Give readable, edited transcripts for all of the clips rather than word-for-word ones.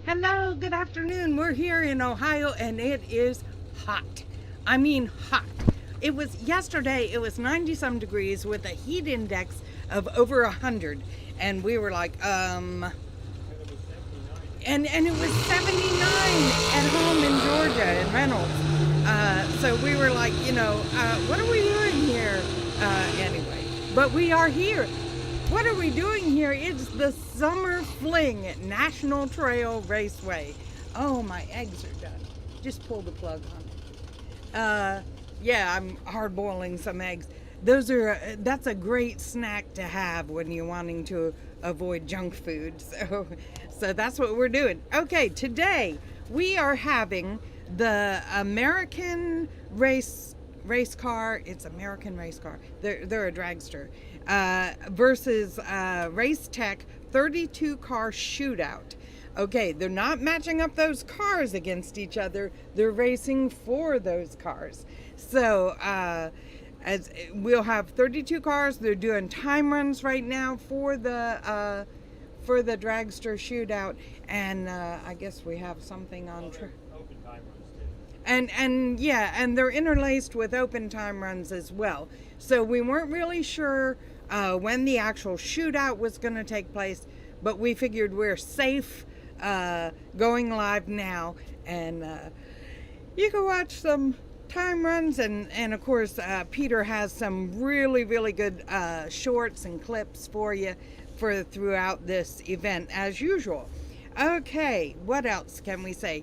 Hello, good afternoon. We're here in Ohio and it is hot. I mean hot. It was yesterday, it was 90 some degrees with a heat index of over 100. And we were like, and it was 79 at home in Georgia, in Reynolds. So we were like, what are we doing here? Anyway, but we are here. What are we doing here? It's the Summer Fling National Trail Raceway. Oh, my eggs are done. Just pull the plug on it. Yeah, I'm hard boiling some eggs. That's a great snack to have when you're wanting to avoid junk food. So that's what we're doing. Okay, today we are having the American race car. It's American race car. They're a dragster. Versus Race Tech 32 car shootout. Okay, they're not matching up those cars against each other. They're racing for those cars. So as we'll have 32 cars. They're doing time runs right now for the dragster shootout, and I guess we have something on open time runs too. And they're interlaced with open time runs as well. So we weren't really sure when the actual shootout was going to take place, but we figured we're safe going live now, and you can watch some time runs, and of course Peter has some really good shorts and clips for you for throughout this event as usual. Okay, what else can we say?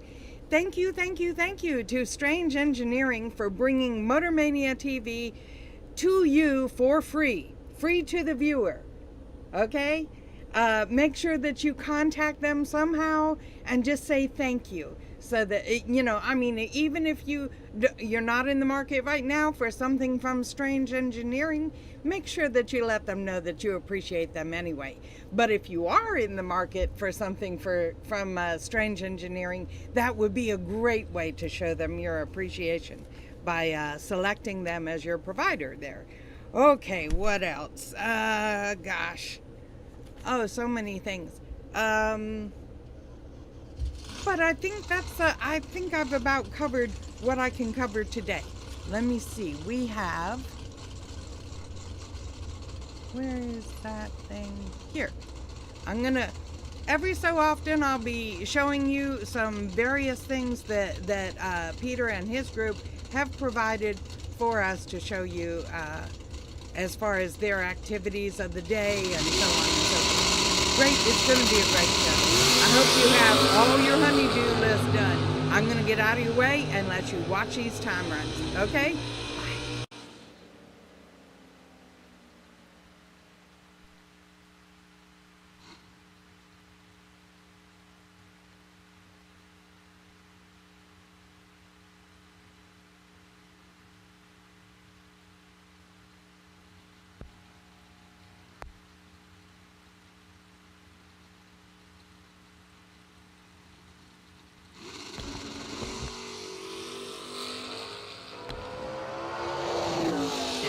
Thank you, thank you, thank you to Strange Engineering for bringing Motormania TV to you for free, free to the viewer. Okay? Make sure that you contact them somehow and just say thank you. So that, I mean, even if you're not in the market right now for something from Strange Engineering, make sure that you let them know that you appreciate them anyway. But if you are in the market for something from Strange Engineering, that would be a great way to show them your appreciation by selecting them as your provider there. Okay, what else? Gosh. Oh, so many things. But I think I think I've about covered what I can cover today. Let me see. We have, where is that thing? Here. Every so often I'll be showing you some various things that Peter and his group have provided for us to show you as far as their activities of the day and so on and so forth. Great, it's going to be a great show. I hope you have all your honeydew list done. I'm going to get out of your way and let you watch these time runs, okay?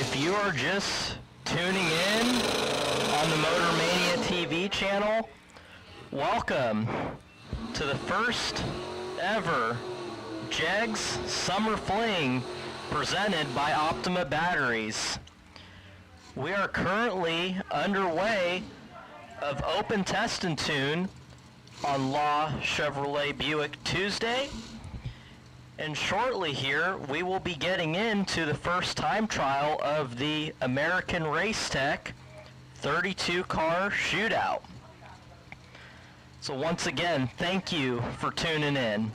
If you are just tuning in on the Motormania TV channel, welcome to the first ever JEGS Summer Fling presented by Optima Batteries. We are currently underway of open test and tune on Law Chevrolet Buick Tuesday. And shortly here, we will be getting into the first time trial of the American Race Tech 32 car shootout. So once again, thank you for tuning in.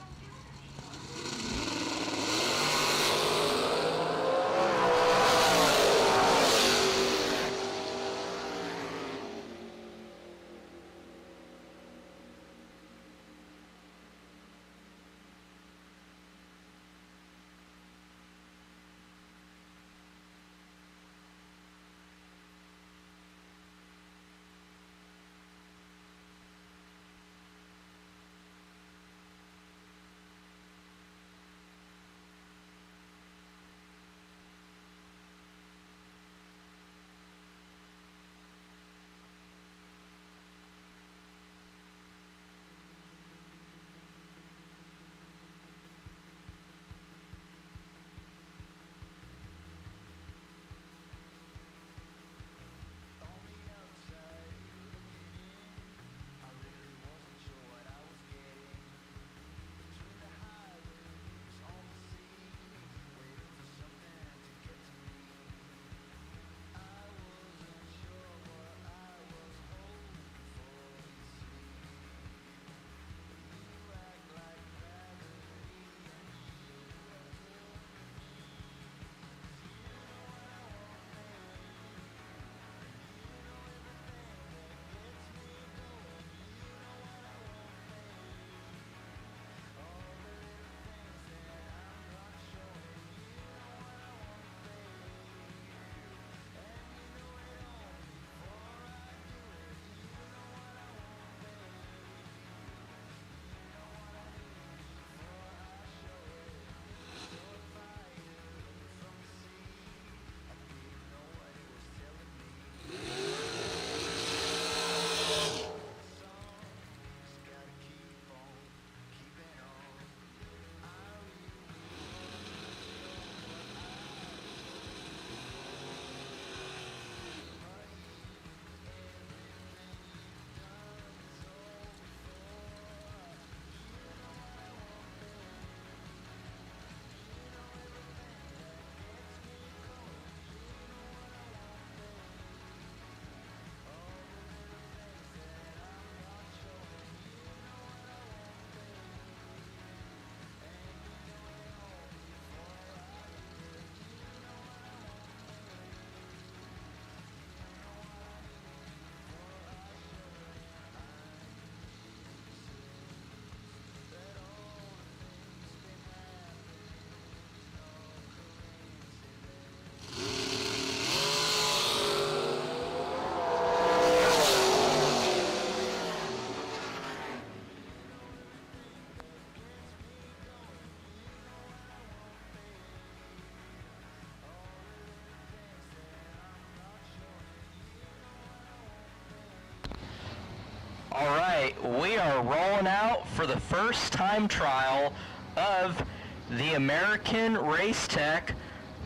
All right, we are rolling out for the first time trial of the American Race Tech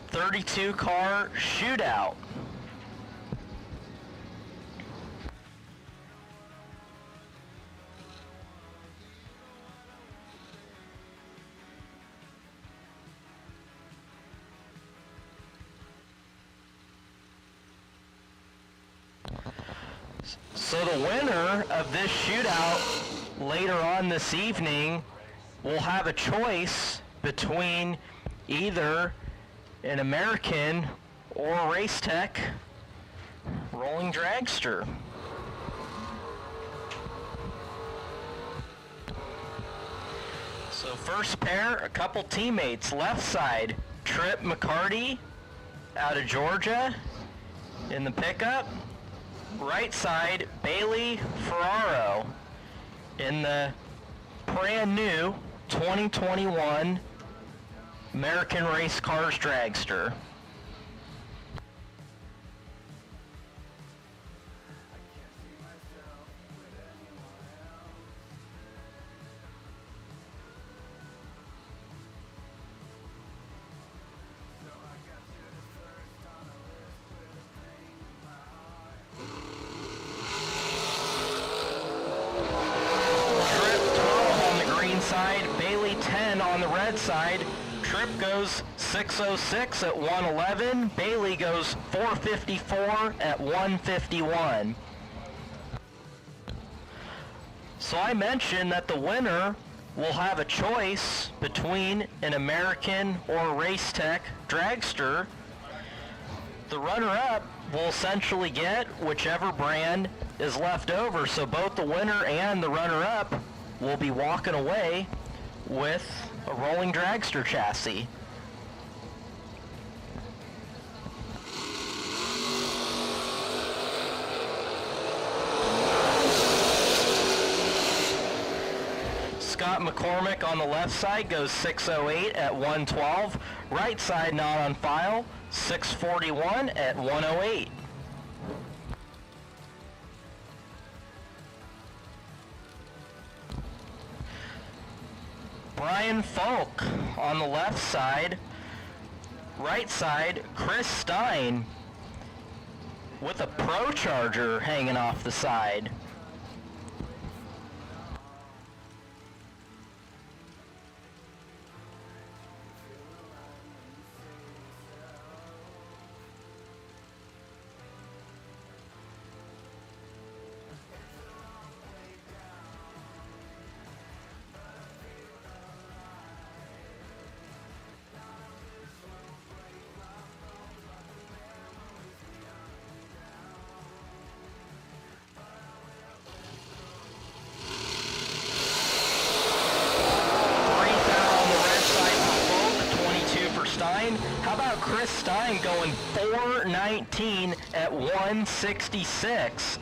32 car shootout. So the winner of this shootout later on this evening will have a choice between either an American or a Race Tech rolling dragster. So first pair, a couple teammates. Left side, Trip McCarti out of Georgia in the pickup. Right side, Bailey Ferraro in the brand new 2021 American Race Cars Dragster. Bailey 10 on the red side. Trip goes 606 at 111. Bailey goes 454 at 151. So I mentioned that the winner will have a choice between an American or a Race Tech dragster. The runner-up will essentially get whichever brand is left over. So both the winner and the runner-up will be walking away with a rolling dragster chassis. Scott McCormick on the left side goes 608 at 112. Right side not on file, 641 at 108. Brian Falk on the left side. Right side, Chris Stein with a Pro Charger hanging off the side. How about Chris Stein going 419 at 166?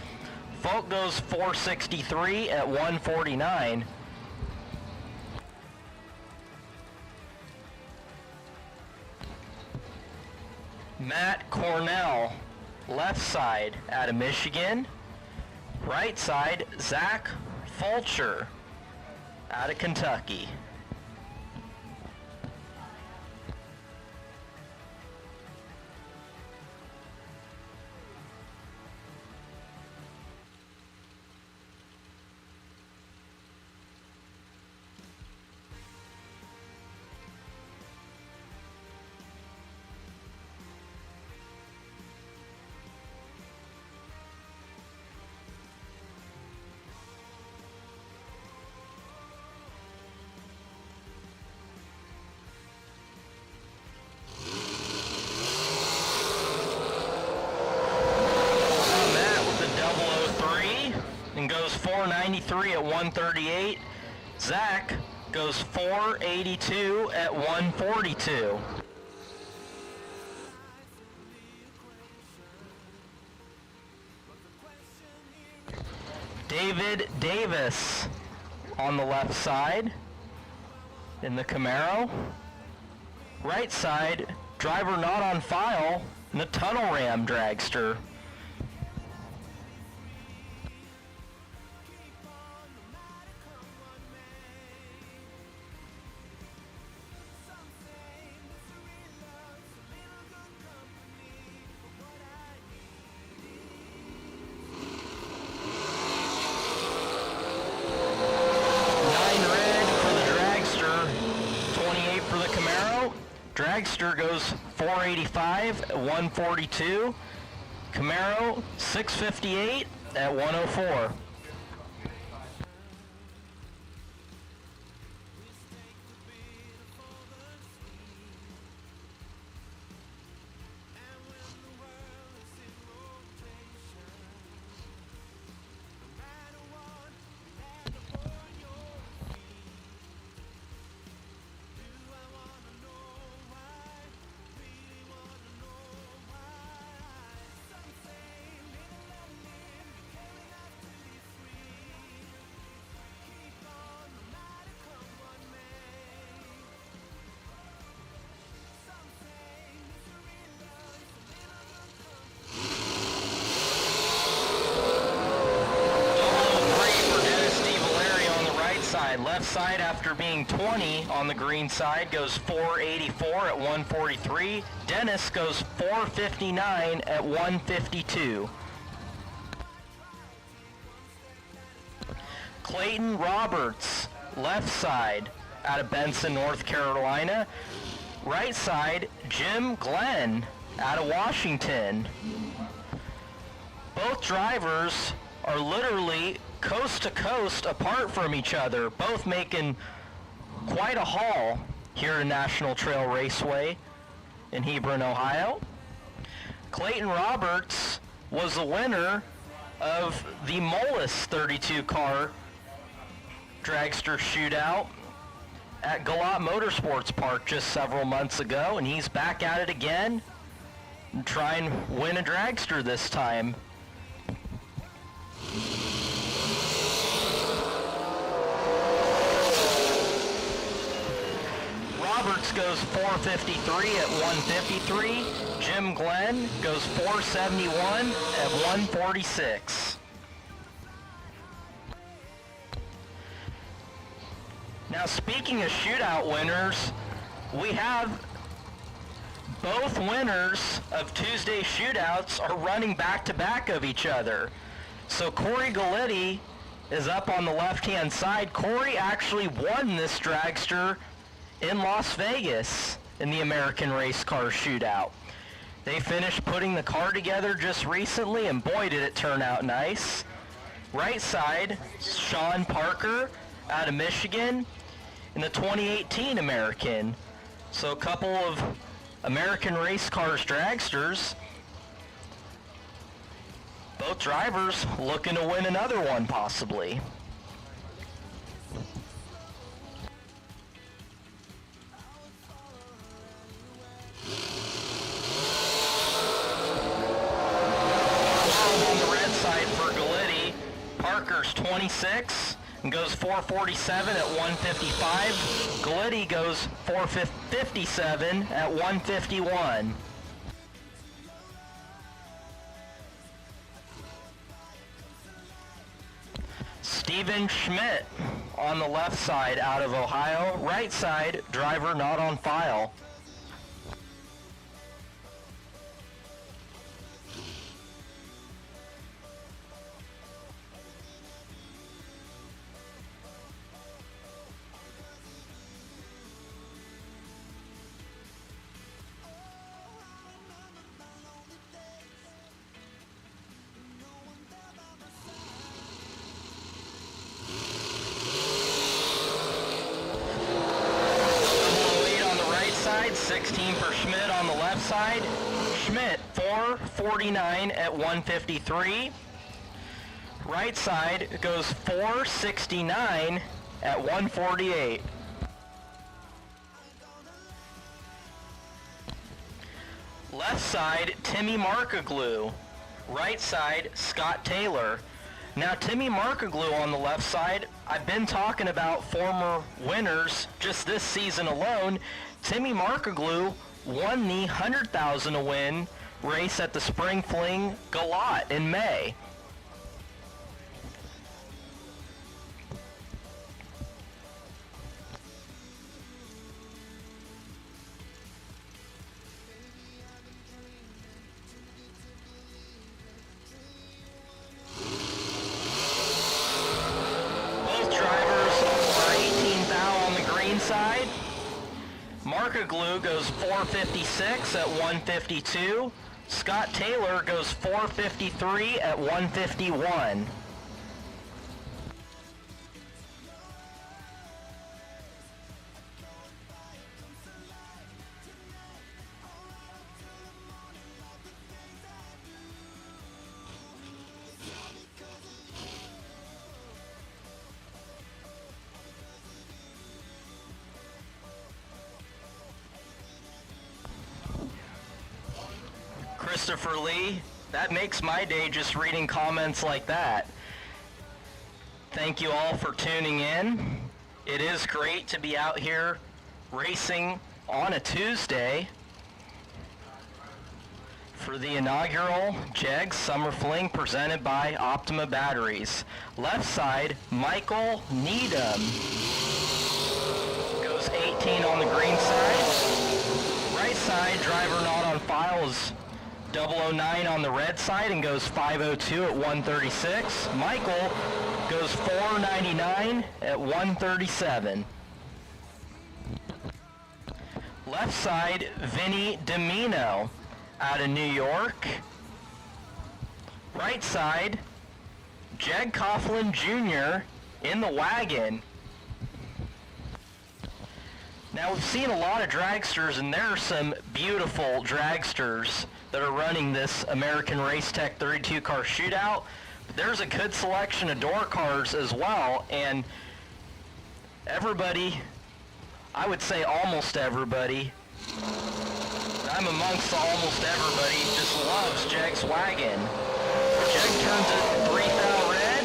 Folk goes 463 at 149. Matt Cornell, left side out of Michigan. Right side, Zach Fulcher out of Kentucky. And goes 493 at 138. Zach goes 482 at 142. David Davis on the left side in the Camaro. Right side, driver not on file in the Tunnel Ram dragster. Dragster goes 485 at 142. Camaro 658 at 104. Left side, after being 20 on the green side, goes 484 at 143. Dennis goes 459 at 152. Clayton Roberts, left side, out of Benson, North Carolina. Right side, Jim Glenn, out of Washington. Both drivers are literally coast to coast apart from each other, both making quite a haul here in National Trail Raceway in Hebron, Ohio. Clayton Roberts was the winner of the Mullis 32 car dragster shootout at Galat Motorsports Park just several months ago, and he's back at it again and try and win a dragster this time. Roberts goes 453 at 153. Jim Glenn goes 471 at 146. Now, speaking of shootout winners, we have both winners of Tuesday's shootouts are running back-to-back of each other. So Corey Galletti is up on the left-hand side. Corey actually won this dragster in Las Vegas in the American Race Car Shootout. They finished putting the car together just recently, and boy did it turn out nice. Right side, Sean Parker out of Michigan in the 2018 American. So a couple of American Race Cars dragsters. Both drivers looking to win another one possibly. For Galletti, Parker's 26 and goes 447 at 155. Galletti goes 457 at 151. Steven Schmidt on the left side out of Ohio. Right side, driver not on file. Side, 16 for Schmidt on the left side. Schmidt 449 at 153. Right side goes 469 at 148. Left side, Timmy Markoglu. Right side, Scott Taylor. Now, Timmy Markoglu on the left side, I've been talking about former winners just this season alone. Timmy Markoglu won the 100,000 a win race at the Spring Fling Galat in May. Glue goes 456 at 152. Scott Taylor goes 453 at 151. Christopher Lee, that makes my day just reading comments like that. Thank you all for tuning in. It is great to be out here racing on a Tuesday for the inaugural JEGS Summer Fling presented by Optima Batteries. Left side, Michael Needham goes 18 on the green side. Right side, driver not on file is 009 on the red side and goes 502 at 136. Michael goes 499 at 137. Left side, Vinny Domino out of New York. Right side, Jeg Coughlin Jr. in the wagon. Now we've seen a lot of dragsters, and there are some beautiful dragsters that are running this American Race Tech 32 car shootout. There's a good selection of door cars as well, and everybody, I would say almost everybody, I'm amongst almost everybody, just loves Jeg's wagon. Jeg turns it 3,000 red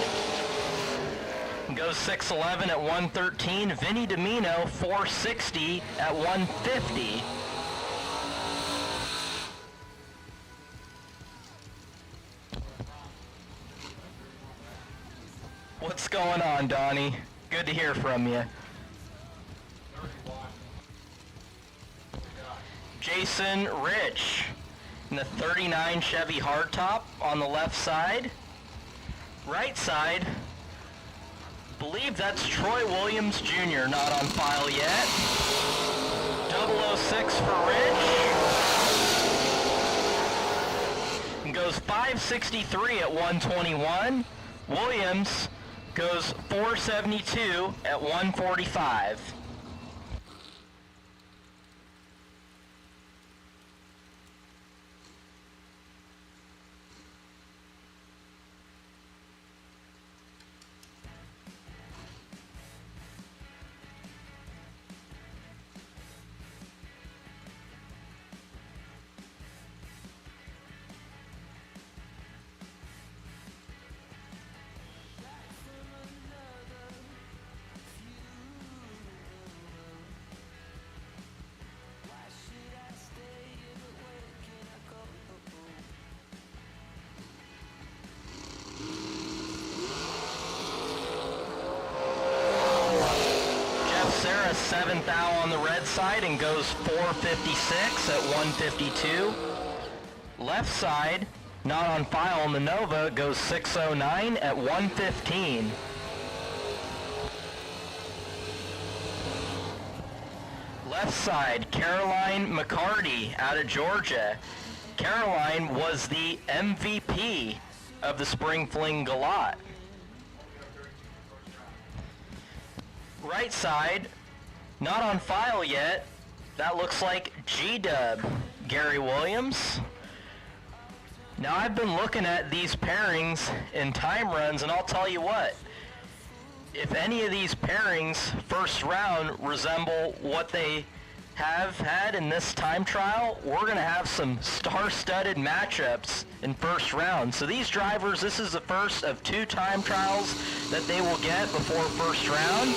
and goes 611 at 113. Vinny Domino 460 at 150. What's going on, Donnie? Good to hear from you. Jason Rich in the 39 Chevy hardtop on the left side. Right side, believe that's Troy Williams Jr., not on file yet. 006 for Rich. And goes 563 at 121. Williams goes 472 at 145. Sarah 7th out on the red side and goes 456 at 152. Left side, not on file on the Nova, goes 609 at 115. Left side, Caroline McCarti out of Georgia. Caroline was the MVP of the Spring Fling Galat. Right side, not on file yet. That looks like G-Dub, Gary Williams. Now I've been looking at these pairings in time runs, and I'll tell you what, if any of these pairings first round resemble what they have had in this time trial, we're going to have some star-studded matchups in first round. So these drivers, this is the first of 2 time trials that they will get before first round.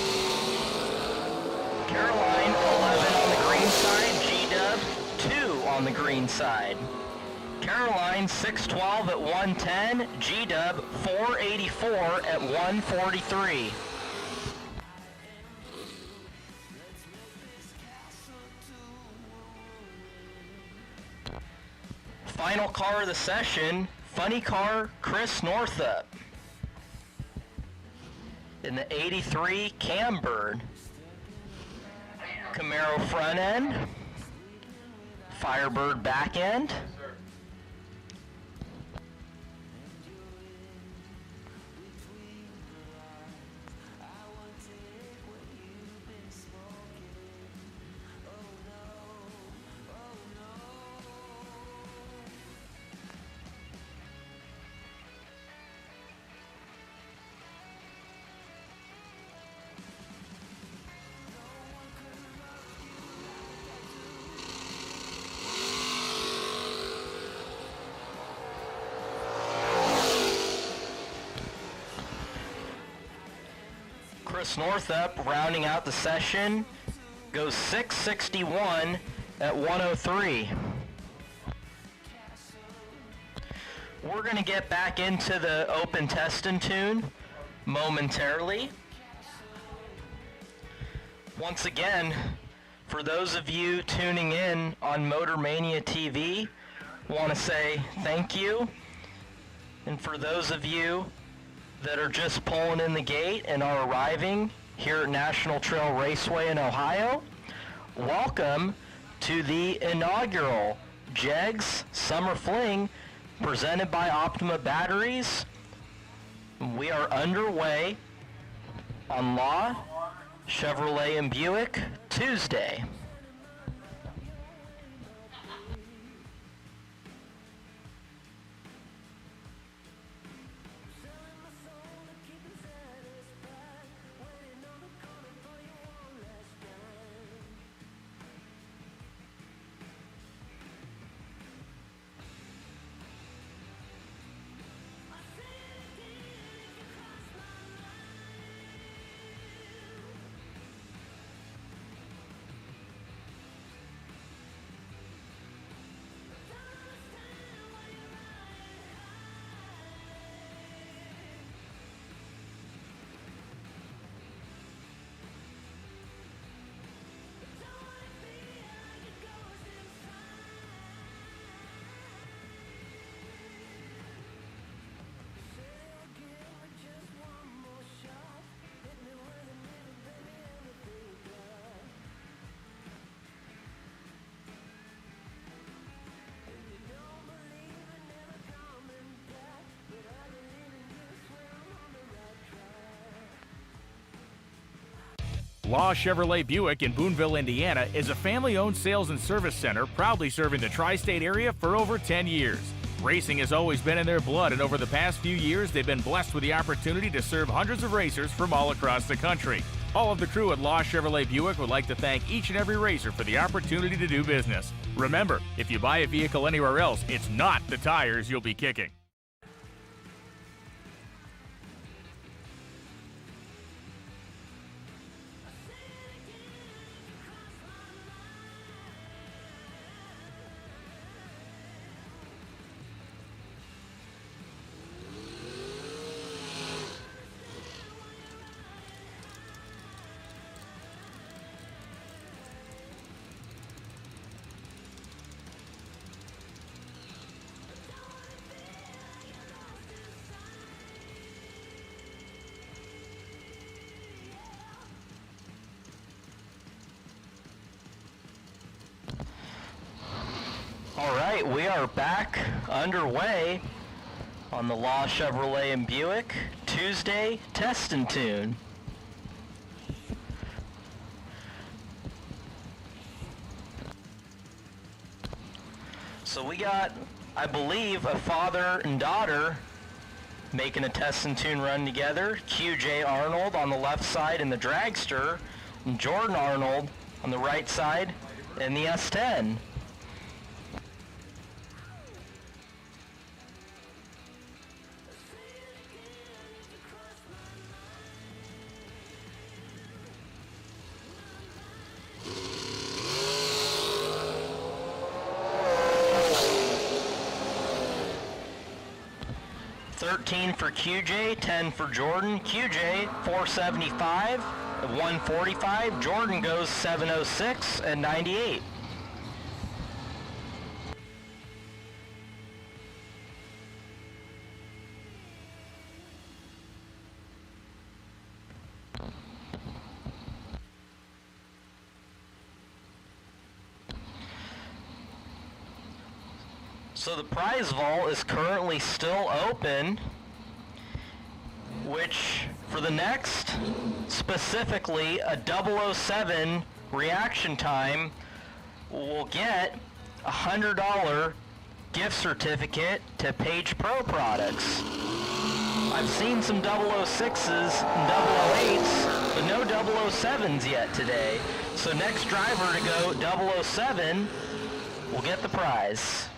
Caroline 11 on the green side, G-Dub 2 on the green side. Caroline 612 at 110, G-Dub 484 at 143. Final car of the session, funny car, Chris Northup. In the 83 Cambird. Camaro front end, Firebird back end. Chris Northup rounding out the session goes 661 at 103. We're going to get back into the open test and tune momentarily. Once again, for those of you tuning in on Motor Mania TV, I want to say thank you. And for those of you that are just pulling in the gate and are arriving here at National Trail Raceway in Ohio, welcome to the inaugural JEGS Summer Fling presented by Optima Batteries. We are underway on Law, Chevrolet, and Buick Tuesday. Law Chevrolet Buick in Boonville, Indiana is a family-owned sales and service center proudly serving the tri-state area for over 10 years. Racing has always been in their blood, and over the past few years, they've been blessed with the opportunity to serve hundreds of racers from all across the country. All of the crew at Law Chevrolet Buick would like to thank each and every racer for the opportunity to do business. Remember, if you buy a vehicle anywhere else, it's not the tires you'll be kicking. All right, we are back underway on the Law Chevrolet and Buick Tuesday Test and Tune. So we got, I believe, a father and daughter making a test and tune run together. QJ Arnold on the left side in the dragster, and Jordan Arnold on the right side in the S10. For QJ, 10 for Jordan. QJ 475 at 145. Jordan goes 706 and 98. So the prize vault is currently still open, which for the next, specifically a 007 reaction time, will get a $100 gift certificate to Page Pro products. I've seen some 006s and 008s, but no 007s yet today. So next driver to go 007 will get the prize.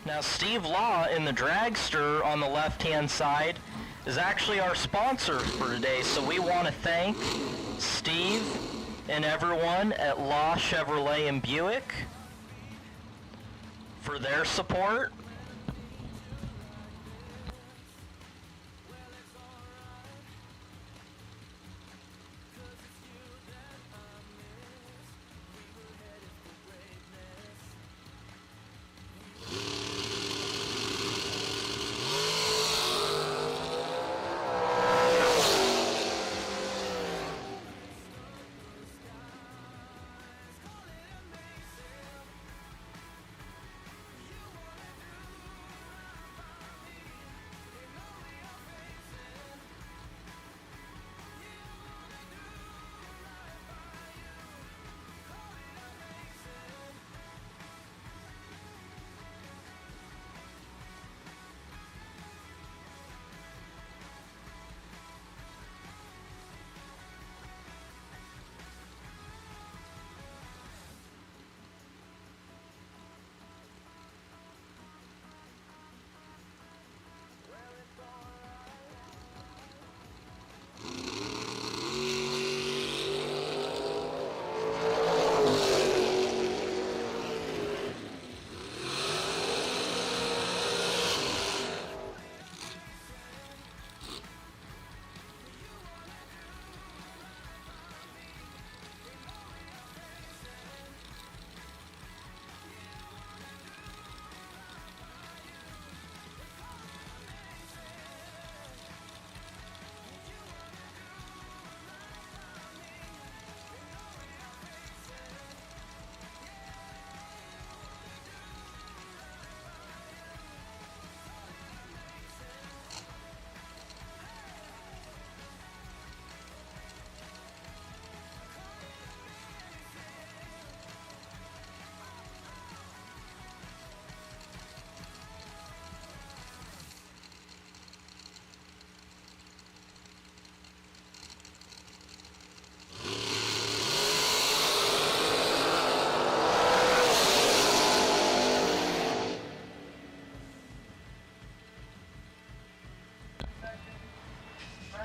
Now Steve Law in the dragster on the left-hand side is actually our sponsor for today, so we want to thank Steve and everyone at Law Chevrolet and Buick for their support.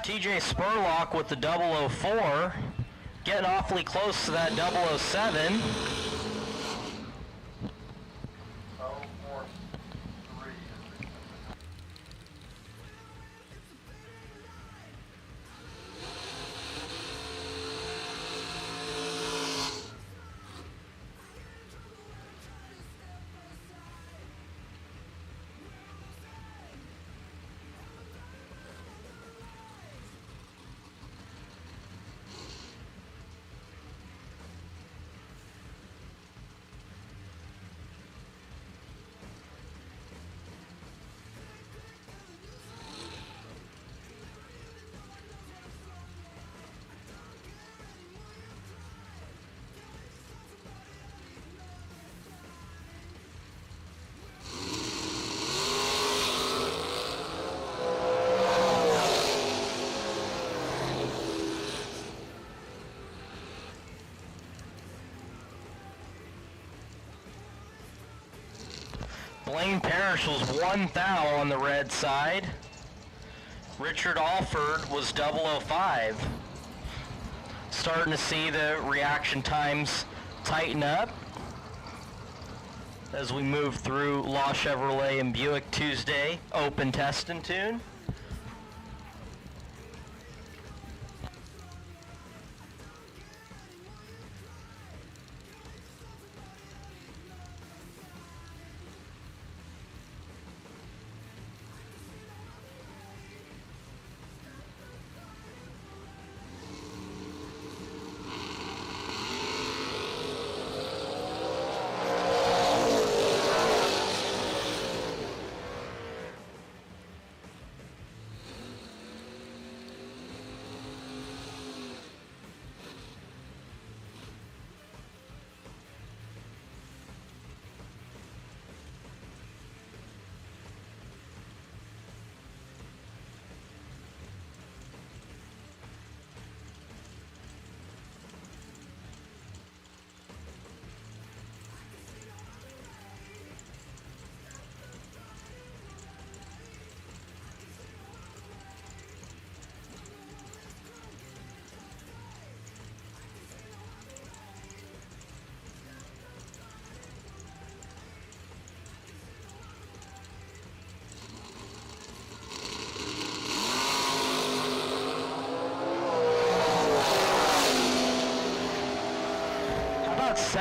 TJ Spurlock with the 004, getting awfully close to that 007. Blaine Parrish was 1 thou on the red side. Richard Alford was 005. Starting to see the reaction times tighten up as we move through Law Chevrolet and Buick Tuesday open test and tune.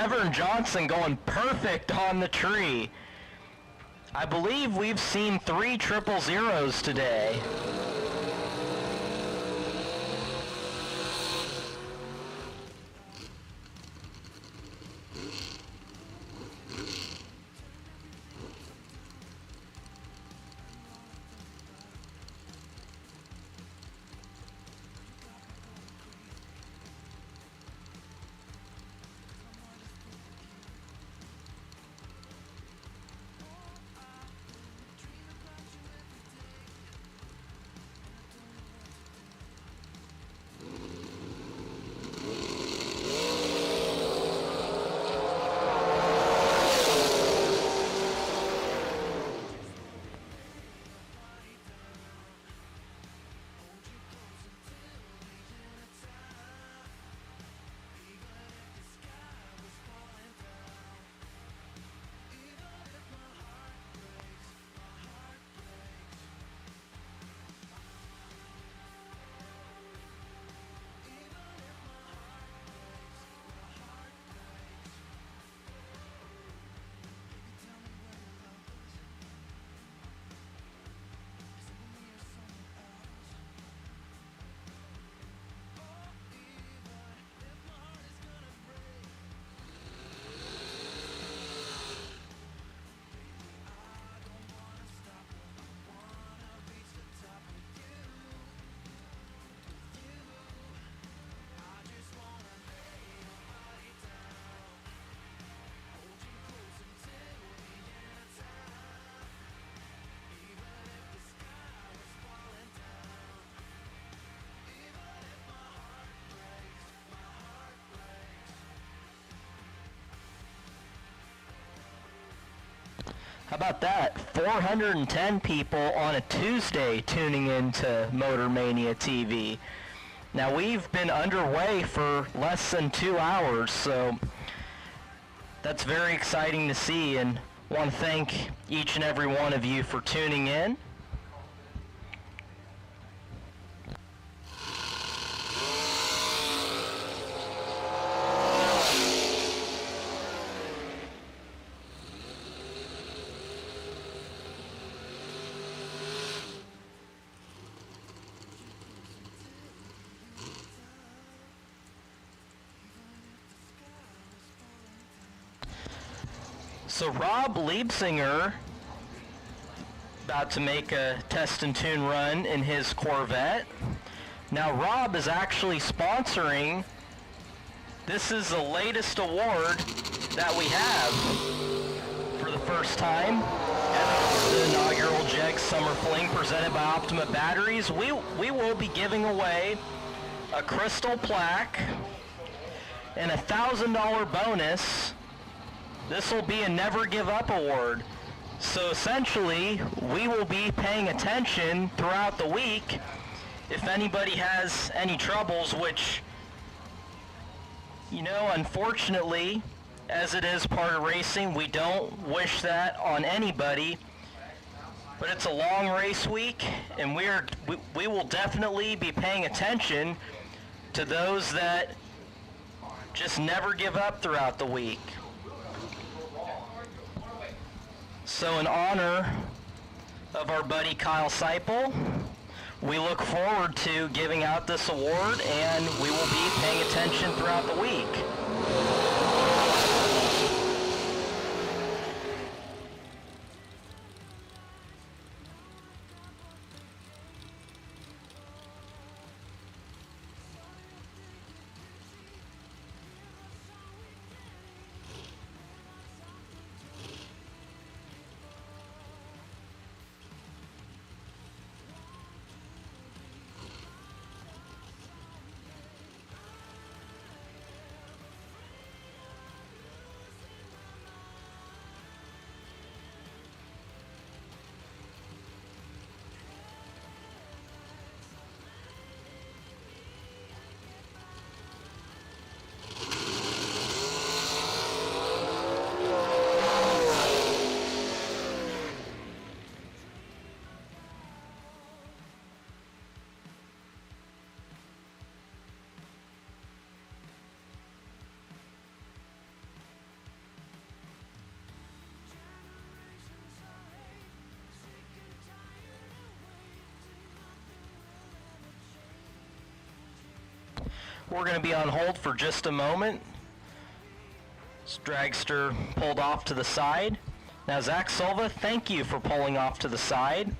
Severn Johnson going perfect on the tree. I believe we've seen 3 000s today. How about that? 410 people on a Tuesday tuning into Motor Mania TV. Now, we've been underway for less than 2 hours, so that's very exciting to see, and want to thank each and every one of you for tuning in. So Rob Liebsinger about to make a test and tune run in his Corvette. Now Rob is actually sponsoring, this is the latest award that we have for the first time at the inaugural JEG Summer Fling presented by Optima Batteries. We will be giving away a crystal plaque and a $1,000 bonus. This will be a Never Give Up award. So essentially, we will be paying attention throughout the week. If anybody has any troubles, which, you know, unfortunately, as it is part of racing, we don't wish that on anybody. But it's a long race week, and we will definitely be paying attention to those that just never give up throughout the week. So in honor of our buddy Kyle Seipel, we look forward to giving out this award, and we will be paying attention throughout the week. We're going to be on hold for just a moment. This dragster pulled off to the side. Now, Zach Silva, thank you for pulling off to the side.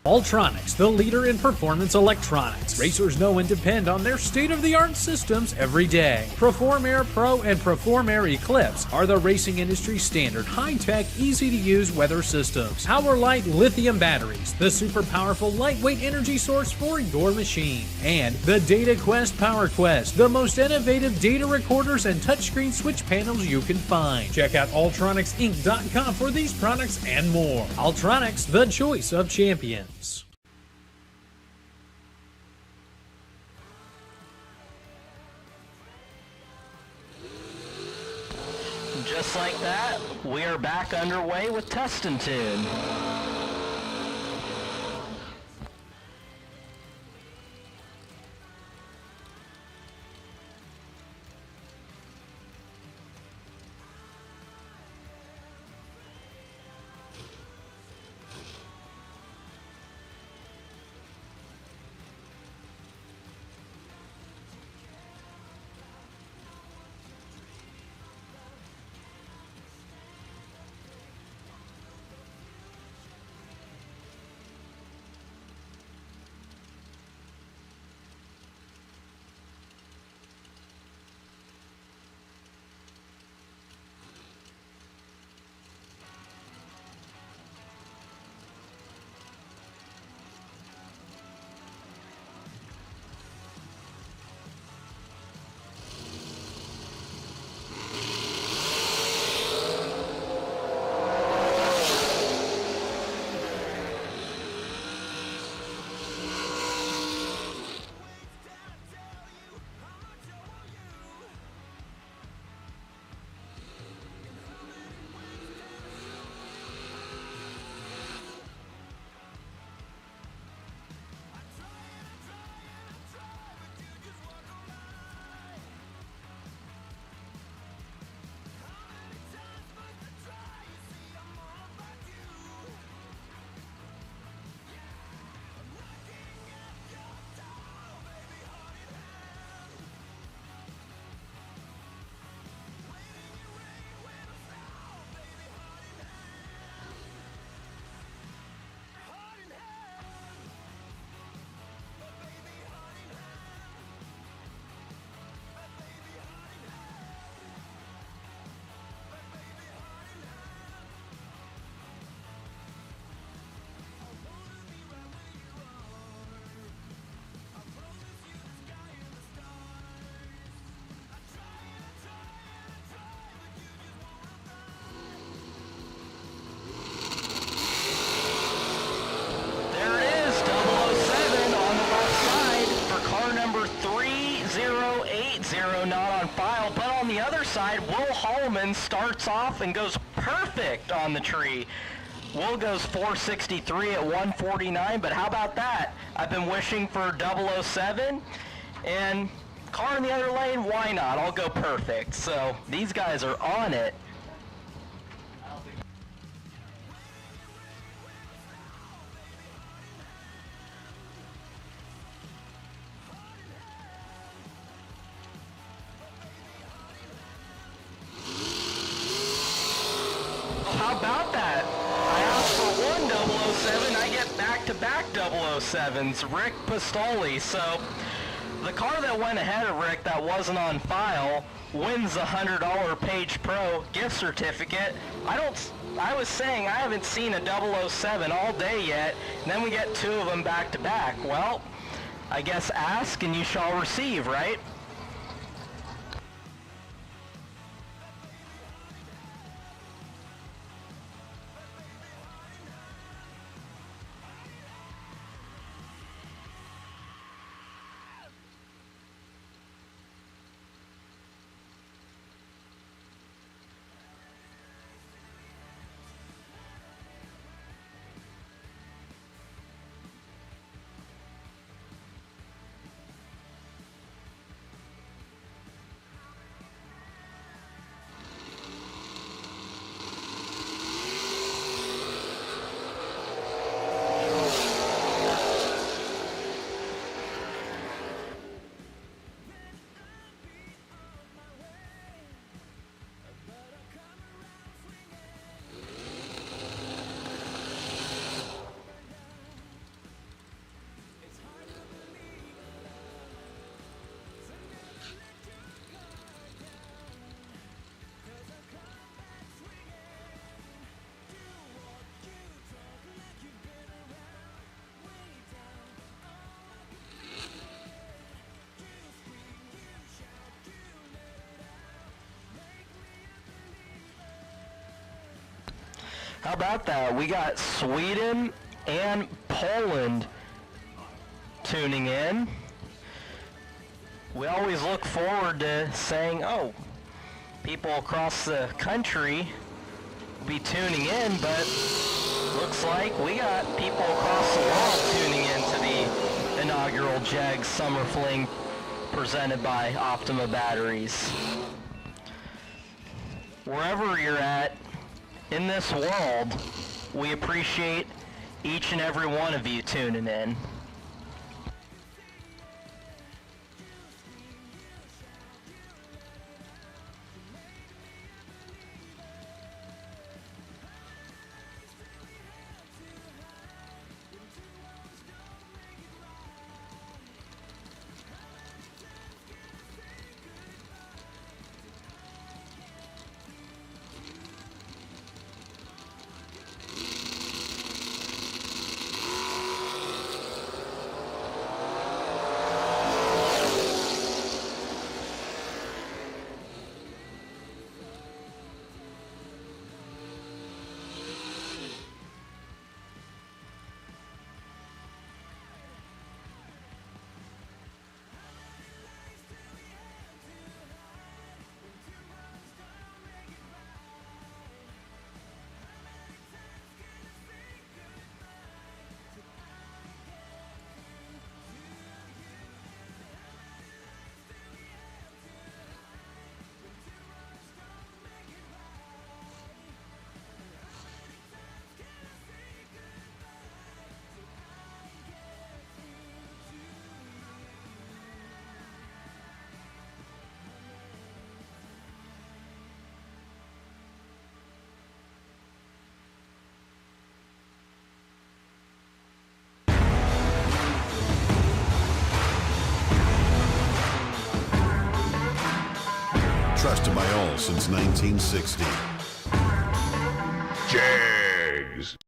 Ultronics, the leader in performance electronics. Racers know and depend on their state-of-the-art systems every day. Perform Air Pro and Perform Air Eclipse are the racing industry standard, high-tech, easy-to-use weather systems. Power-Light lithium batteries, the super powerful lightweight energy source for your machine. And the Data Quest Power Quest, the most innovative data recorders and touchscreen switch panels you can find. Check out ultronicsinc.com for these products and more. Ultronics, the choice of champions. Just like that, we are back underway with Test and Tune. Not on file, but on the other side, Will Holloman starts off and goes perfect on the tree. Will goes 463 at 149, but how about that? I've been wishing for 007, and car in the other lane, why not? I'll go perfect. So these guys are on it. back-to-back 007s, Rick Pistoli. So the car that went ahead of Rick that wasn't on file wins a $100 Page Pro gift certificate. I was saying I haven't seen a 007 all day yet, and then we get two of them back-to-back. Well, I guess ask and you shall receive, right? How about that? We got Sweden and Poland tuning in. We always look forward to saying, oh, people across the country will be tuning in, but looks like we got people across the world tuning in to the inaugural Jag Summer Fling presented by Optima Batteries. Wherever you're at in this world, we appreciate each and every one of you tuning in. Trusted by all since 1960. Jags.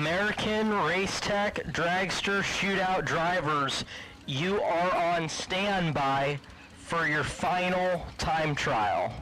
American Race Tech Dragster Shootout drivers, you are on standby for your final time trial.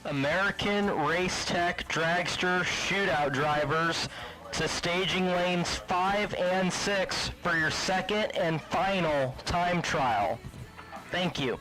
American Race Tech Dragster Shootout drivers to staging lanes 5 and 6 for your second and final time trial. Thank you.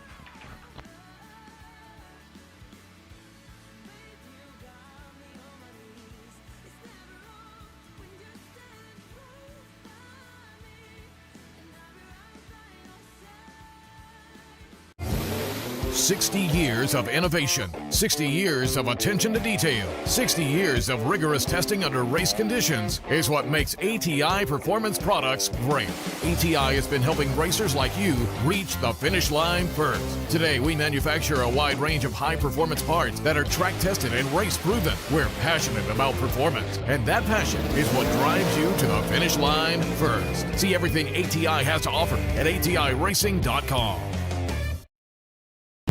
"60 years of innovation, 60 years of attention to detail, 60 years of rigorous testing under race conditions is what makes ATI Performance Products great. ATI has been helping racers like you reach the finish line first. Today, we manufacture a wide range of high-performance parts that are track-tested and race-proven. We're passionate about performance, and that passion is what drives you to the finish line first. See everything ATI has to offer at ATIRacing.com.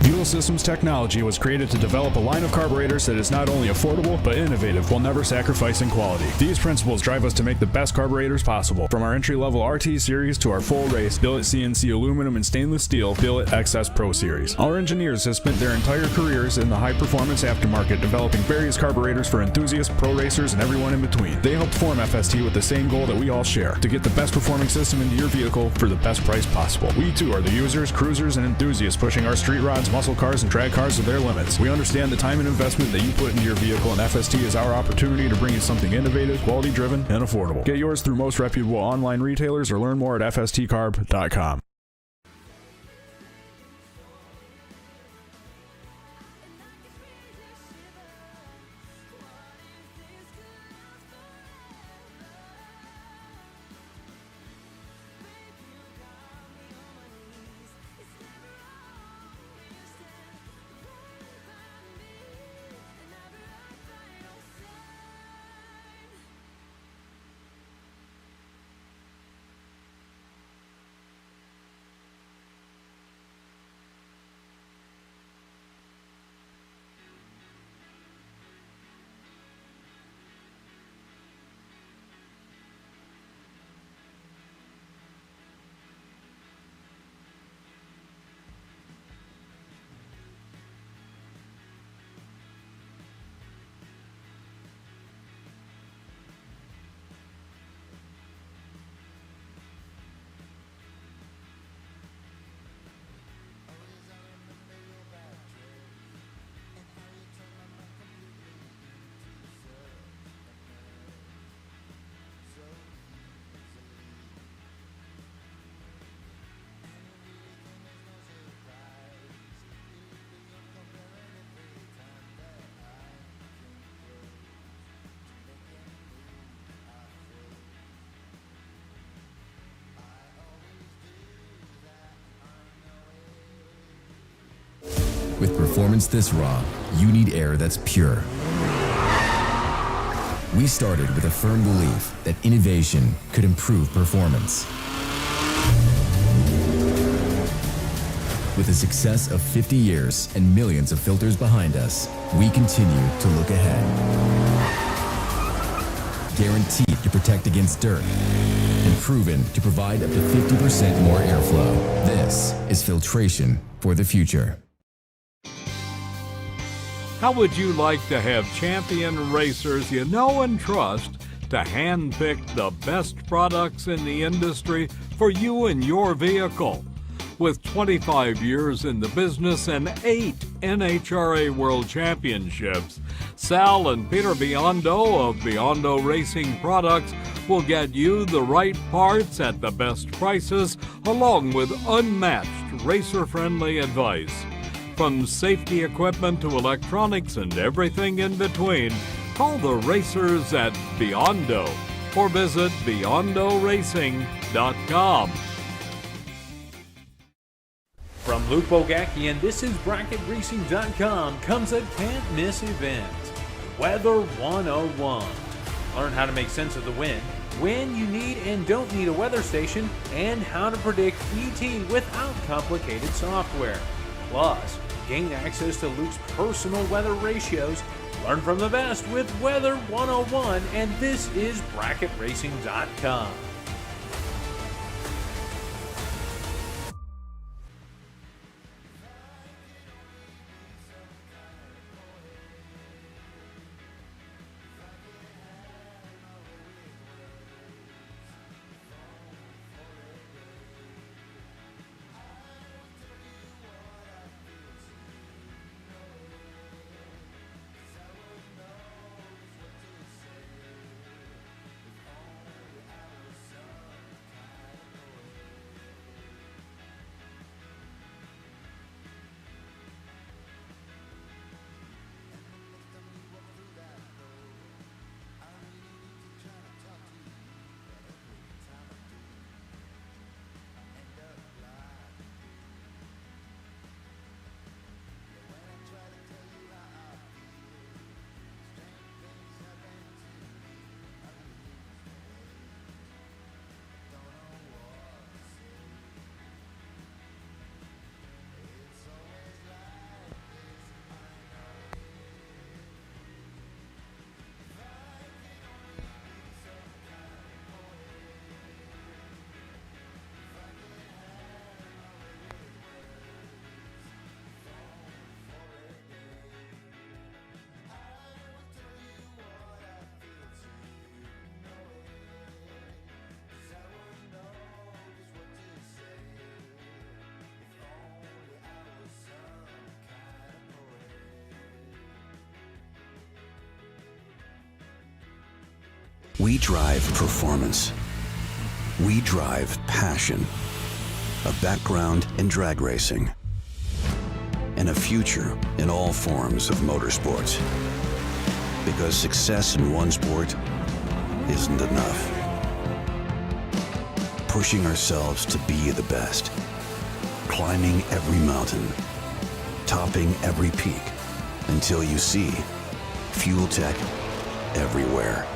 Fuel Systems Technology was created to develop a line of carburetors that is not only affordable, but innovative while never sacrificing quality. These principles drive us to make the best carburetors possible. From our entry-level RT series to our full race, billet CNC aluminum and stainless steel, billet XS Pro series. Our engineers have spent their entire careers in the high-performance aftermarket developing various carburetors for enthusiasts, pro racers, and everyone in between. They helped form FST with the same goal that we all share, to get the best performing system into your vehicle for the best price possible. We too are the users, cruisers, and enthusiasts pushing our street rods, muscle cars, and drag cars to their limits. We understand the time and investment that you put into your vehicle, and FST is our opportunity to bring you something innovative, quality driven, and affordable. Get yours through most reputable online retailers or learn more at fstcarb.com. With performance this raw, you need air that's pure. We started with a firm belief that innovation could improve performance. With the success of 50 years and millions of filters behind us, we continue to look ahead. Guaranteed to protect against dirt and proven to provide up to 50% more airflow. This is filtration for the future. How would you like to have champion racers you know and trust to handpick the best products in the industry for you and your vehicle? With 25 years in the business and 8 NHRA World Championships, Sal and Peter Biondo of Biondo Racing Products will get you the right parts at the best prices, along with unmatched racer-friendly advice. From safety equipment to electronics and everything in between, call the racers at Biondo or visit BiondoRacing.com. From Luke Bogacki, and this is BracketRacing.com, comes a can't-miss event, Weather 101. Learn how to make sense of the wind, when you need and don't need a weather station, and how to predict ET without complicated software. Plus, gain access to Luke's personal weather ratios. Learn from the best with Weather 101, and this is BracketRacing.com. We drive performance. We drive passion. A background in drag racing. And a future in all forms of motorsports. Because success in one sport isn't enough. Pushing ourselves to be the best. Climbing every mountain. Topping every peak. Until you see Fuel Tech everywhere.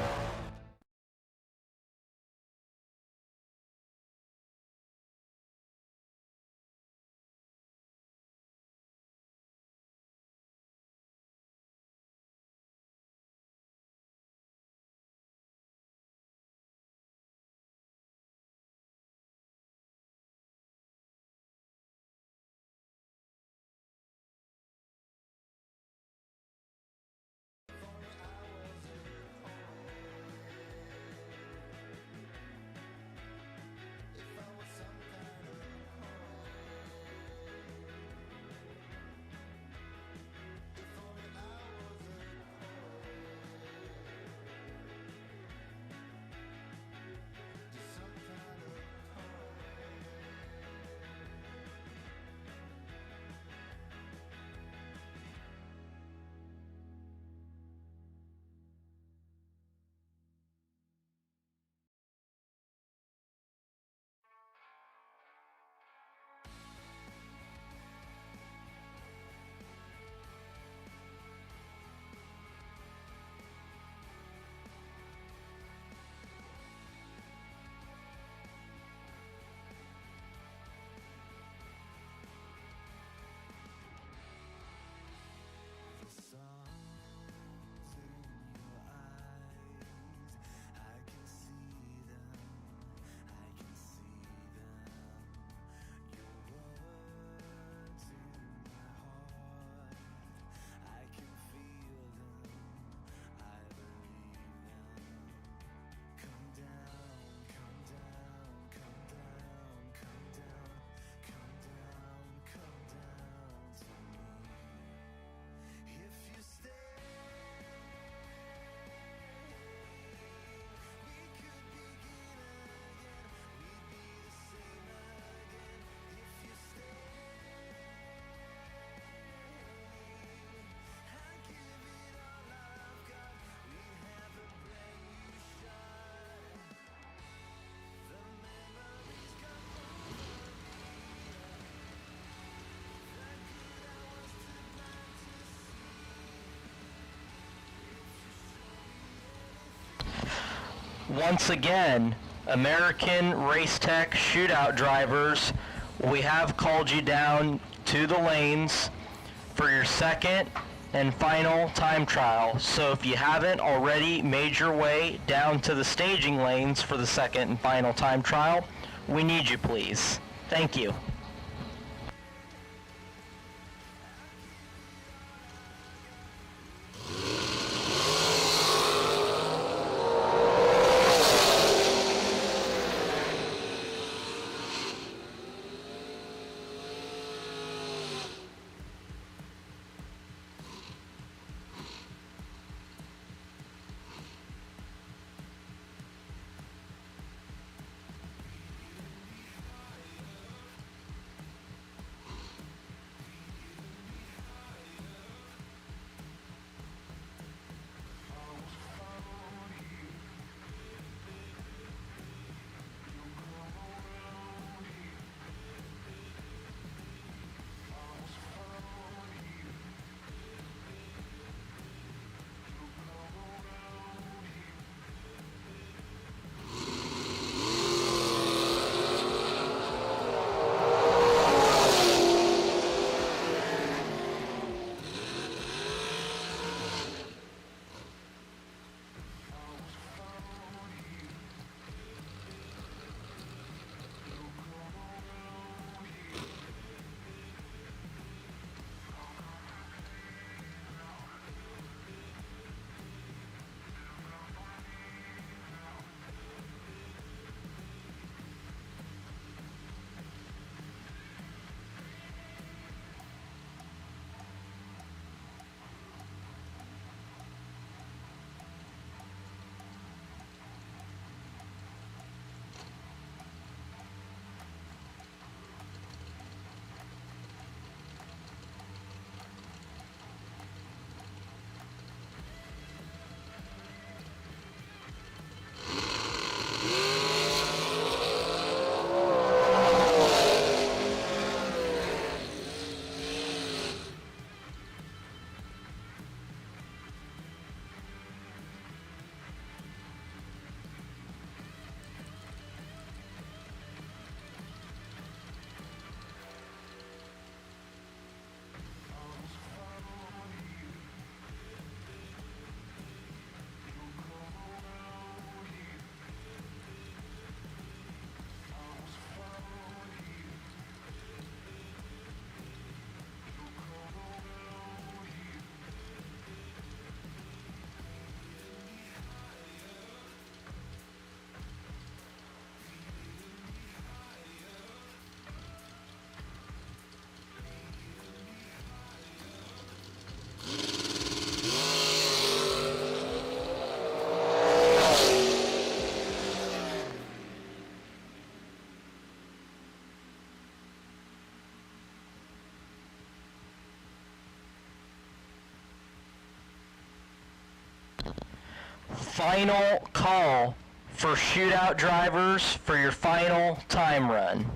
Once again, American Race Tech Shootout drivers, we have called you down to the lanes for your second and final time trial. So if you haven't already made your way down to the staging lanes for the second and final time trial, we need you, please. Thank you. final call for shootout drivers for your final time run.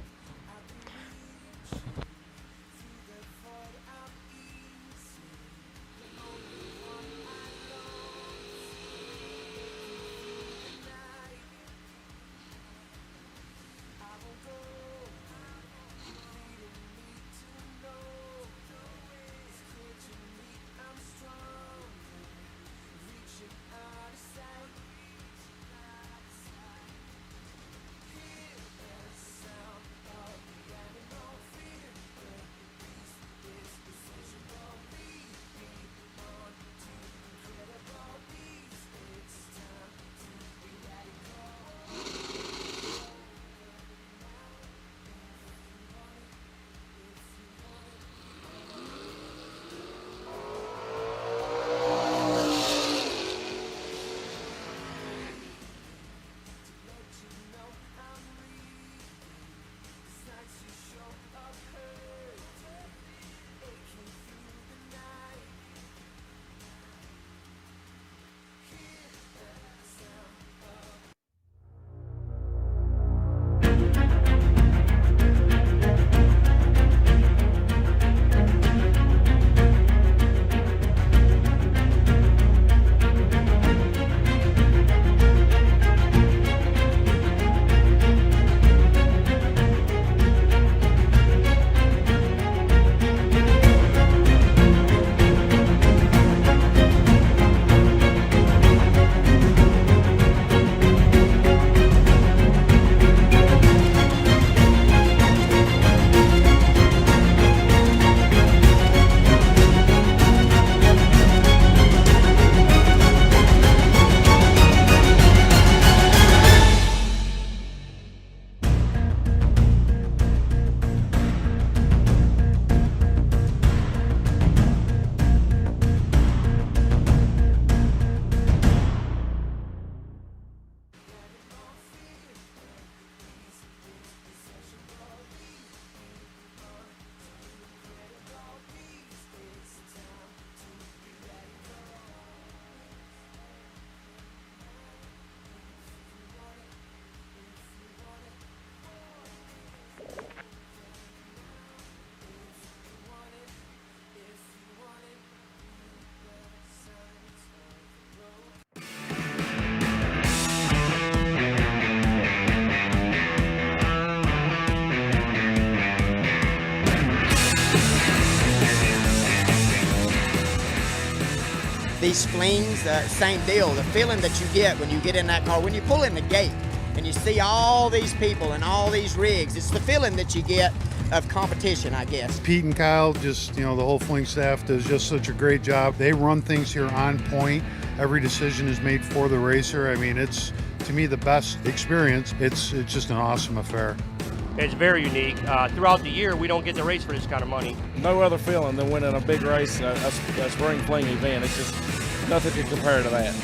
These flings, same deal. The feeling that you get when you get in that car, when you pull in the gate and you see all these people and all these rigs, it's the feeling that you get of competition, I guess. Pete and Kyle, just, the whole Fling staff does just such a great job. They run things here on point. Every decision is made for the racer. I mean, it's, to me, the best experience. It's just an awesome affair. It's very unique. Throughout the year, we don't get to race for this kind of money. No other feeling than winning a big race, a spring fling event. It's just nothing can compare to that.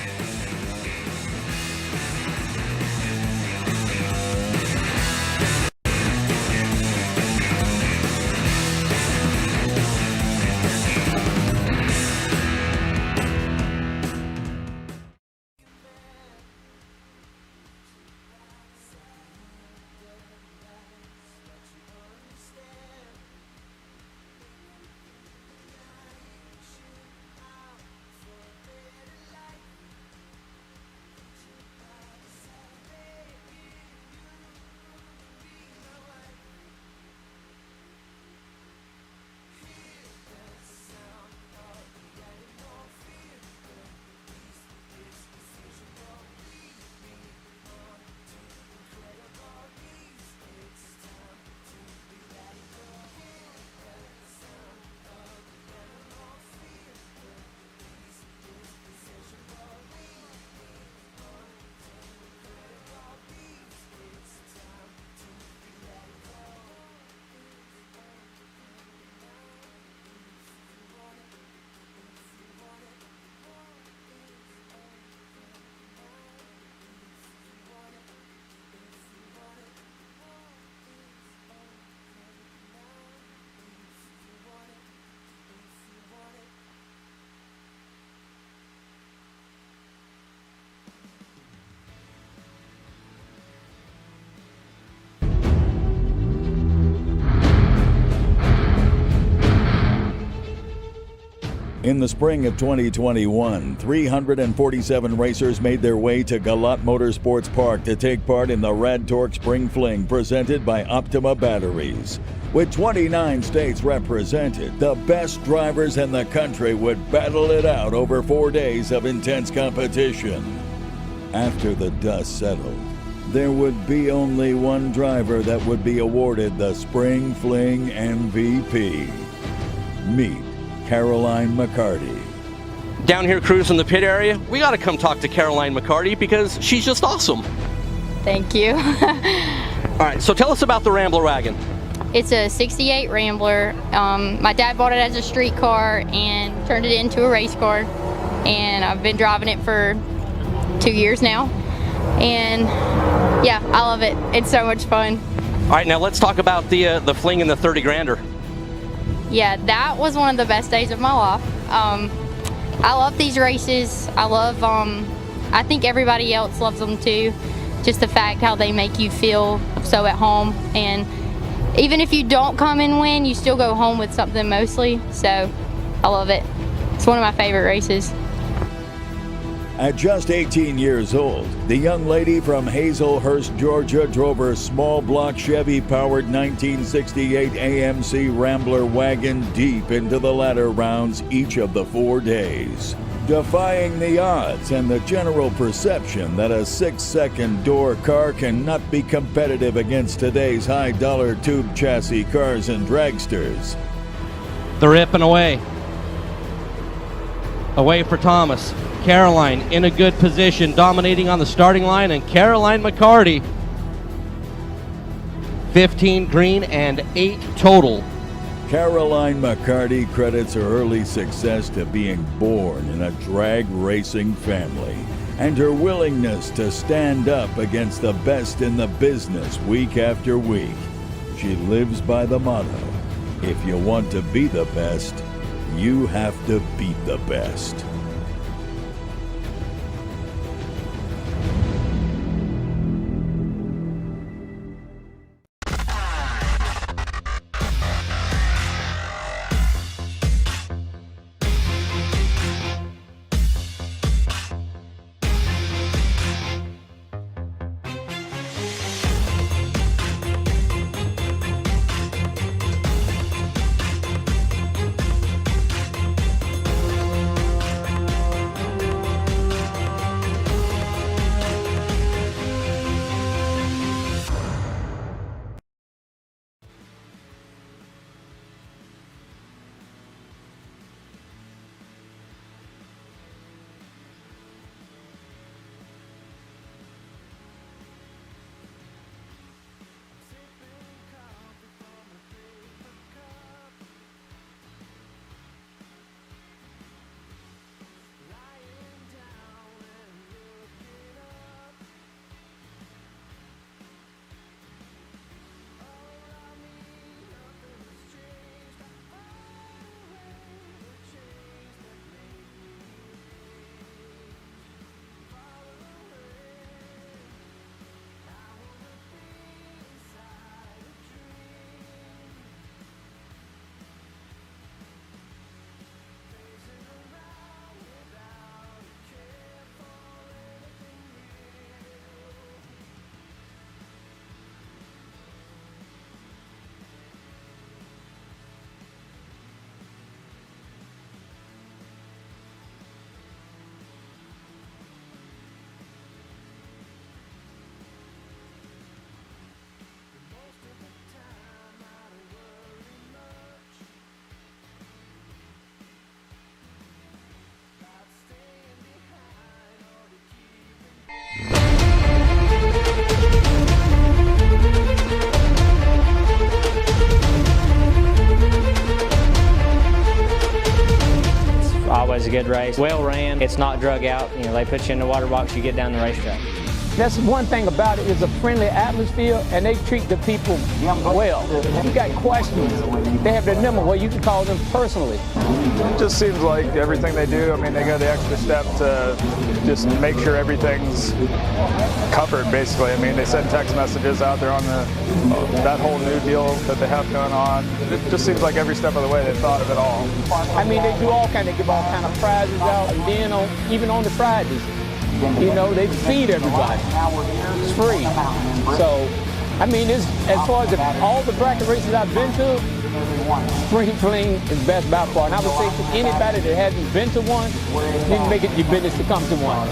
In the spring of 2021, 347 racers made their way to Galat Motorsports Park to take part in the Rad Torque Spring Fling presented by Optima Batteries. With 29 states represented, the best drivers in the country would battle it out over 4 days of intense competition. After the dust settled, there would be only one driver that would be awarded the Spring Fling MVP. Meet Caroline McCarti. Down here cruising the pit area, we got to come talk to Caroline McCarti because she's just awesome. Thank you. All right, so tell us about the Rambler wagon. It's a 68 Rambler. My dad bought it as a street car and turned it into a race car. And I've been driving it for 2 years now. And yeah, I love it. It's so much fun. All right, now let's talk about the Fling and the 30 grander. Yeah, that was one of the best days of my life. I love these races. I think everybody else loves them too. Just the fact how they make you feel so at home. And even if you don't come and win, you still go home with something mostly. So I love it. It's one of my favorite races. At just 18 years old, the young lady from Hazelhurst, Georgia drove her small block Chevy-powered 1968 AMC Rambler wagon deep into the ladder rounds each of the 4 days, defying the odds and the general perception that a 6-second door car cannot be competitive against today's high-dollar tube chassis cars and dragsters. They're ripping away. Away for Thomas. Caroline in a good position, dominating on the starting line, and Caroline McCarti, 15 green and 8 total. Caroline McCarti credits her early success to being born in a drag racing family and her willingness to stand up against the best in the business week after week. She lives by the motto, if you want to be the best, you have to beat the best. Always a good race. Well ran. It's not drug out. You know, they put you in the water box, you get down the racetrack. That's one thing about it, is a friendly atmosphere, and they treat the people well. If you got questions, they have their number where you can call them personally. It just seems like everything they do, I mean, they go the extra step to just make sure everything's covered, basically. I mean, they send text messages out there on that whole new deal that they have going on. It just seems like every step of the way they've thought of it all. I mean, they do all kind of, give all kind of prizes out, and then even on the Fridays, you know, they feed everybody. It's free. So, I mean, as far as all the bracket races I've been to, Spring Fling is best by far. And I would say to anybody that hasn't been to one, you need to make it your business to come to one.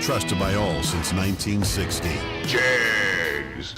Trusted by all since 1960. Jags.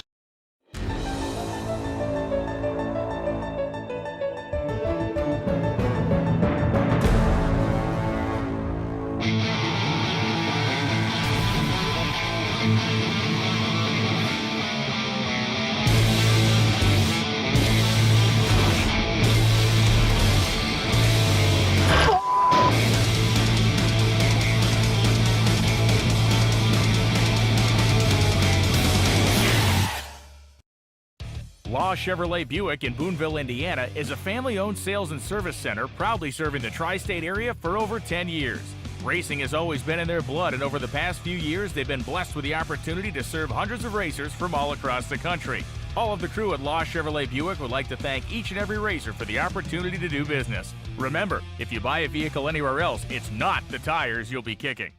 Law Chevrolet Buick in Boonville, Indiana is a family-owned sales and service center proudly serving the tri-state area for over 10 years. Racing has always been in their blood, and over the past few years, they've been blessed with the opportunity to serve hundreds of racers from all across the country. All of the crew at Law Chevrolet Buick would like to thank each and every racer for the opportunity to do business. Remember, if you buy a vehicle anywhere else, it's not the tires you'll be kicking.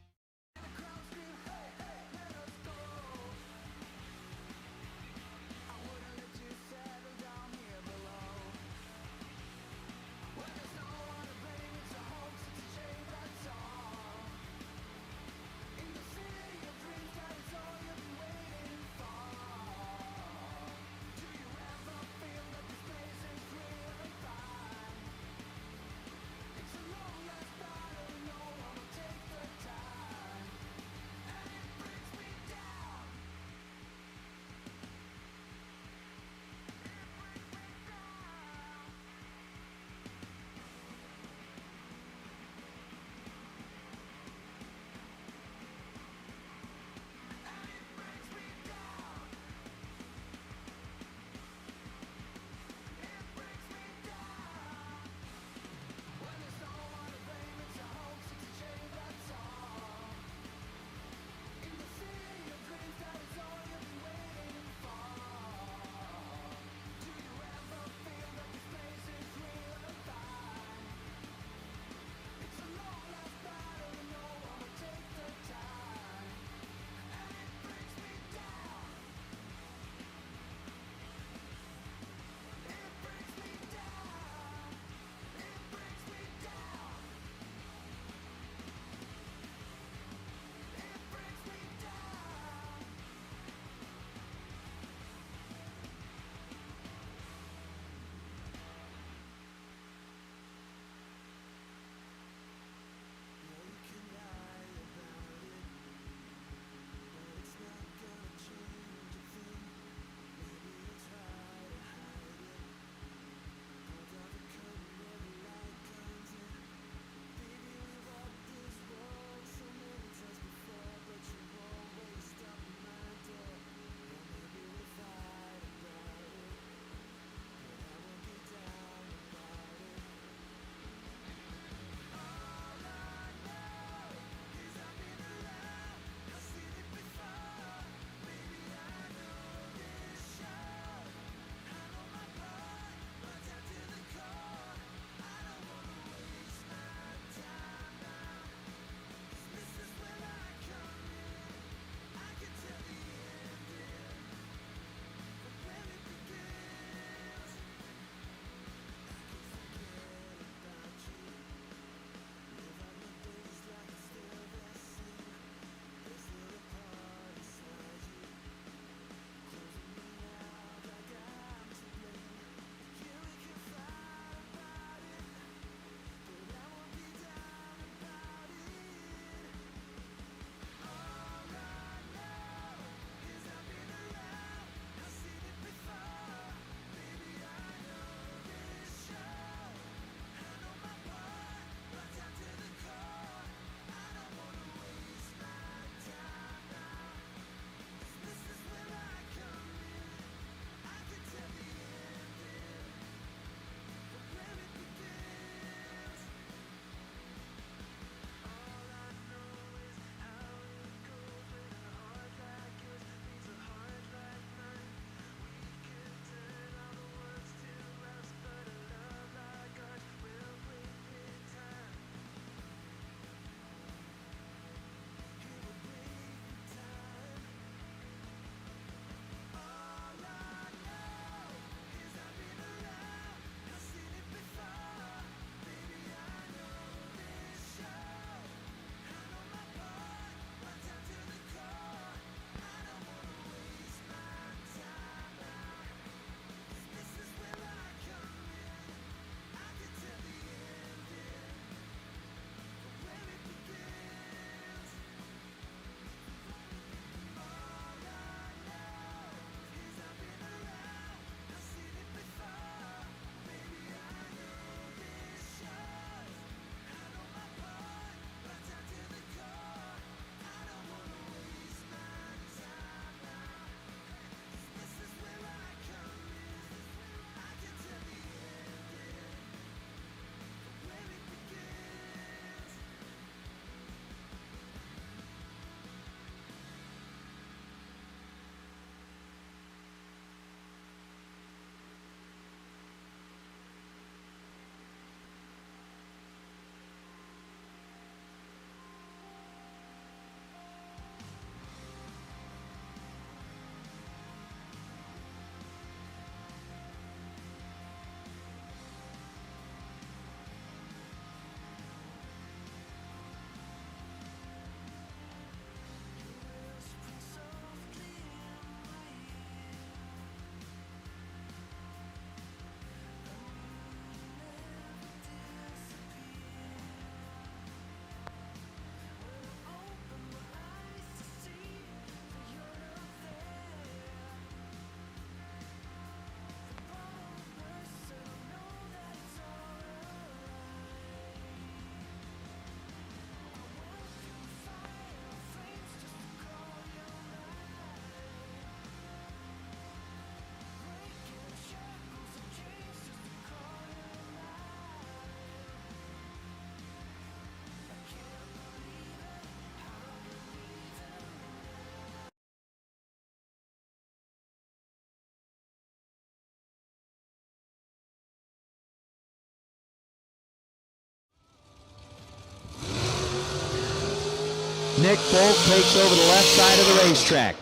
Nick Folk takes over the left side of the racetrack.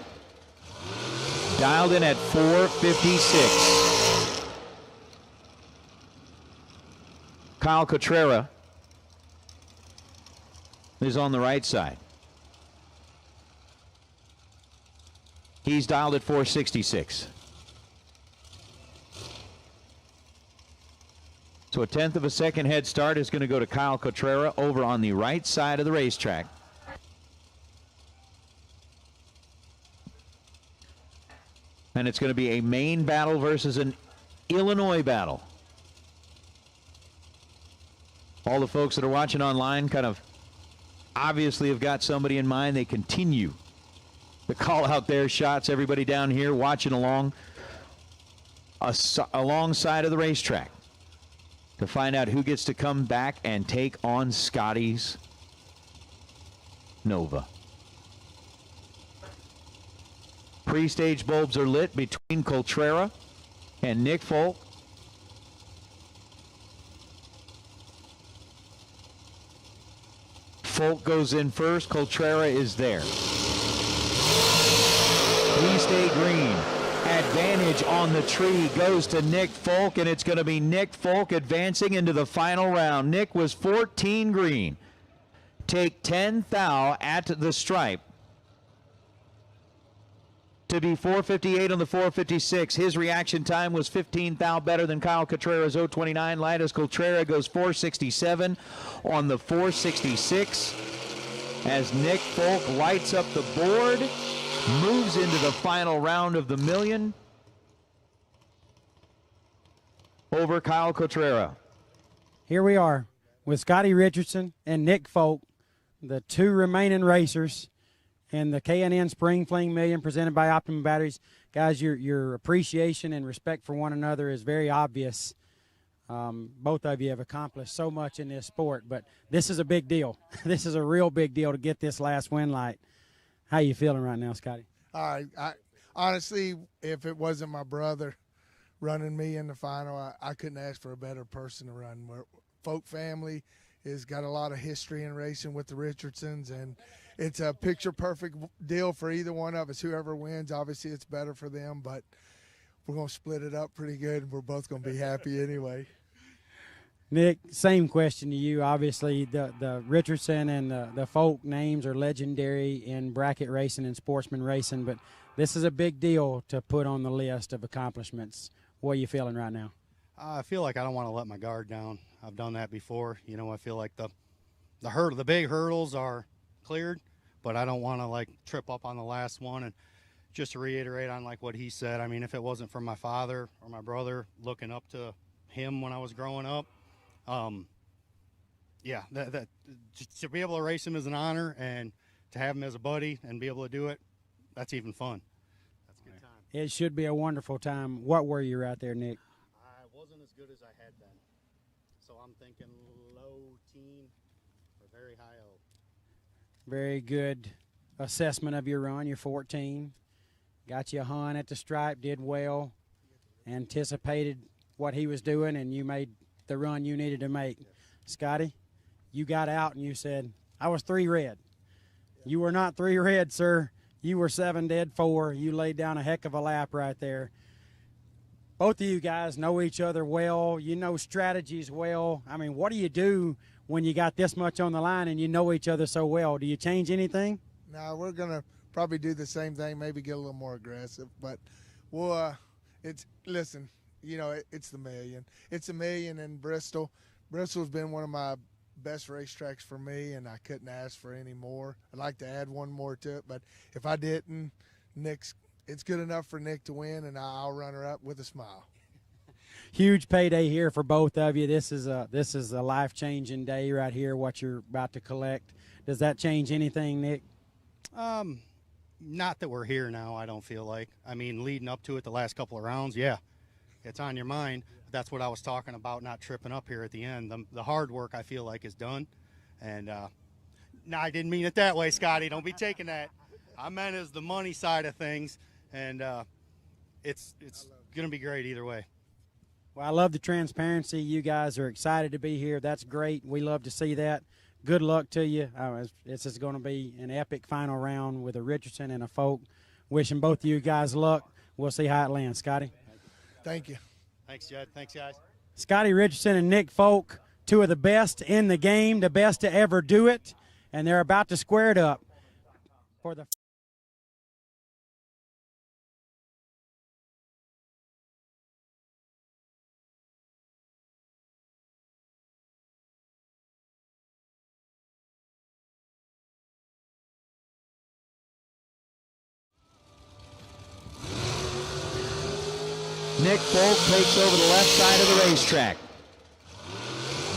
Dialed in at 4:56. Kyle Cotrera is on the right side. He's dialed at 4:66. So a 1/10 of a second head start is going to go to Kyle Cotrera over on the right side of the racetrack. And it's going to be a Maine battle versus an Illinois battle. All the folks that are watching online kind of obviously have got somebody in mind. They continue to call out their shots. Everybody down here watching alongside of the racetrack to find out who gets to come back and take on Scotty's Nova. Pre-stage bulbs are lit between Cotrera and Nick Folk. Folk goes in first. Cotrera is there. Please stay green. Advantage on the tree goes to Nick Folk, and it's going to be Nick Folk advancing into the final round. Nick was 14 green. Take 10 thou at the stripe to be 4:58 on the 4:56. His reaction time was 15 thou better than Kyle Cotrera's 0:29. Linus Cotrera goes 4:67 on the 4:66 as Nick Folk lights up the board, moves into the final round of the million over Kyle Cotrera. Here we are with Scotty Richardson and Nick Folk, the two remaining racers, and the K&N Spring Fling Million presented by Optimum Batteries. Guys, your appreciation and respect for one another is very obvious. Both of you have accomplished so much in this sport, but this is a big deal. This is a real big deal to get this last win light. How you feeling right now, Scotty? I honestly, if it wasn't my brother running me in the final, I couldn't ask for a better person to run. Folk family has got a lot of history in racing with the Richardsons, and it's a picture-perfect deal for either one of us. Whoever wins, obviously it's better for them, but we're going to split it up pretty good, and we're both going to be happy anyway. Nick, same question to you. Obviously, the Richardson and the Folk names are legendary in bracket racing and sportsman racing, but this is a big deal to put on the list of accomplishments. What are you feeling right now? I feel like I don't want to let my guard down. I've done that before. You know, I feel like the big hurdles are cleared, but I don't want to like trip up on the last one. And just to reiterate on like what he said, I mean, if it wasn't for my father or my brother looking up to him when I was growing up, yeah, that to be able to race him is an honor, and to have him as a buddy and be able to do it, that's even fun. That's a good time. It should be a wonderful time. What were you right there, Nick? I wasn't as good as I had been, so I'm thinking low teen or very high O. Very good assessment of your run. You're 14. Got you a hun at the stripe, did well, anticipated what he was doing, and you made the run you needed to make. Scotty, you got out and you said, I was 3 red. You were not 3 red, sir. You were 7 dead 4. You laid down a heck of a lap right there. Both of you guys know each other well. You know strategies well. I mean, what do you do when you got this much on the line and you know each other so well? Do you change anything? No, we're going to probably do the same thing, maybe get a little more aggressive. But we'll, listen, you know, it's the million. It's a million in Bristol. Bristol's been one of my best racetracks for me, and I couldn't ask for any more. I'd like to add one more to it, but if I didn't, it's good enough for Nick to win, and I'll run her up with a smile. Huge payday here for both of you. This is a life-changing day right here, what you're about to collect. Does that change anything, Nick? Not that we're here now, I don't feel like. I mean, leading up to it the last couple of rounds, yeah, it's on your mind. That's what I was talking about, not tripping up here at the end. The hard work, I feel like, is done. And no, I didn't mean it that way, Scotty. Don't be taking that. I meant as the money side of things, and it's going to be great either way. Well, I love the transparency. You guys are excited to be here. That's great. We love to see that. good luck to you. This is going to be an epic final round with a Richardson and a Folk. Wishing both of you guys luck. We'll see how it lands, Scotty. Thank you. Thanks, Judd. Thanks, guys. Scotty Richardson and Nick Folk, two of the best in the game, the best to ever do it, and they're about to square it up for the Nick Folk takes over the left side of the racetrack.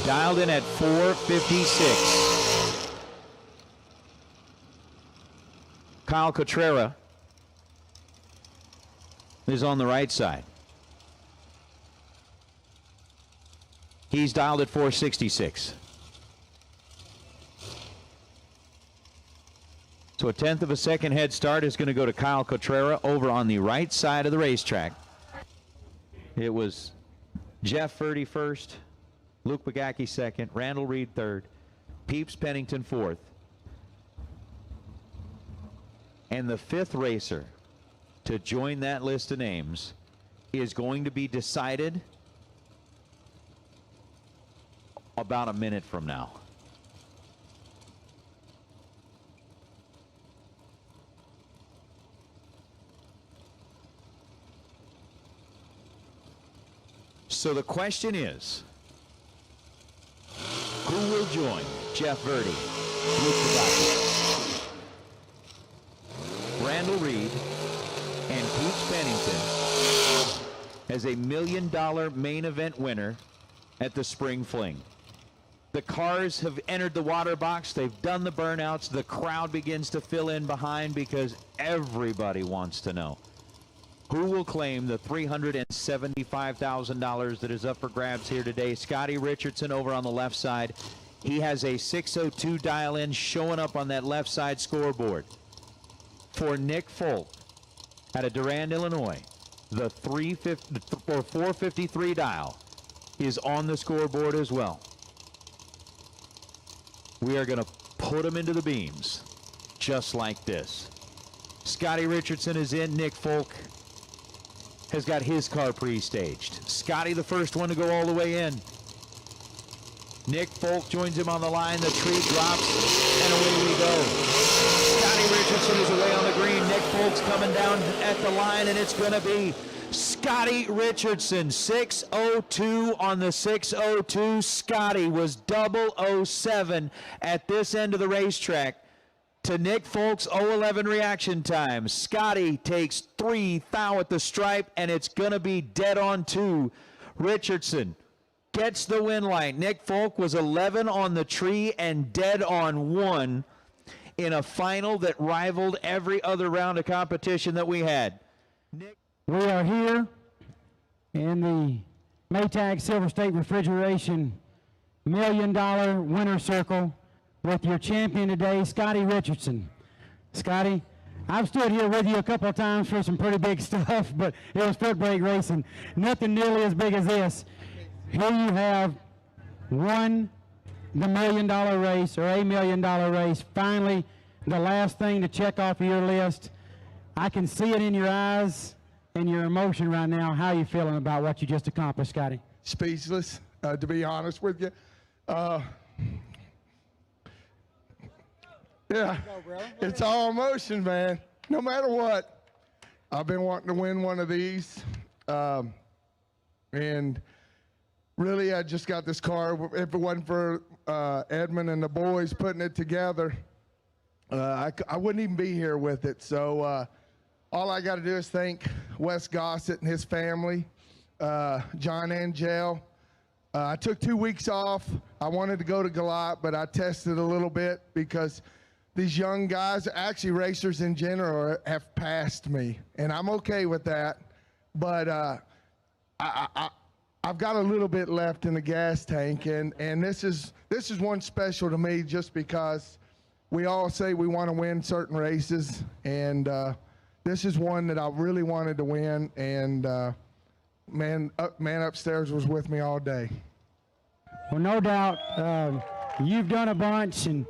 Dialed in at 4:56. Kyle Cotrera is on the right side. He's dialed at 4:66. So a 1/10 of a second head start is going to go to Kyle Cotrera over on the right side of the racetrack. It was Jeff Verdi first, Luke Bagacki second, Randall Reed third, Peeps Pennington fourth. And the fifth racer to join that list of names is going to be decided about a minute from now. So the question is, who will join Jeff Verdi, Luke Bagacki, Randall Reed, and Peeps Pennington as a $1 million main event winner at the Spring Fling? The cars have entered the water box. They've done the burnouts. The crowd begins to fill in behind because everybody wants to know who will claim the $375,000 that is up for grabs here today. Scotty Richardson over on the left side. He has a 602 dial-in showing up on that left side scoreboard. For Nick Folk out of Durand, Illinois, the 453 dial is on the scoreboard as well. We are going to put him into the beams just like this. Scotty Richardson is in. Nick Folk has got his car pre-staged. Scotty, the first one to go all the way in. Nick Folk joins him on the line. The tree drops, and away we go. Scotty Richardson is away on the green. Nick Folk's coming down at the line, and it's going to be Scotty Richardson. 602 on the 602. Scotty was 007 at this end of the racetrack. To Nick Folk's 011 reaction time. Scotty takes 3 thou at the stripe, and it's going to be dead on 2. Richardson gets the win line. Nick Folk was 11 on the tree and dead on 1 in a final that rivaled every other round of competition that we had. We are here in the Maytag Silver State Refrigeration $1 million winner circle with your champion today, Scotty Richardson. Scotty, I've stood here with you a couple of times for some pretty big stuff, but it was foot brake racing. Nothing nearly as big as this. Here you have won the $1 million race, or a $1 million race. Finally, the last thing to check off of your list. I can see it in your eyes and your emotion right now. How are you feeling about what you just accomplished, Scotty? Speechless, to be honest with you. Yeah, it's all emotion, man. No matter what, I've been wanting to win one of these, and really, I just got this car. If it wasn't for Edmund and the boys putting it together, I wouldn't even be here with it. So all I got to do is thank Wes Gossett and his family, John Angel. I took 2 weeks off. I wanted to go to Galat, but I tested a little bit because these young guys, actually racers in general, have passed me, and I'm okay with that. But I've got a little bit left in the gas tank, and this is one special to me just because we all say we want to win certain races, and this is one that I really wanted to win, and man upstairs was with me all day. Well, no doubt you've done a bunch, and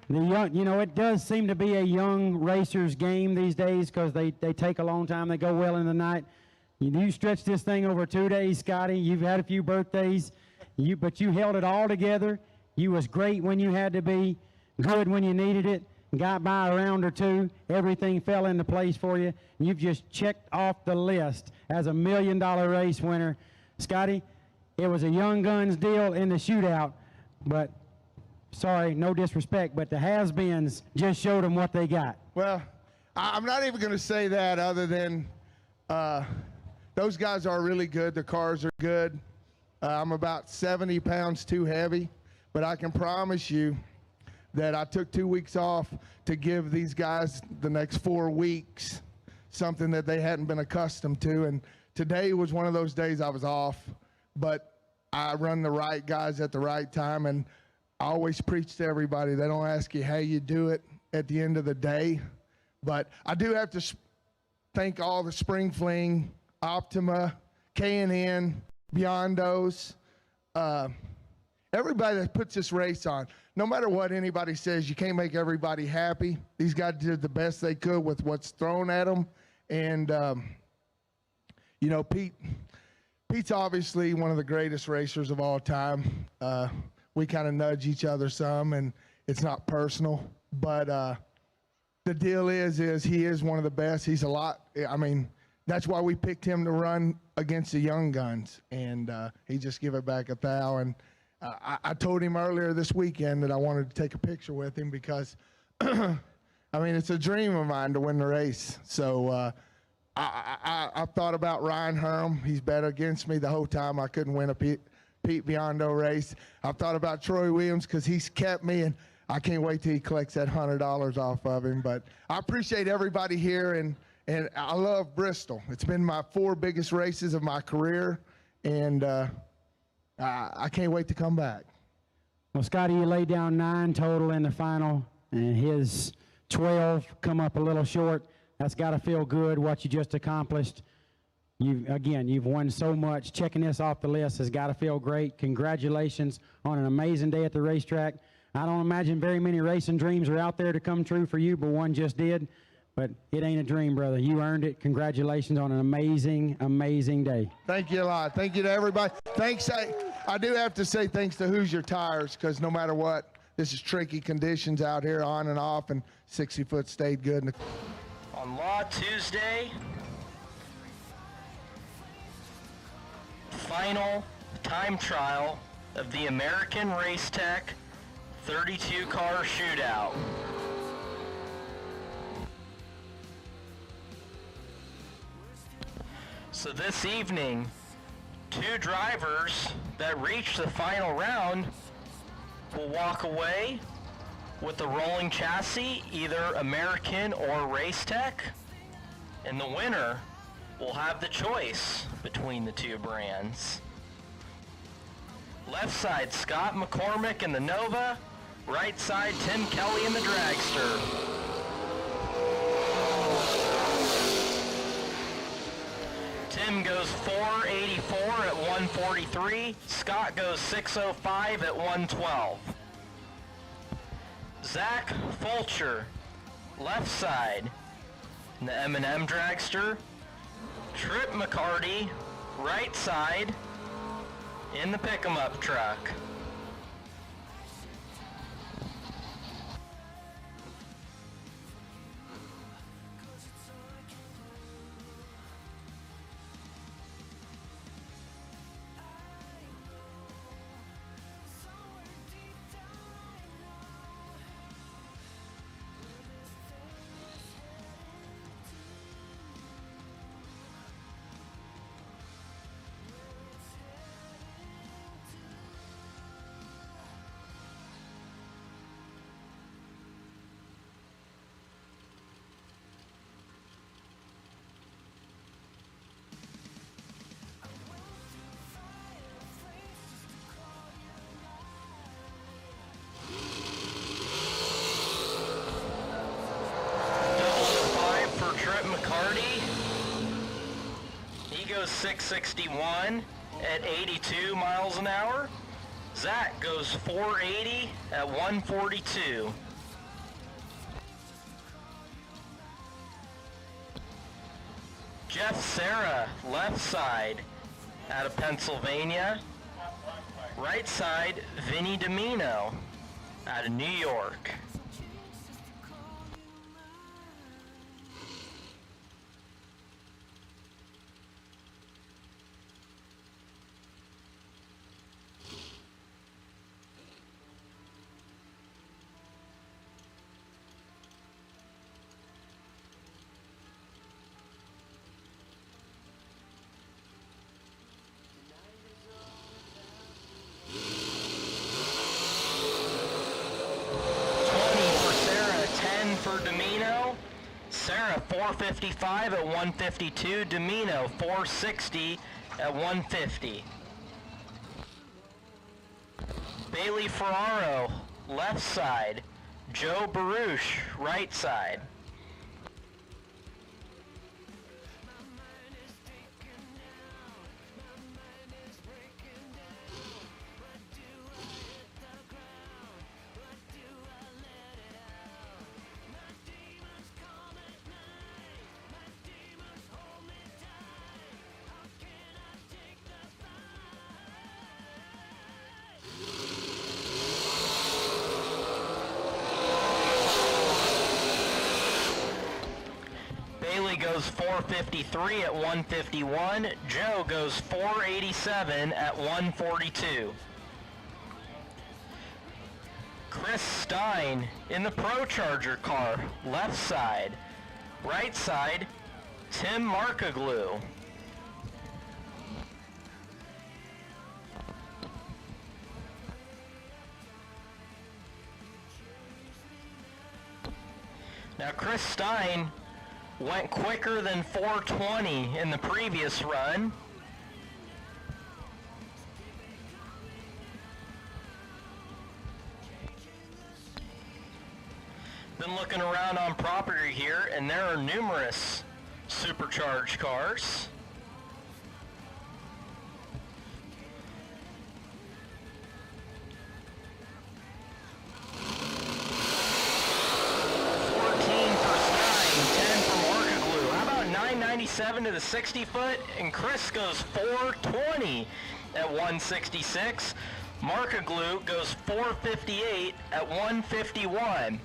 the young, you know, it does seem to be a young racer's game these days because they take a long time. They go well in the night. You stretched this thing over 2 days, Scotty. You've had a few birthdays, but you held it all together. You was great when you had to be, good when you needed it. Got by a round or two. Everything fell into place for you. You've just checked off the list as a $1 million race winner. Scotty, it was a young guns deal in the shootout, but sorry, no disrespect, but the has-beens just showed them what they got. Well, I'm not even going to say that other than those guys are really good. The cars are good. I'm about 70 pounds too heavy, but I can promise you that I took 2 weeks off to give these guys the next 4 weeks, something that they hadn't been accustomed to. And today was one of those days I was off, but I run the right guys at the right time. And I always preach to everybody, they don't ask you how you do it at the end of the day. But I do have to thank all the Spring Fling, Optima, K&N, Beyondos, everybody that puts this race on. No matter what anybody says, you can't make everybody happy. These guys did the best they could with what's thrown at them. And, you know, Pete's obviously one of the greatest racers of all time. We kind of nudge each other some, and it's not personal. But the deal is he is one of the best. He's a lot. I mean, that's why we picked him to run against the young guns. And he just give it back a thou. And I told him earlier this weekend that I wanted to take a picture with him because, I mean, it's a dream of mine to win the race. So I thought about Ryan Herm. He's bet against me the whole time. I couldn't win a Pete Biondo race. I've thought about Troy Williams because he's kept me, and I can't wait till he collects that $100 off of him. But I appreciate everybody here, and I love Bristol. It's been my 4 biggest races of my career, and I can't wait to come back. Well, Scotty, you laid down 9 total in the final, and his 12 come up a little short. That's got to feel good, what you just accomplished. You've won so much. Checking this off the list has got to feel great. Congratulations on an amazing day at the racetrack. I don't imagine very many racing dreams are out there to come true for you, but one just did. But it ain't a dream, brother. You earned it. Congratulations on an amazing, amazing day. Thank you a lot. Thank you to everybody. Thanks. I do have to say thanks to Hoosier Tires, because no matter what, this is tricky conditions out here on and off, and 60-foot stayed good. On Law Tuesday, final time trial of the American Race Tech 32-car shootout. So this evening, 2 drivers that reach the final round will walk away with the rolling chassis, either American or Race Tech, and the winner will have the choice between the 2 brands. Left side, Scott McCormick in the Nova. Right side, Tim Kelly in the Dragster. Tim goes 484 at 143. Scott goes 605 at 112. Zach Fulcher, left side in the M&M Dragster. Trip McCarti, right side in the pick-em-up truck. He goes 661 at 82 miles an hour. Zach goes 480 at 142. Jeff Serra, left side, out of Pennsylvania. Right side, Vinny Domino, out of New York. For Domino, Sarah 455 at 152, Domino 460 at 150. Bailey Ferraro, left side, Joe Baruch, right side. Bailey goes 453 at 151. Joe goes 487 at 142. Chris Stein in the Pro Charger car, left side. Right side, Tim Markaglu. Now Chris Stein went quicker than 420 in the previous run. Been looking around on property here, and there are numerous supercharged cars. To the 60 foot, and Chris goes 420 at 166. Markaglu goes 458 at 151.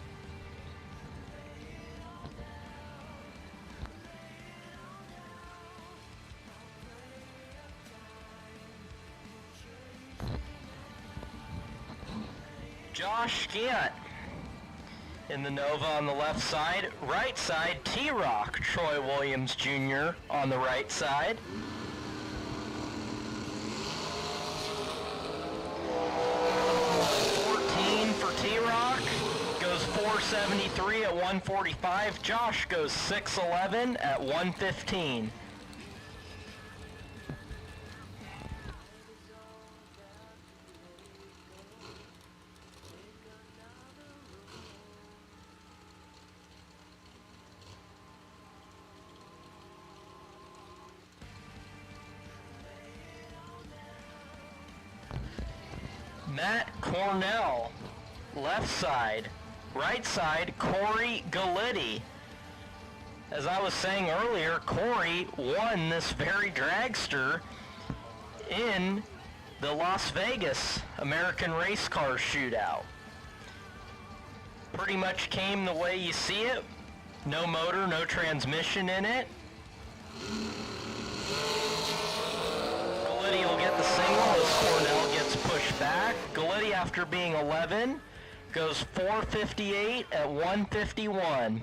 Josh Gant in the Nova on the left side. Right side, T-Rock, Troy Williams Jr. on the right side. For T-Rock, goes 473 at 145. Josh goes 611 at 115. Matt Cornell, left side. Right side, Corey Galitti. As I was saying earlier, Corey won this very dragster in the Las Vegas American Race Car Shootout. Pretty much came the way you see it. No motor, no transmission in it. Galitti will get the single as Cornell gets pushed back. Galitti, after being 11, goes 458 at 151.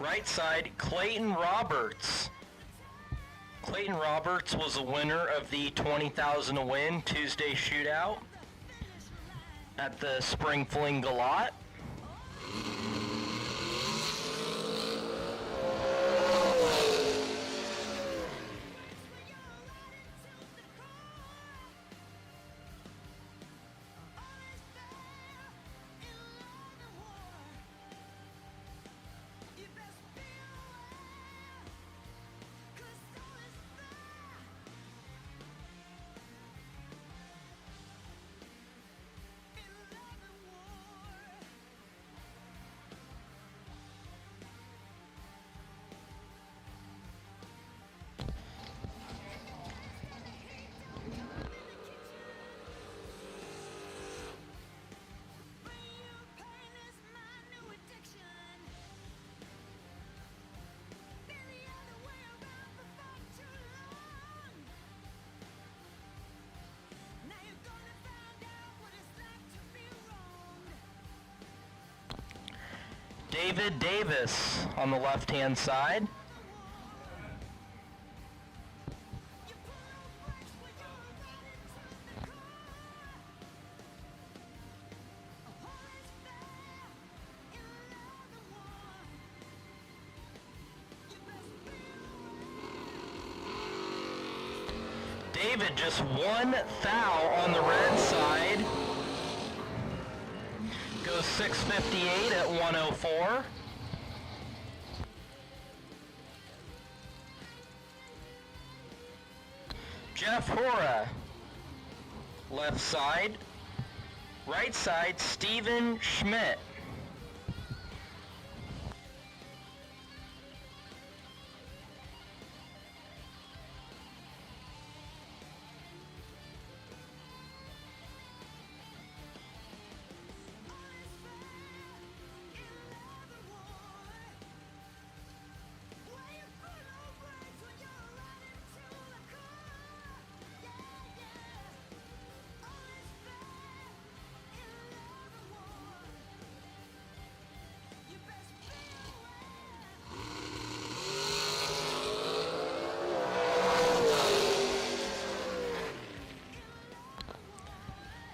Right side, Clayton Roberts. Clayton Roberts was the winner of the 20,000 to win Tuesday shootout at the Spring Fling Galot. David Davis on the left-hand side. David just one foul on the red side. Goes 6:58 at 1:04. Jeff Hora, left side. Right side, Steven Schmidt.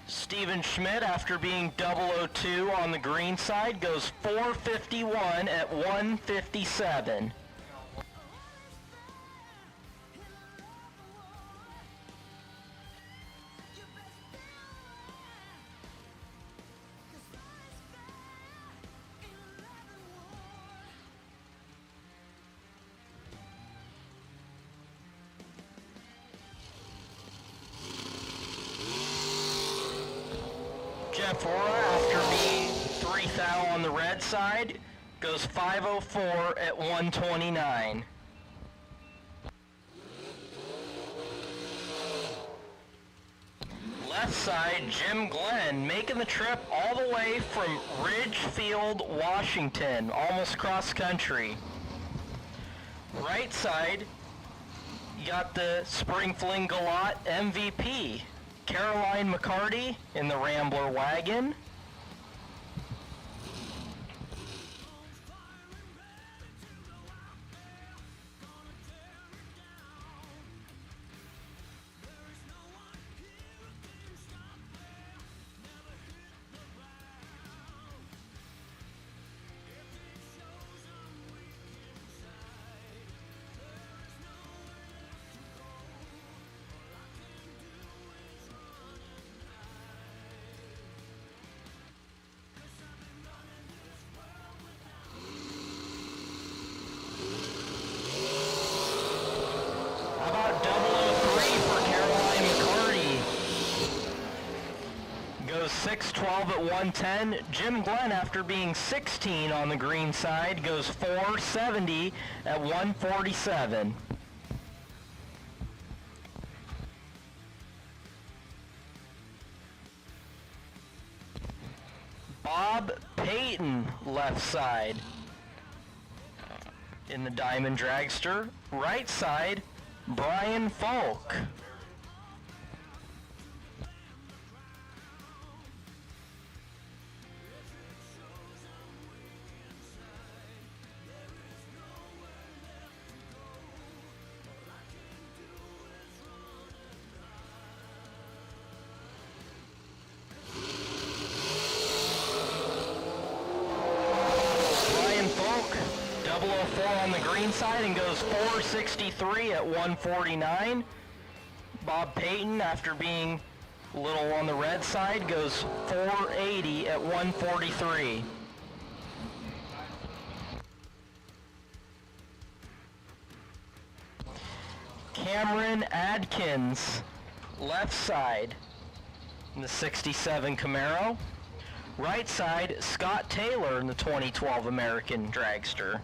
Steven Schmidt, after being 002 on the green side, goes 4:51 at 1:57. Jeff Hora, after being 3 thou on the red side, goes 5:04 at 1:29. Left side, Jim Glenn, making the trip all the way from Ridgefield, Washington, almost cross country. Right side, you got the Spring Fling Galot MVP, Caroline McCarti in the Rambler wagon. About 003 for Caroline McCarti. Goes 6:12 at 1:10. Jim Glenn, after being 16 on the green side, goes 4:70 at 1:47. Bob Payton, left side in the Diamond Dragster. Right side, Brian Falk. on the green side and goes 463 at 149. Bob Payton, after being a little on the red side, goes 480 at 143. Cameron Adkins, left side in the 67 Camaro. Right side, Scott Taylor in the 2012 American Dragster.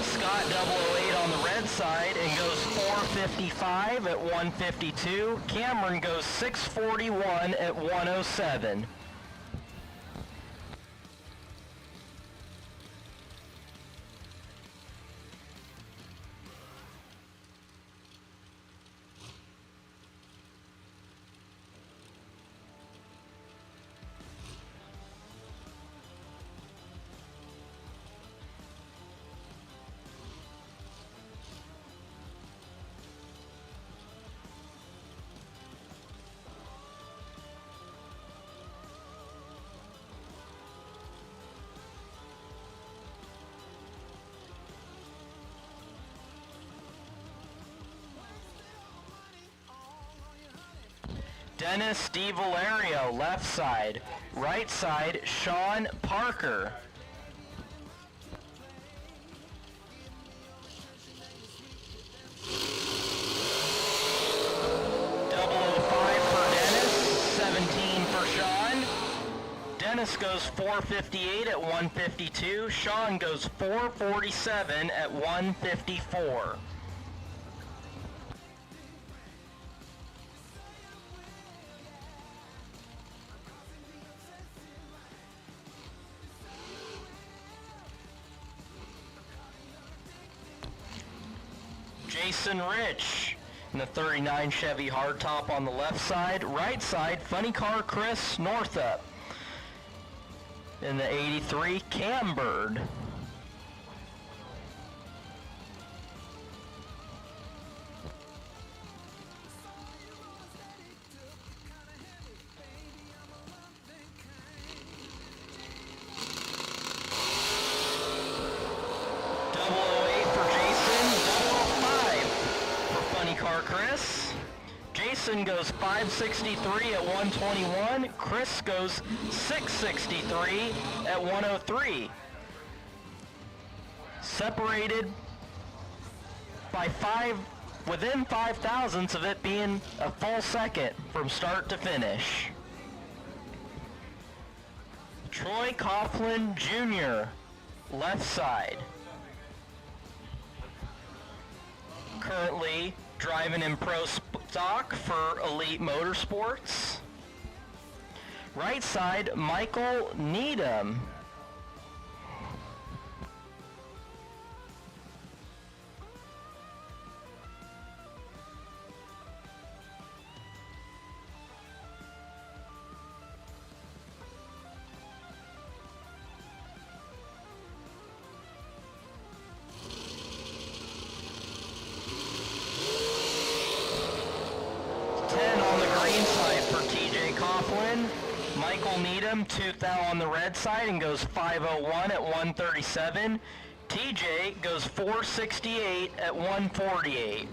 Scott 008 on the red side and goes 455 at 152. Cameron goes 641 at 107. Dennis DiValerio, left side. Right side, Sean Parker. Dennis goes 458 at 152. Sean goes 447 at 154. Jason Rich in the 39 Chevy hardtop on the left side. Right side, funny car Chris Northup. In the 83 Cambird. Jason goes 563 at 121. Chris goes 663 at 103. Separated by within 5 thousandths of it being a full second from start to finish. Troy Coughlin Jr., left side. Currently driving in pro stock for Elite Motorsports. Right side, Michael Needham. Michael Needham, 2,000 on the red side and goes 501 at 137. TJ goes 468 at 148.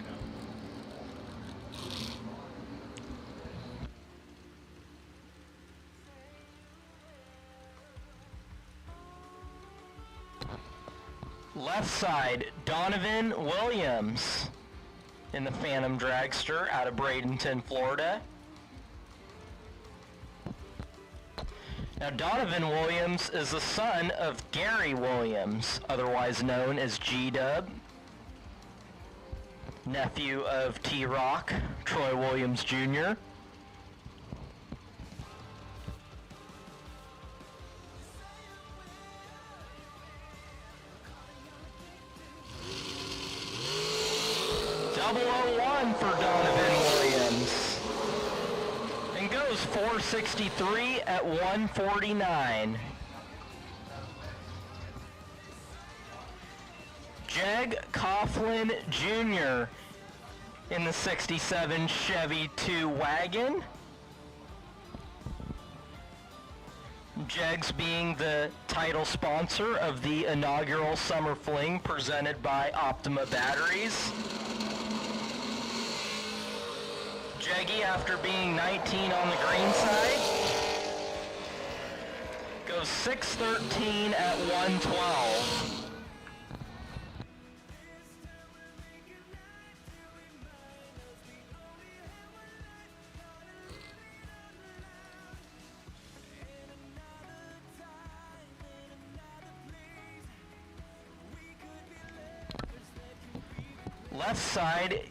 Left side, Donovan Williams in the Phantom Dragster out of Bradenton, Florida. Now, Donovan Williams is the son of Gary Williams, otherwise known as G-Dub, nephew of T-Rock, Troy Williams Jr. 463 at 149. Jeg Coughlin Jr. in the 67 Chevy 2 wagon. Jegs being the title sponsor of the inaugural Summer Fling presented by Optima Batteries. Jeggy, after being 19 on the green side, goes 613 at 112. Left side,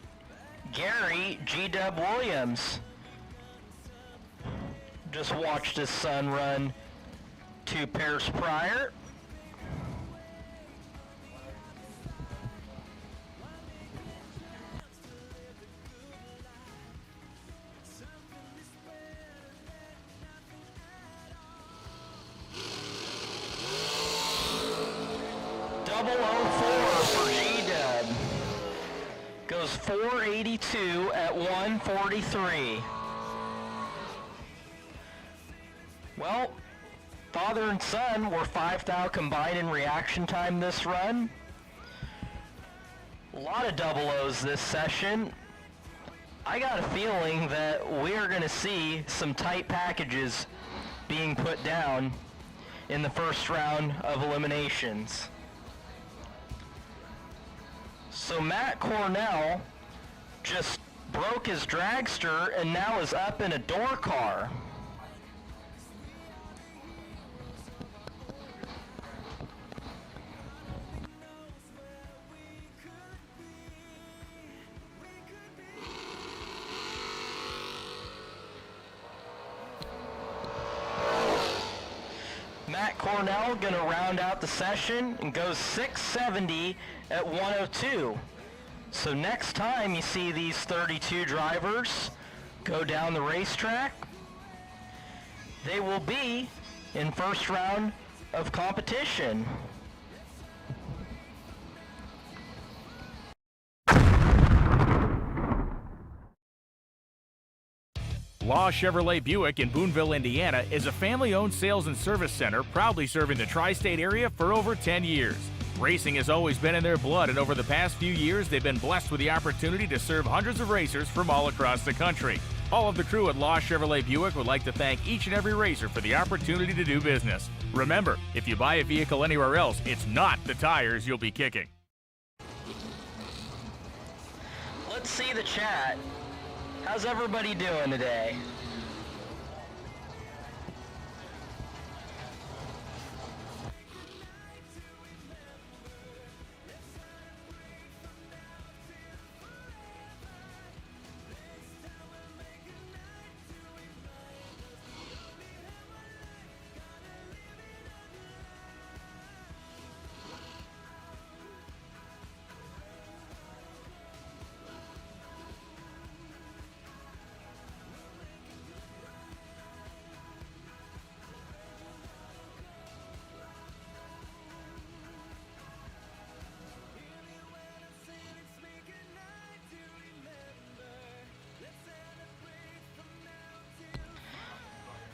Gary G-Dub Williams. Just watched his son run 2 pairs prior. for G-Dub. Goes 482 at 143. Well, father and son were 5 thou combined in reaction time this run. A lot of double O's this session. I got a feeling that we are going to see some tight packages being put down in the first round of eliminations. So Matt Cornell just broke his dragster and now is up in a door car. Matt Cornell gonna round out the session and goes 670 at 102. So next time you see these 32 drivers go down the racetrack, they will be in first round of competition. Law Chevrolet Buick in Boonville, Indiana is a family-owned sales and service center proudly serving the tri-state area for over 10 years. Racing has always been in their blood, and over the past few years, they've been blessed with the opportunity to serve hundreds of racers from all across the country. All of the crew at Law Chevrolet Buick would like to thank each and every racer for the opportunity to do business. Remember, if you buy a vehicle anywhere else, it's not the tires you'll be kicking. Let's see the chat. How's everybody doing today?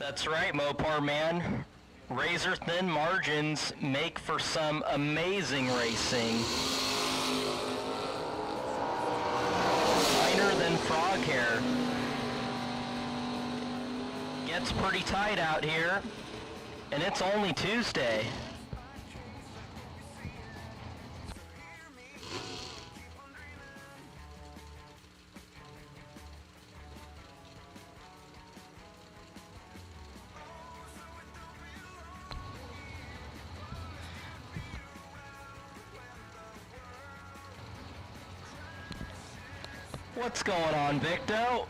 That's right, Mopar man. Razor-thin margins make for some amazing racing. Finer than frog hair. Gets pretty tight out here, and it's only Tuesday. What's going on, Victo?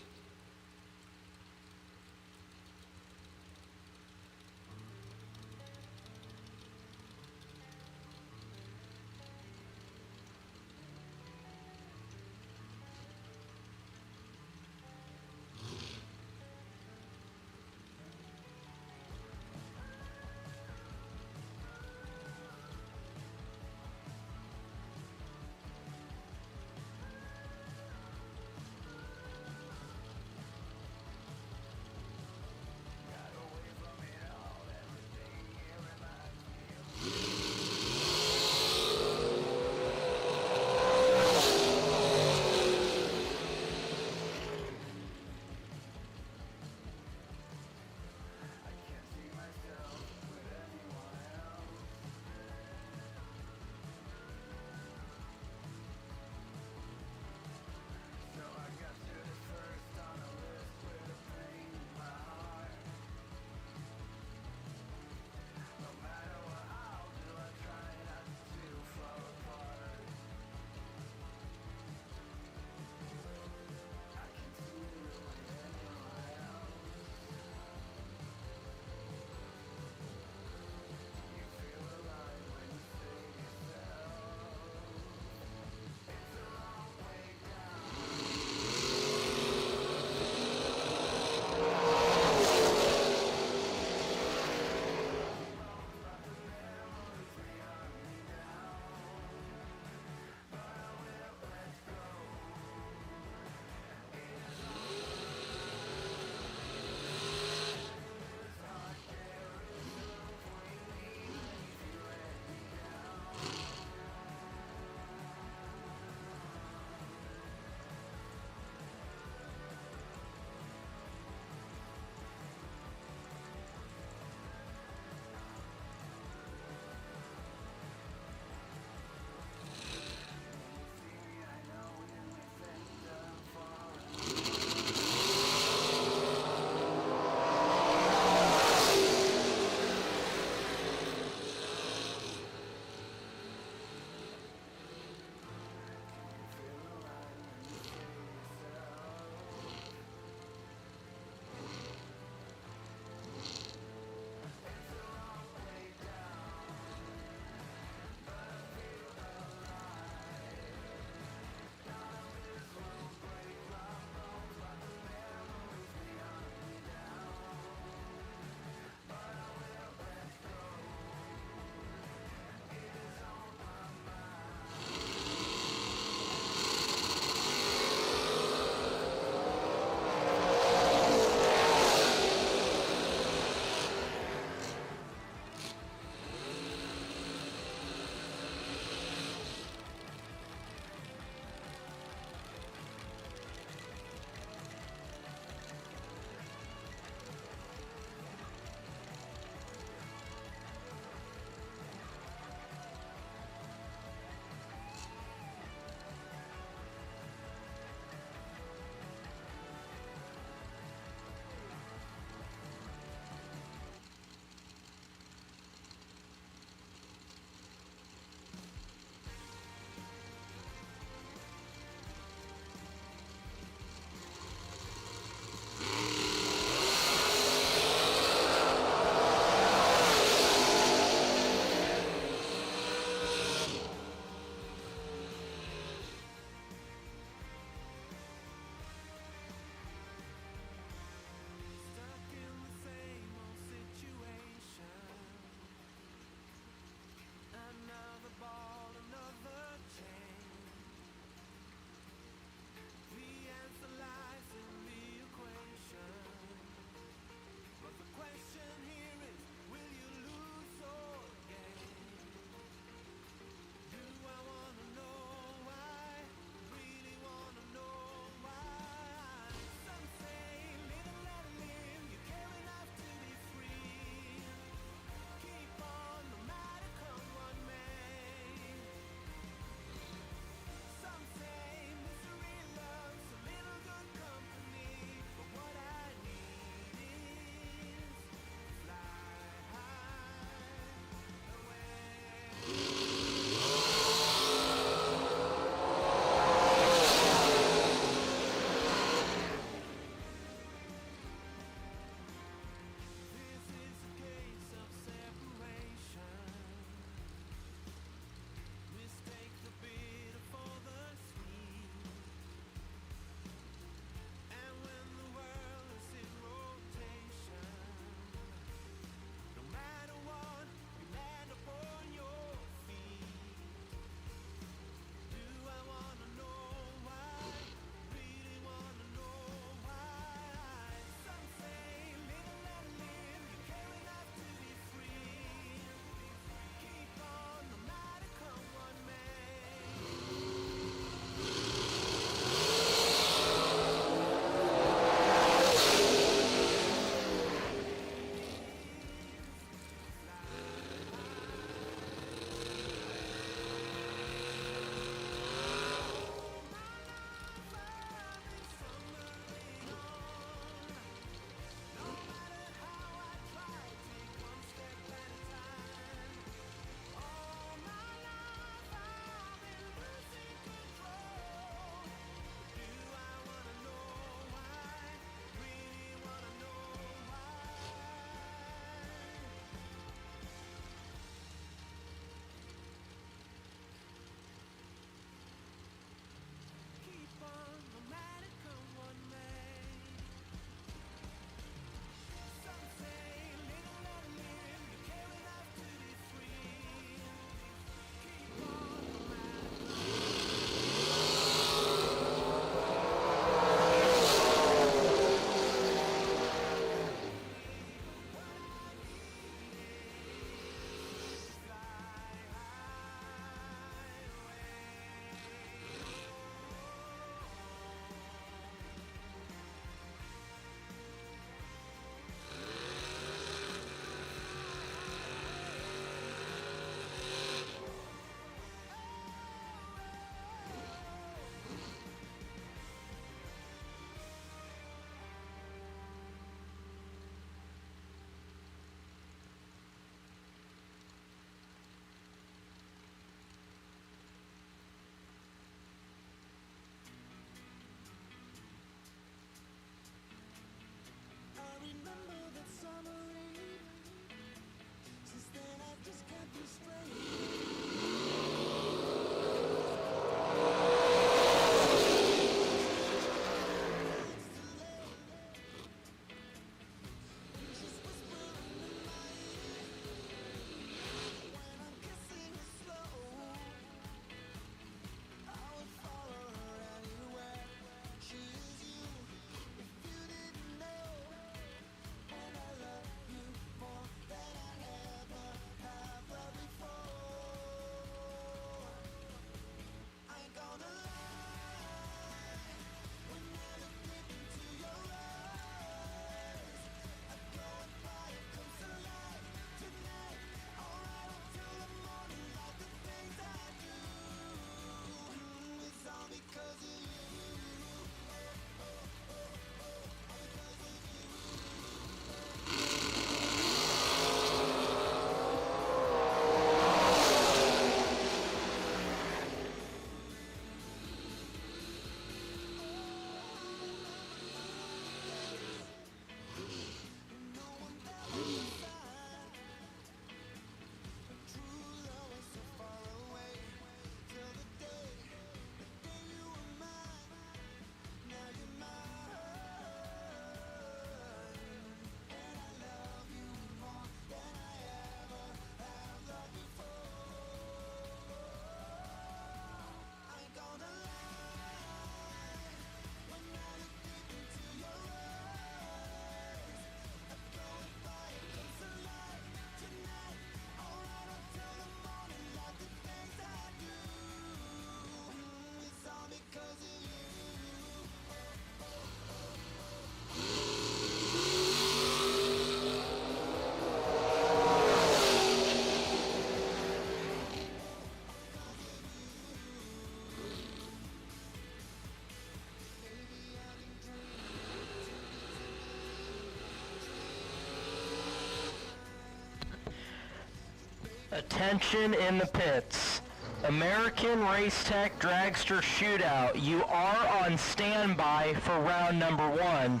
Attention in the pits. American Race Tech Dragster Shootout, you are on standby for round number 1.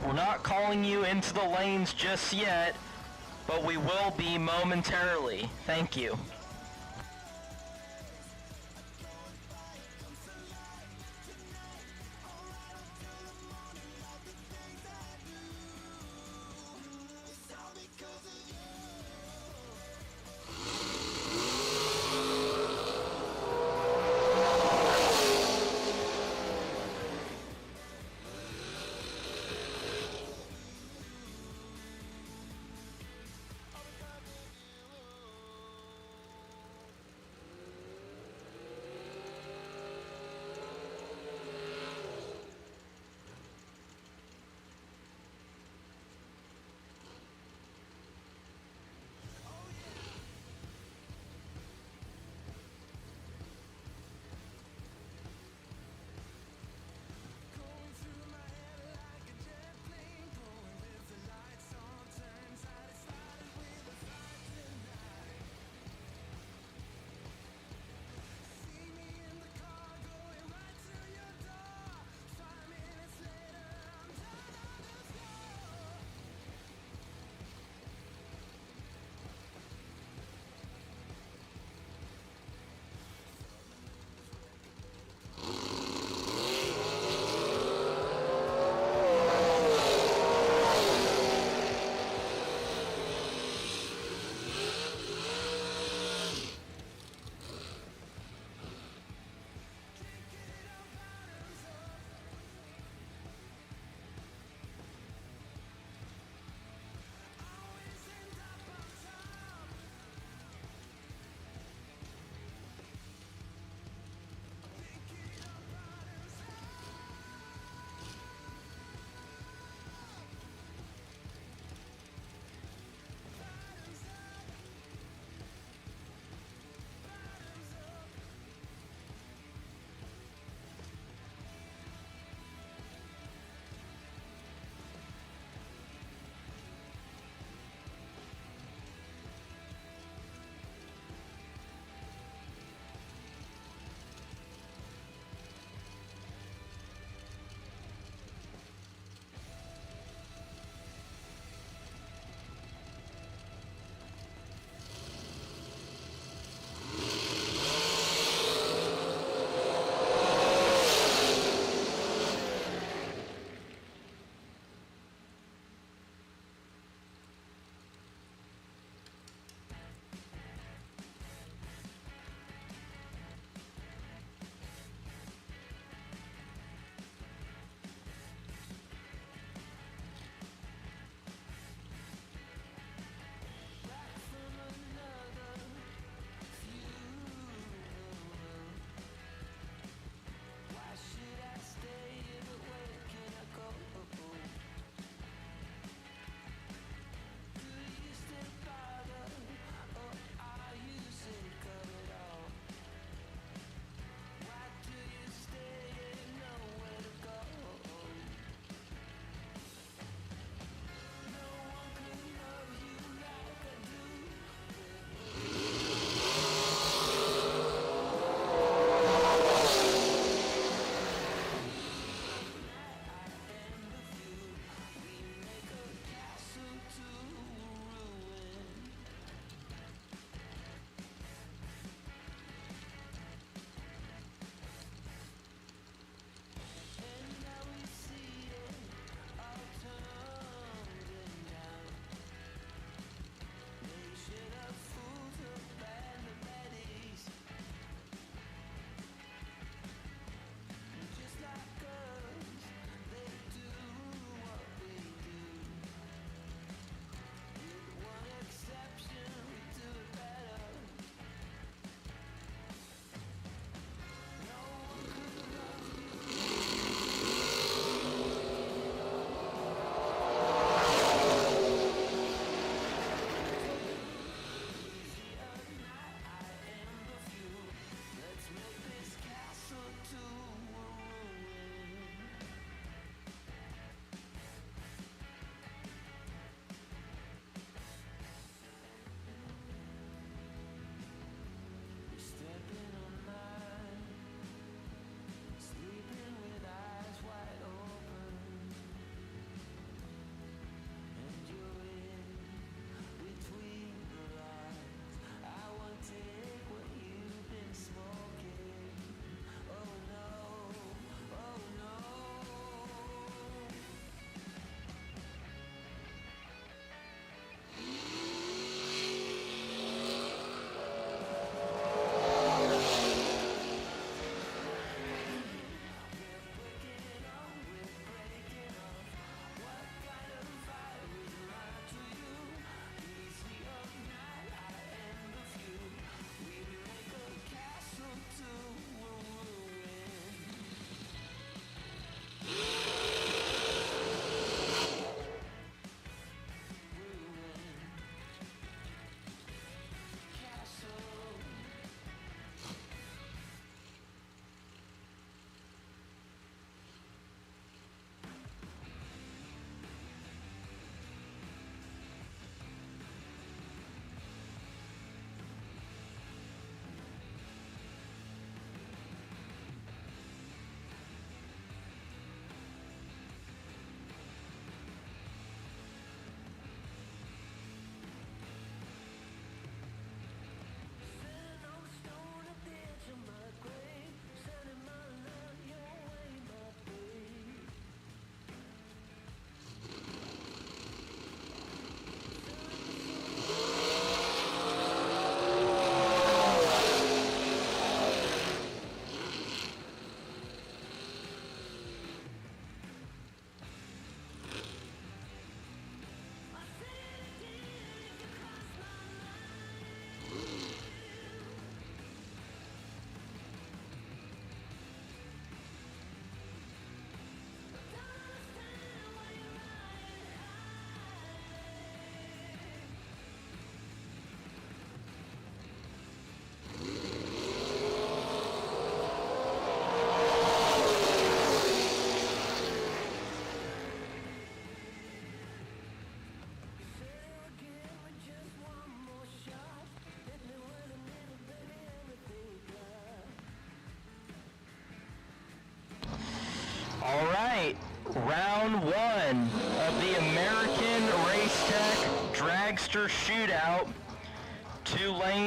We're not calling you into the lanes just yet, but we will be momentarily. Thank you.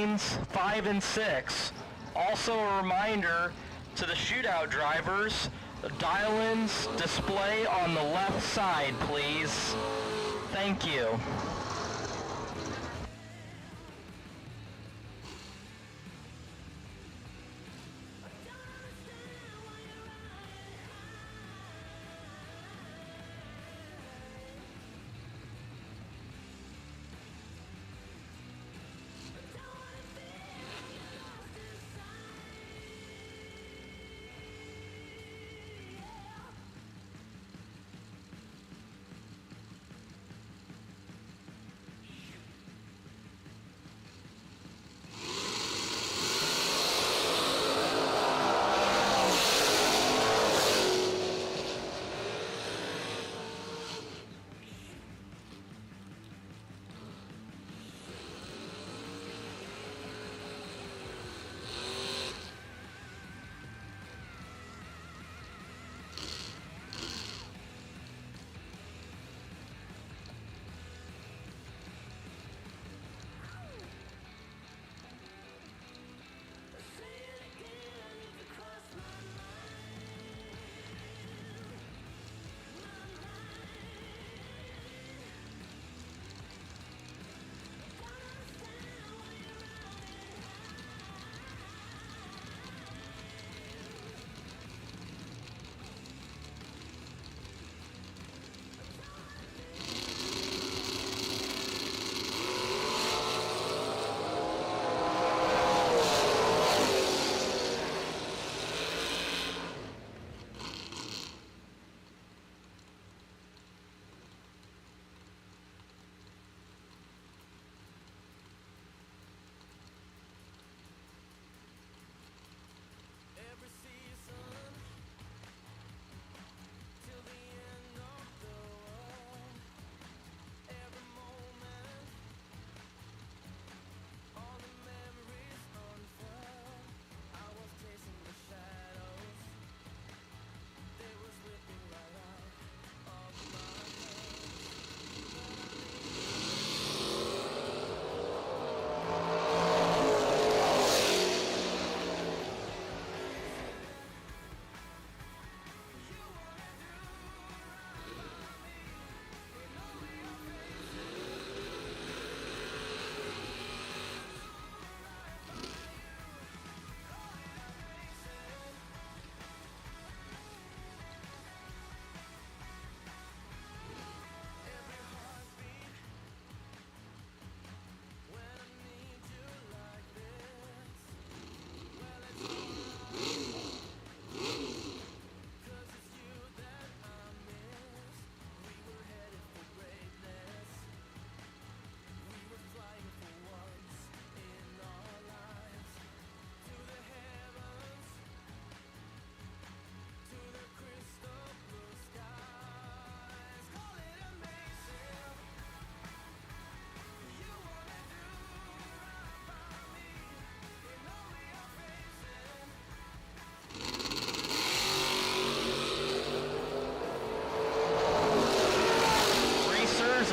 lanes 5 and 6. Also a reminder to the shootout drivers, the dial-ins display on the left side, please. Thank you.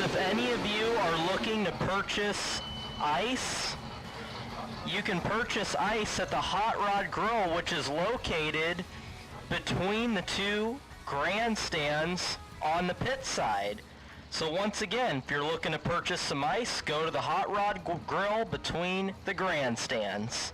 If any of you are looking to purchase ice, you can purchase ice at the Hot Rod Grill, which is located between the two grandstands on the pit side. So once again, if you're looking to purchase some ice, go to the Hot Rod Grill between the grandstands.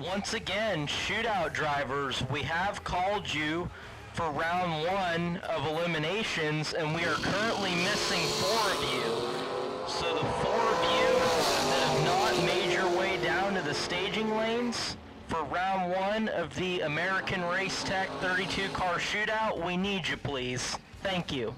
Once again, shootout drivers, we have called you for round 1 of eliminations, and we are currently missing 4 of you. So the 4 of you that have not made your way down to the staging lanes for round 1 of the American Race Tech 32 car shootout, we need you, please. Thank you.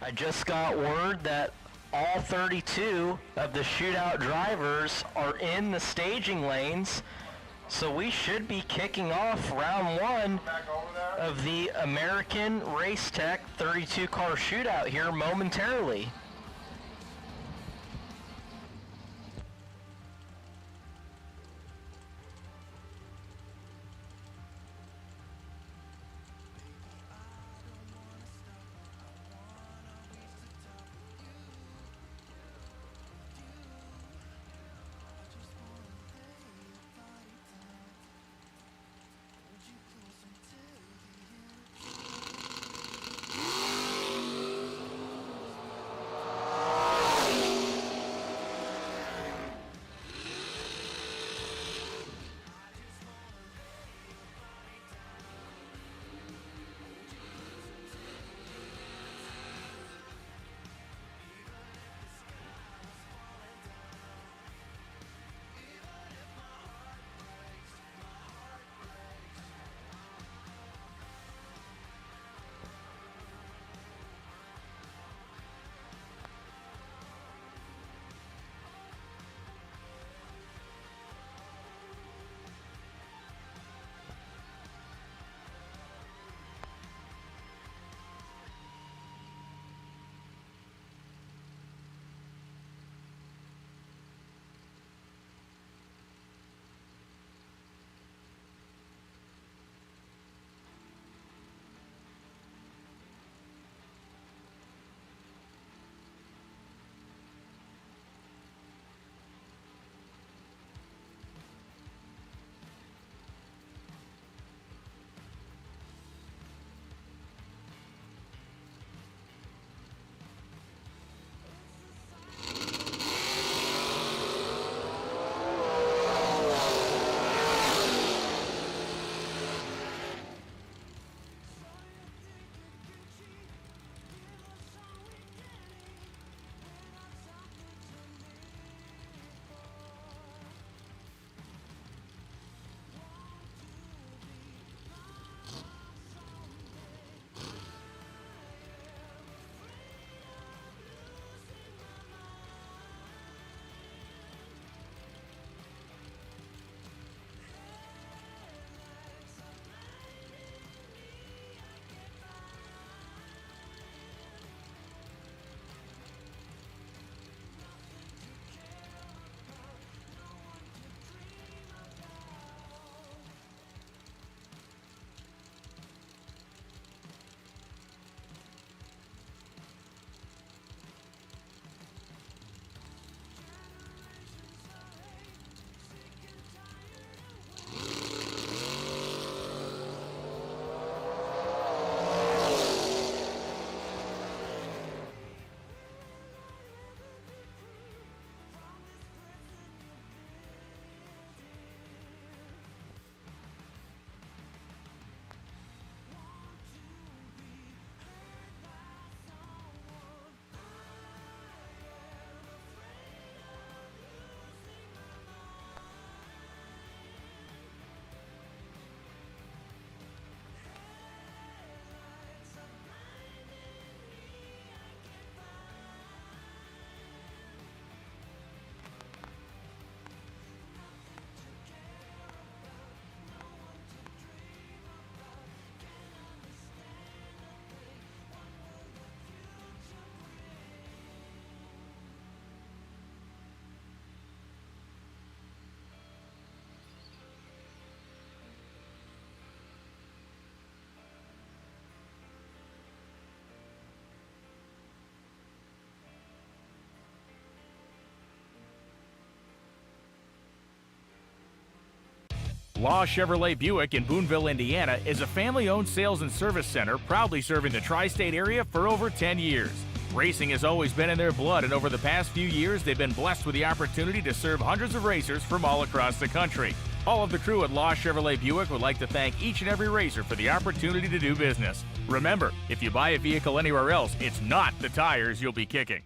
I just got word that all 32 of the shootout drivers are in the staging lanes, so we should be kicking off round 1 of the American Race Tech 32 car shootout here momentarily. Law Chevrolet Buick in Boonville, Indiana is a family-owned sales and service center proudly serving the tri-state area for over 10 years. Racing has always been in their blood, and over the past few years, they've been blessed with the opportunity to serve hundreds of racers from all across the country. All of the crew at Law Chevrolet Buick would like to thank each and every racer for the opportunity to do business. Remember, if you buy a vehicle anywhere else, it's not the tires you'll be kicking.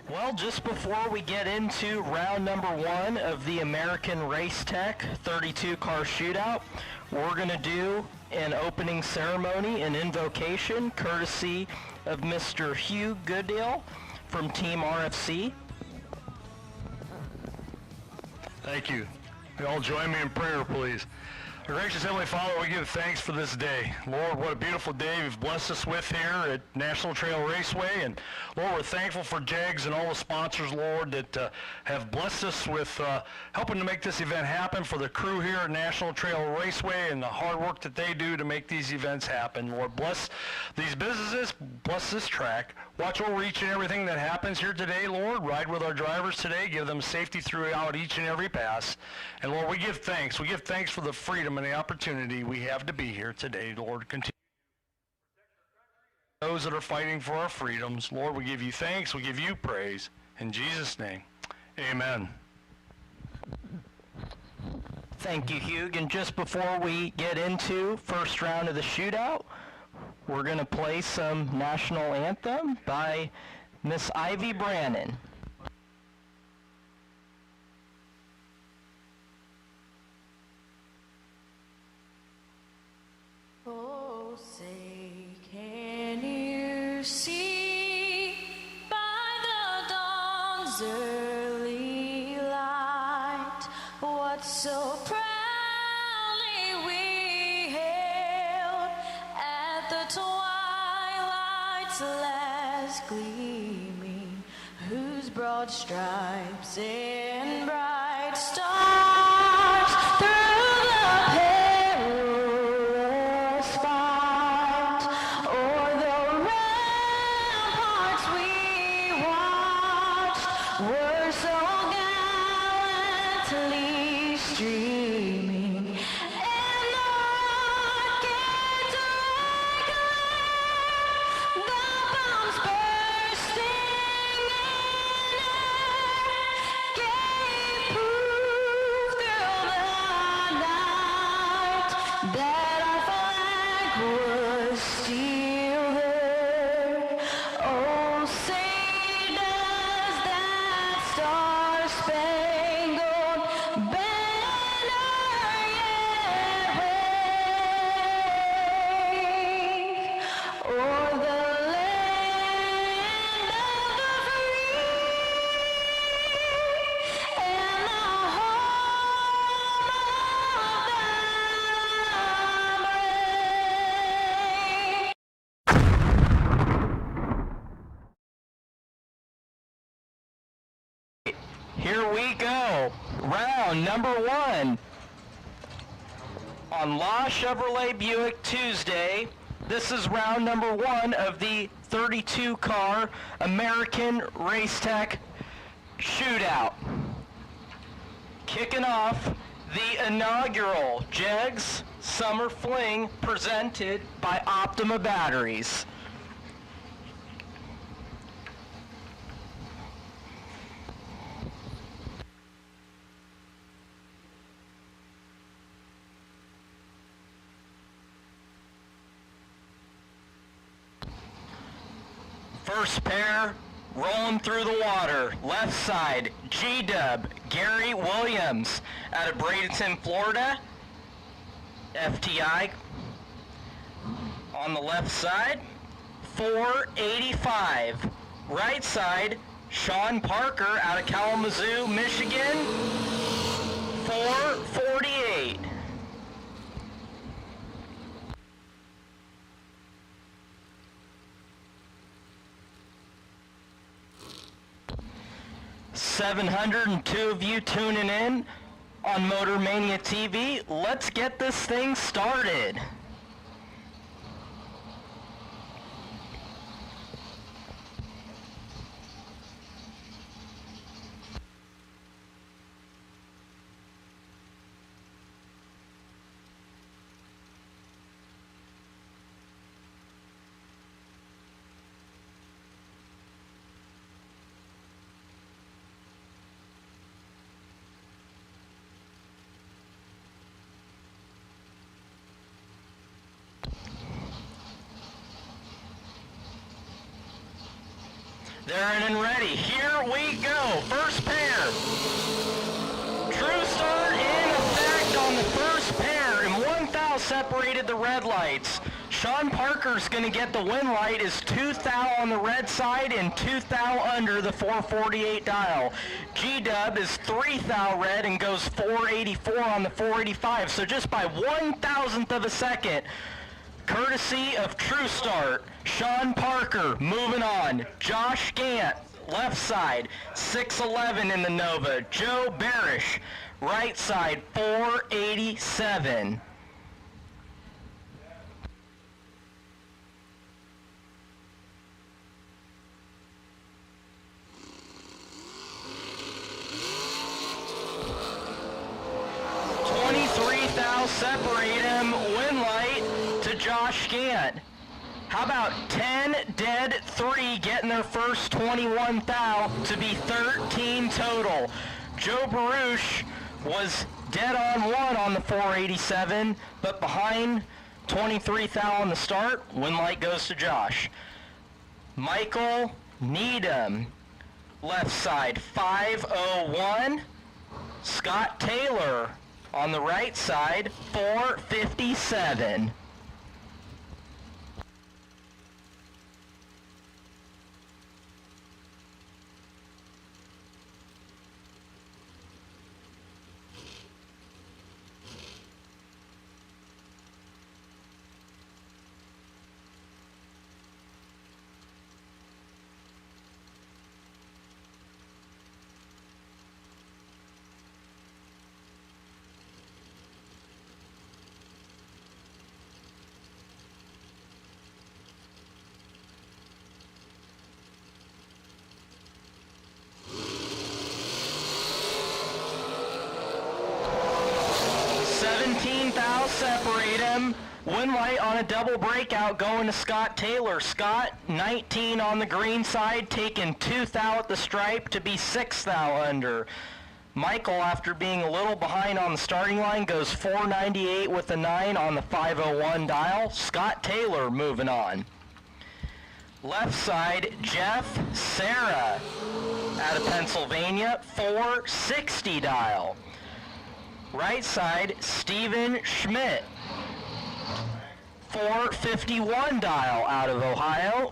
Well, just before we get into round number 1 of the American Race Tech 32 car shootout, we're going to do an opening ceremony and invocation courtesy of Mr. Hugh Goodale from Team RFC. Thank you. You all join me in prayer, please. Our gracious Heavenly Father, we give thanks for this day. Lord, what a beautiful day you've blessed us with here at National Trail Raceway. And Lord, we're thankful for JAGS and all the sponsors, Lord, that have blessed us with helping to make this event happen, for the crew here at National Trail Raceway and the hard work that they do to make these events happen. Lord, bless these businesses, bless this track. Watch over each and everything that happens here today, Lord. Ride with our drivers today. Give them safety throughout each and every pass. And Lord, we give thanks. We give thanks for the freedom and the opportunity we have to be here today, Lord. Continue those that are fighting for our freedoms. Lord, we give you thanks. We give you praise. In Jesus' name, amen. Thank you, Hugh. And just before we get into first round of the shootout, we're going to play some national anthem by Miss Ivy Brannon. Oh, say, can you see by the dawn's early light what so proudly we hailed at the twilight's last gleaming, whose broad stripes and bright stars through the perilous fight o'er the ramparts we watched were so gallantly streaming, and the rockets regular, the bombs bursting in air, gave proof through the night that our flag was still there. Here we go. Round number 1 on La Chevrolet Buick Tuesday. This is round number 1 of the 32-car American Race Tech Shootout. Kicking off the inaugural Jegs Summer Fling presented by Optima Batteries. First pair rolling through the water. Left side, G-Dub, Gary Williams out of Bradenton, Florida. FTI on the left side, 485. Right side, Sean Parker out of Kalamazoo, Michigan, 448. $702 of you tuning in on Motor Mania TV. Let's get this thing started. They're in and ready. Here we go. First pair. True start in effect on the first pair, and 1 thou separated the red lights. Sean Parker's going to get the win light is 2 thou on the red side and 2 thou under the 448 dial. G-Dub is 3 thou red and goes 484 on the 485. So just by 1,000th of a second, courtesy of True Start. Sean Parker moving on. Josh Gant, left side, 611 in the Nova. Joe Barish, right side, 487. Separate him, win light to Josh Gant. How about 10 dead 3 getting their first 21 thou to be 13 total. Joe Baruch was dead on 1 on the 487, but behind 23 thou on the start. Win light goes to Josh. Michael Needham, left side, 501. Scott Taylor on the right side, 457. Thou separate him. Win light on a double breakout going to Scott Taylor. Scott, 19 on the green side, taking 2 thou at the stripe to be 6 thou under. Michael, after being a little behind on the starting line, goes 498 with a 9 on the 501 dial. Scott Taylor moving on. Left side, Jeff Serra out of Pennsylvania, 460 dial. Right side, Steven Schmidt, 451 dial out of Ohio.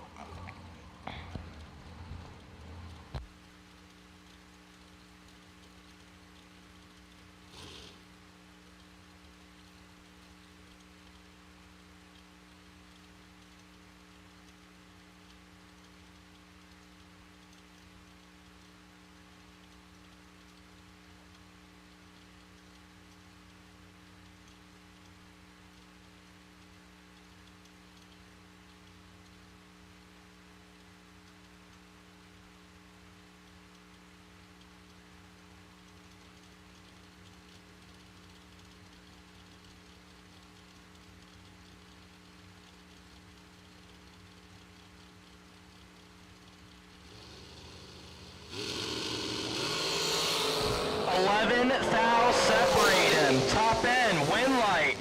1 thou separate him. Top end, Winlight.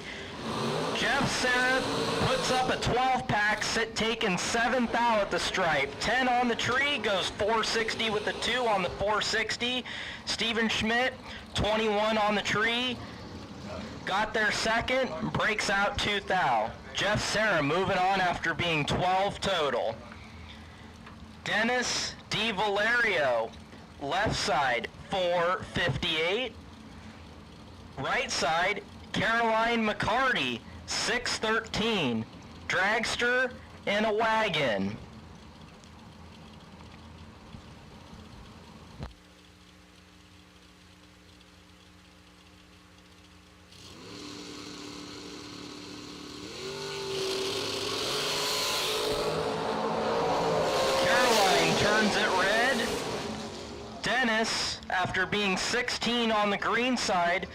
Jeff Serra puts up a 12-pack, taking 7th thou at the stripe. 10 on the tree, goes 460 with the 2 on the 460. Steven Schmidt, 21 on the tree, got there second, breaks out 2 thou. Jeff Serra moving on after being 12 total. Dennis D. Valerio, left side, 458. Right side, Caroline McCarti, 613. Dragster and a wagon. Turns it red. Dennis, after being 16 on the green side,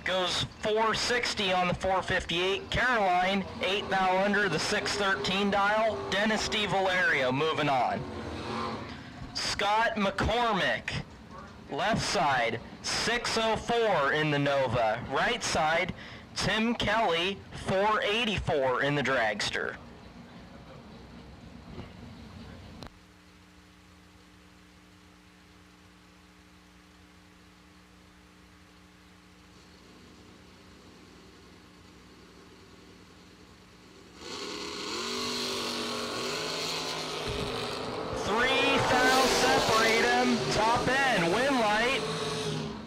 goes 460 on the 458. Caroline, 8 thou under the 613 dial. Dennis D. Valerio moving on. Scott McCormick, left side, 604 in the Nova. Right side, Tim Kelly, 484 in the Dragster. Top end, Winlight.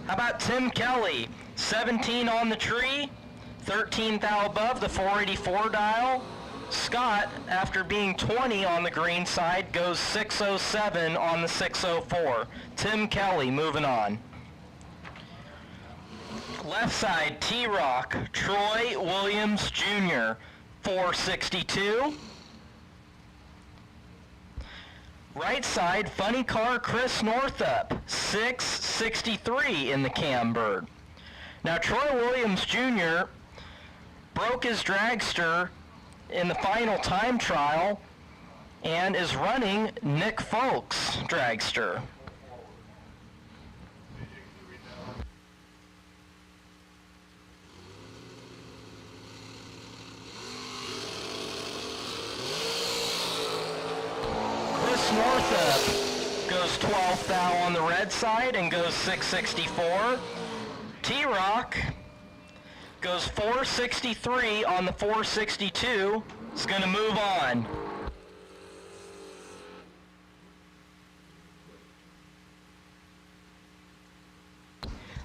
How about Tim Kelly? 17 on the tree, 13 thou above the 484 dial. Scott, after being 20 on the green side, goes 607 on the 604. Tim Kelly moving on. Left side, T-Rock, Troy Williams Jr., 462. Right side, Funny Car Chris Northup, 663 in the Cambird. Now Troy Williams Jr. broke his dragster in the final time trial and is running Nick Folk's dragster. Northup goes 12 thou on the red side and goes 664. T-Rock goes 463 on the 462. Is going to move on.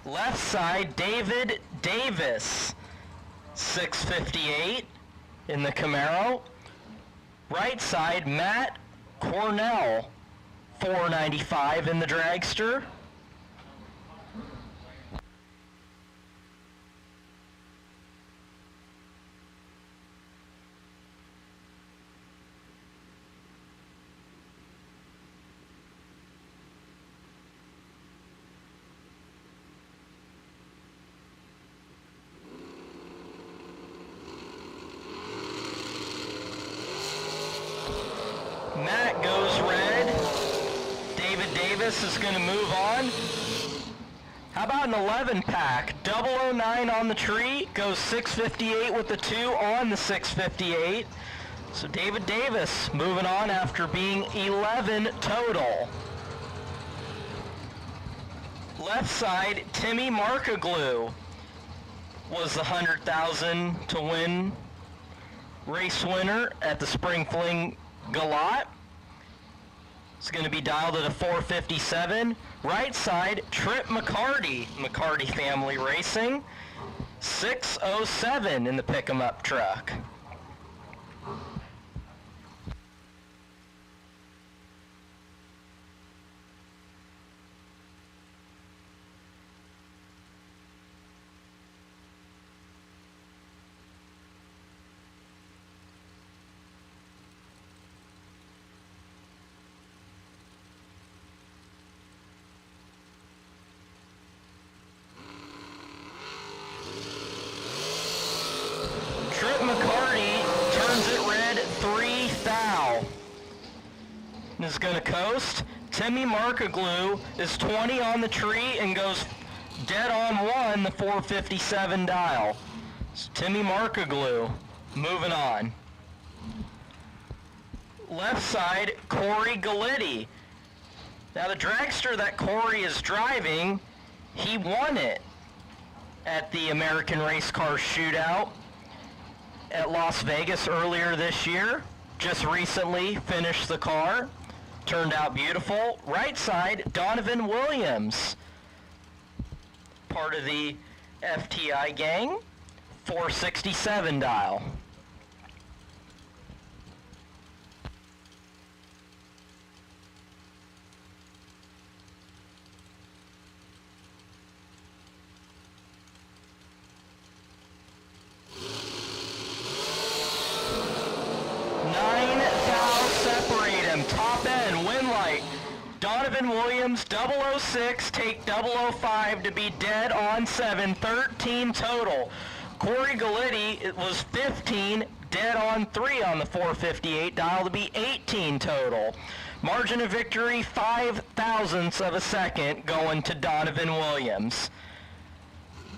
Left side, David Davis, 658 in the Camaro. Right side, Matt Cornell, 495 in the Dragster. Matt goes red. David Davis is going to move on. How about an 11-pack? 009 on the tree, goes 658 with the 2 on the 658. So David Davis moving on after being 11 total. Left side, Timmy Markaglu was the 100,000 to win race winner at the Spring Fling Galat. It's going to be dialed at a 457. Right side, Trip McCarty, McCarty Family Racing, 607 in the pick-em-up truck. Trip McCarty turns it red 3 thou. Is going to coast. Timmy Markaglu is 20 on the tree and goes Dead on 1, the 457 dial. It's Timmy Markoglu moving on. Left side, Corey Galitti. Now the dragster that Corey is driving, he won it at the American Race Car Shootout at Las Vegas earlier this year. Just recently finished the car. Turned out beautiful. Right side, Donovan Williams. Part of the FTI gang, 467 dial. Top end, win light. Donovan Williams, 006, take 005 to be dead on 7, 13 total. Corey Galitti, it was 15, dead on 3 on the 458 dial to be 18 total. Margin of victory, 0.005 of a second going to Donovan Williams.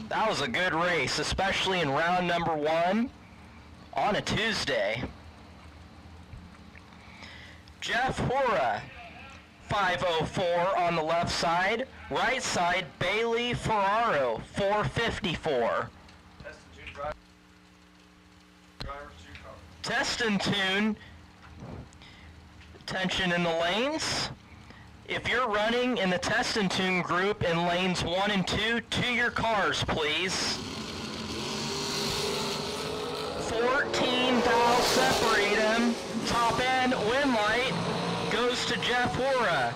That was a good race, especially in round number 1 on a Tuesday. Jeff Hura, 504 on the left side. Right side, Bailey Ferraro, 454. Test and tune. Attention in the lanes. If you're running in the test and tune group in lanes 1 and 2, to your cars, please. 14 thou separate them. Top end, win light, goes to Jeff Hura.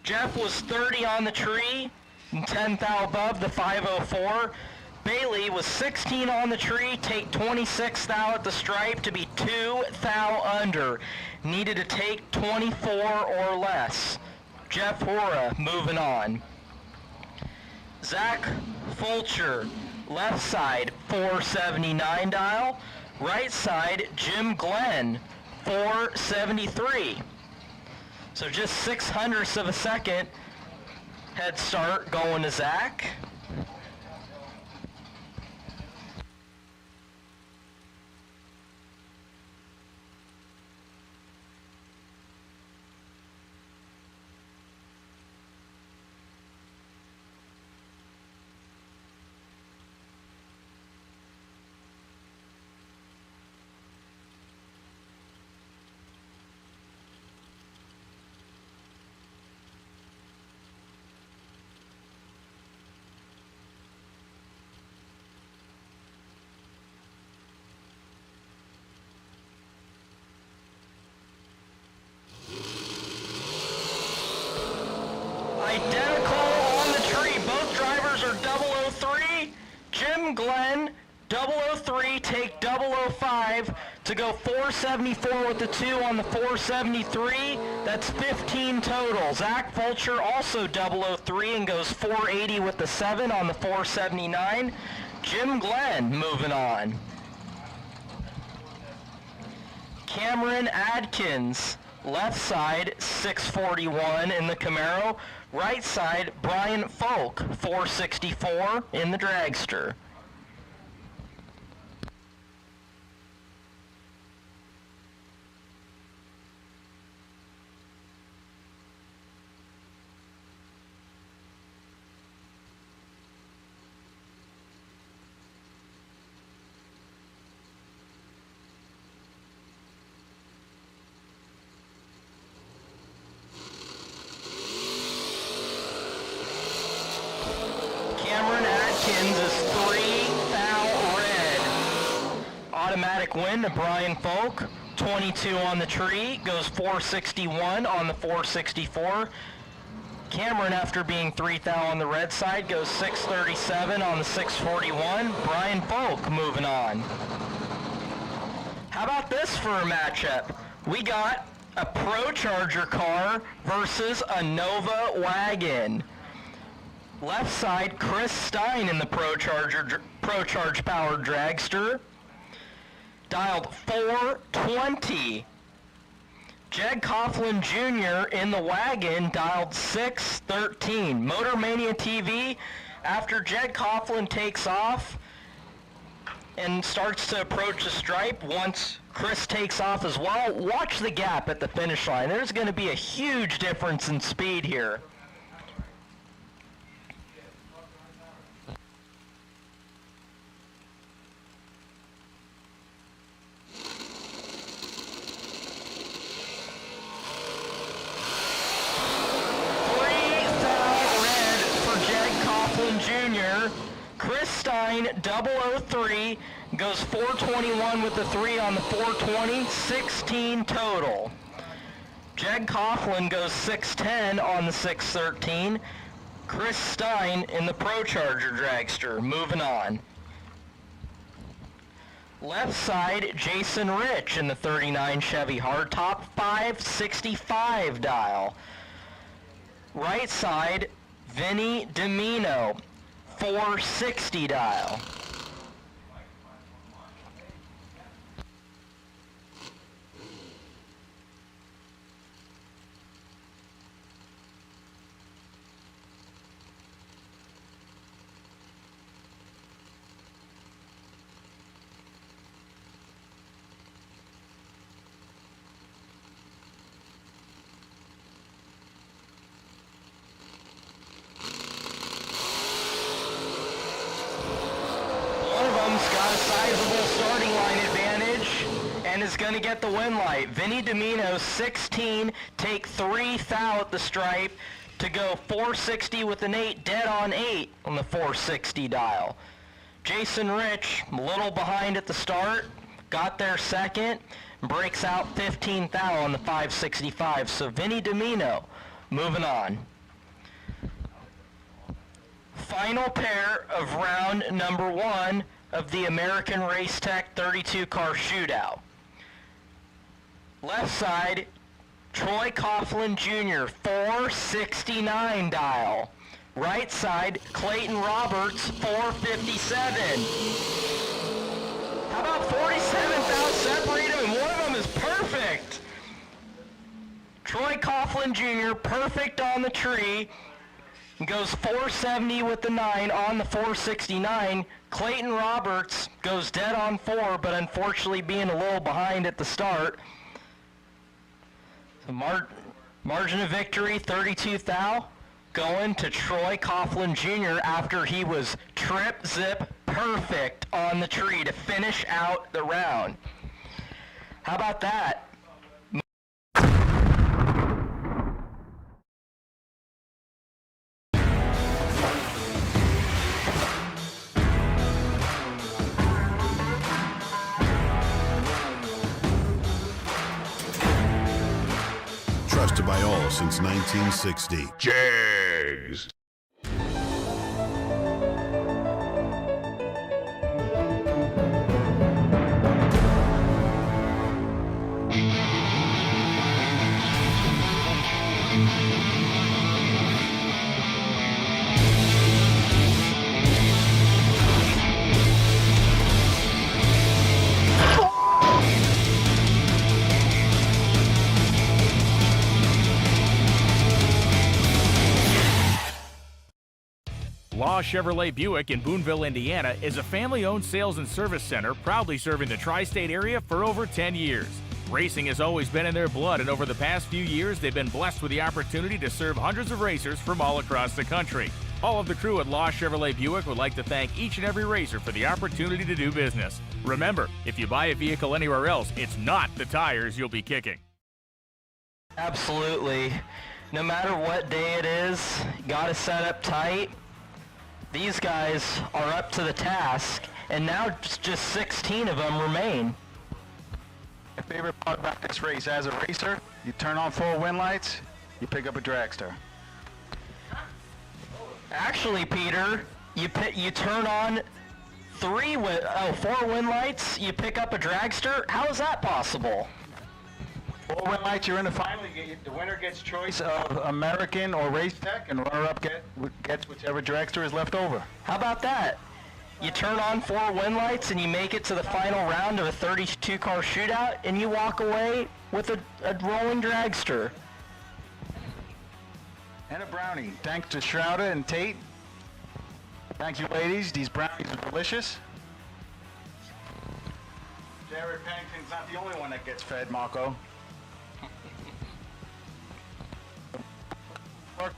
Jeff was 30 on the tree and 10 thou above the 504. Bailey was 16 on the tree, take 26 thou at the stripe to be 2 thou under. Needed to take 24 or less. Jeff Hura moving on. Zach Fulcher, left side, 479 dial. Right side, Jim Glenn, 473. So just 0.06 of a second head start going to Zach. Identical on the tree. Both drivers are 003. Jim Glenn, 003, take 005 to go 474 with the 2 on the 473. That's 15 total. Zach Fulcher also 003 and goes 480 with the 7 on the 479. Jim Glenn moving on. Cameron Adkins, left side, 641 in the Camaro. Right side, Brian Folk, 464 in the Dragster. Automatic win to Brian Folk, 22 on the tree, goes 461 on the 464. Cameron, after being 3 thou on the red side, goes 637 on the 641. Brian Folk moving on. How about this for a matchup? We got a Pro Charger car versus a Nova wagon. Left side, Chris Stein in the Pro Charge powered dragster. Dialed 420. Jed Coughlin Jr. in the wagon dialed 613. Motor Mania TV, After Jed Coughlin takes off and starts to approach the stripe, once Chris takes off as well, watch the gap at the finish line. There's going to be a huge difference in speed here. Jr. Chris Stein, 003, goes 421 with the 3 on the 420, 16 total. Jed Coughlin goes 610 on the 613. Chris Stein in the Pro Charger dragster, moving on. Left side, Jason Rich in the 39 Chevy hardtop, 565 dial. Right side, Vinny Domino, 460 dial. Sizable starting line advantage and is going to get the win light. Vinny Domino, 16, take 3 thou at the stripe to go 460 with an 8, dead on 8 on the 460 dial. Jason Rich, a little behind at the start, got there second, breaks out 15 thou on the 565. So Vinny Domino, moving on. Final pair of round number 1 of the American Race Tech 32 car shootout. Left side, Troy Coughlin Jr., 469 dial. Right side, Clayton Roberts, 457. How about 47 thou separate them, and one of them is perfect. Troy Coughlin Jr., perfect on the tree, goes 470 with the 9 on the 469. Clayton Roberts goes dead on 4, but unfortunately being a little behind at the start. So margin of victory, 32 thou, going to Troy Coughlin Jr. after he was trip, zip, perfect on the tree to finish out the round. How about that? Trusted by all since 1960. Jags. Law Chevrolet Buick in Boonville, Indiana is a family-owned sales and service center proudly serving the tri-state area for over 10 years. Racing has always been in their blood, and over the past few years, they've been blessed with the opportunity to serve hundreds of racers from all across the country. All of the crew at Law Chevrolet Buick would like to thank each and every racer for the opportunity to do business. Remember, if you buy a vehicle anywhere else, it's not the tires you'll be kicking. Absolutely. No matter what day it is, gotta set up tight. These guys are up to the task, and now just 16 of them remain. My favorite part about this race, as a racer, you turn on 4 win lights, you pick up a dragster. Actually, Peter, you turn on 4 win lights, you pick up a dragster. How is that possible? 4 win lights, you're in the final. The winner gets choice of American or Race Tech, and runner-up gets whichever dragster is left over. How about that? You turn on 4 win lights and you make it to the final round of a 32 car shootout, and you walk away with a rolling dragster. And a brownie, thanks to Shootout and Tate. Thank you, ladies. These brownies are delicious. Jared Pennington's not the only one that gets fed, Marco.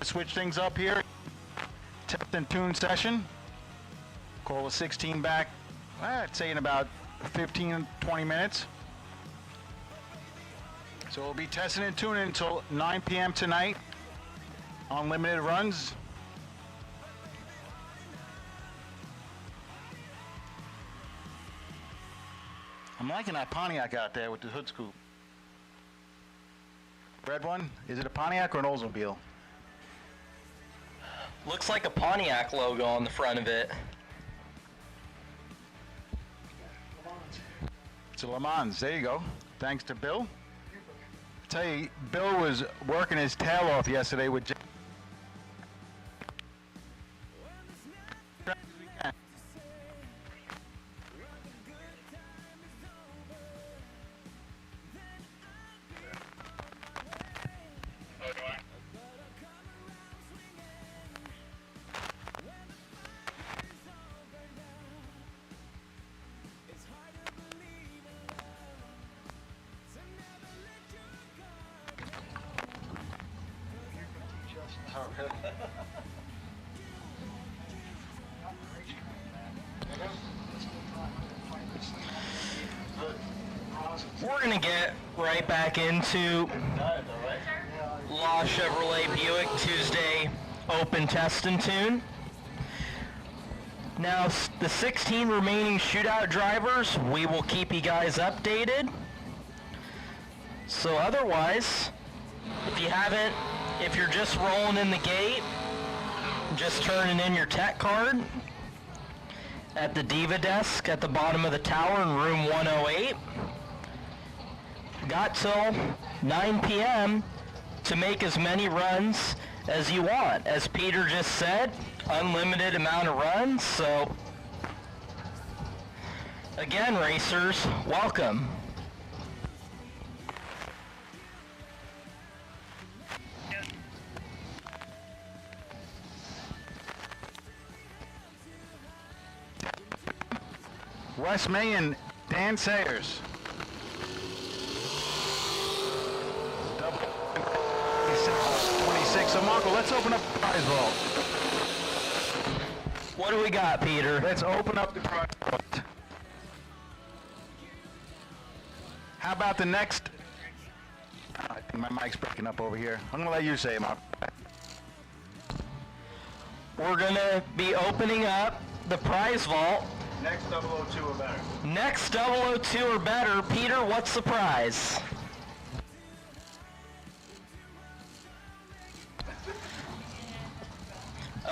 Switch things up here. Test and tune session. Call the 16 back, I'd say in about 15, 20 minutes. So we'll be testing and tuning until 9 p.m. tonight. Unlimited runs. I'm liking that Pontiac out there with the hood scoop. Red one, is it a Pontiac or an Oldsmobile? Looks like a Pontiac logo on the front of it. It's a Le Mans, there you go. Thanks to Bill. I tell you, Bill was working his tail off yesterday with We're gonna get right back into La Chevrolet Buick Tuesday Open Test and Tune. Now, the 16 remaining shootout drivers, we will keep you guys updated. So otherwise, if you're just rolling in the gate, just turning in your tech card at the Diva desk at the bottom of the tower in room 108. Got till 9 p.m. to make as many runs as you want. As Peter just said, unlimited amount of runs. So again, racers, welcome. Wes May and Dan Sayers. 26. So Marco, let's open up the prize vault. What do we got, Peter? Let's open up the prize vault. How about the next? I think my mic's breaking up over here. I'm gonna let you say it, Marco. We're gonna be opening up the prize vault. Next 002 or better. Next 002 or better. Peter, what's the prize?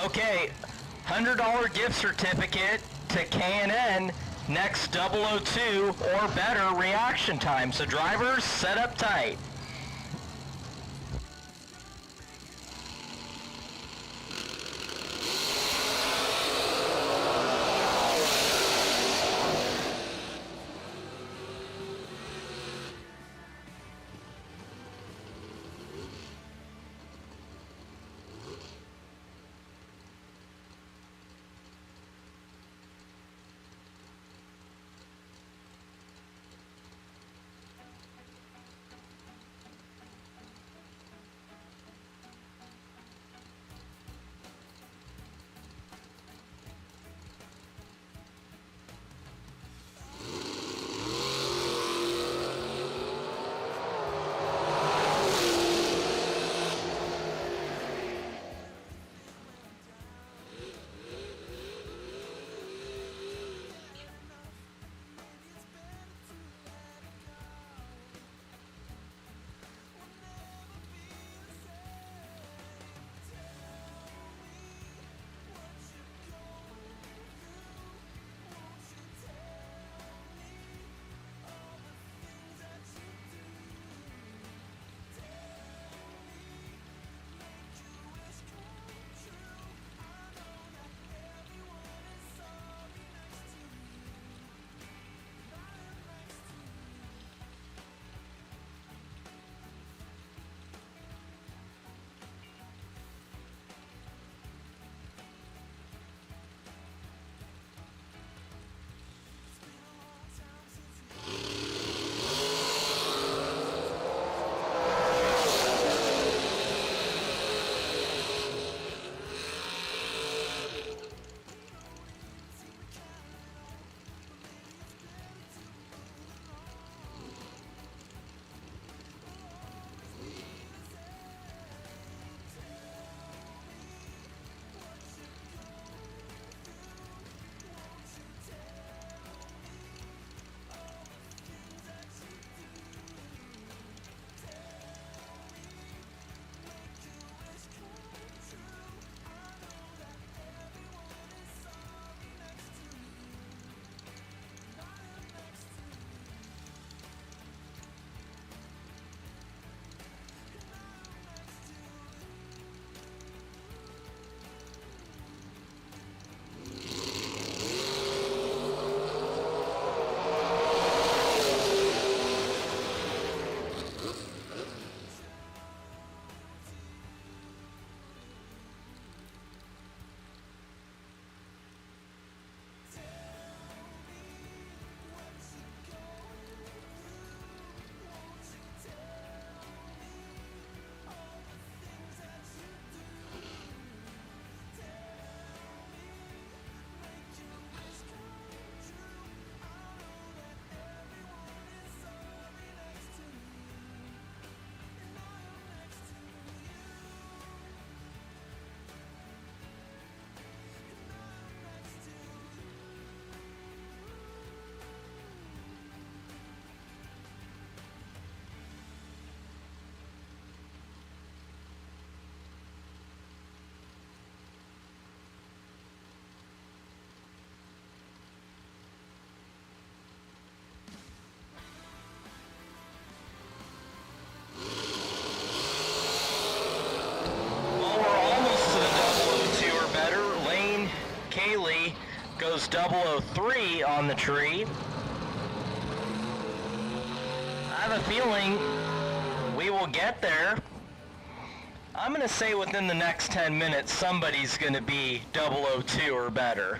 Okay, $100 gift certificate to K&N, next 002 or better reaction time. So drivers, set up tight. 003 on the tree. I have a feeling we will get there. I'm going to say within the next 10 minutes, somebody's going to be 002 or better.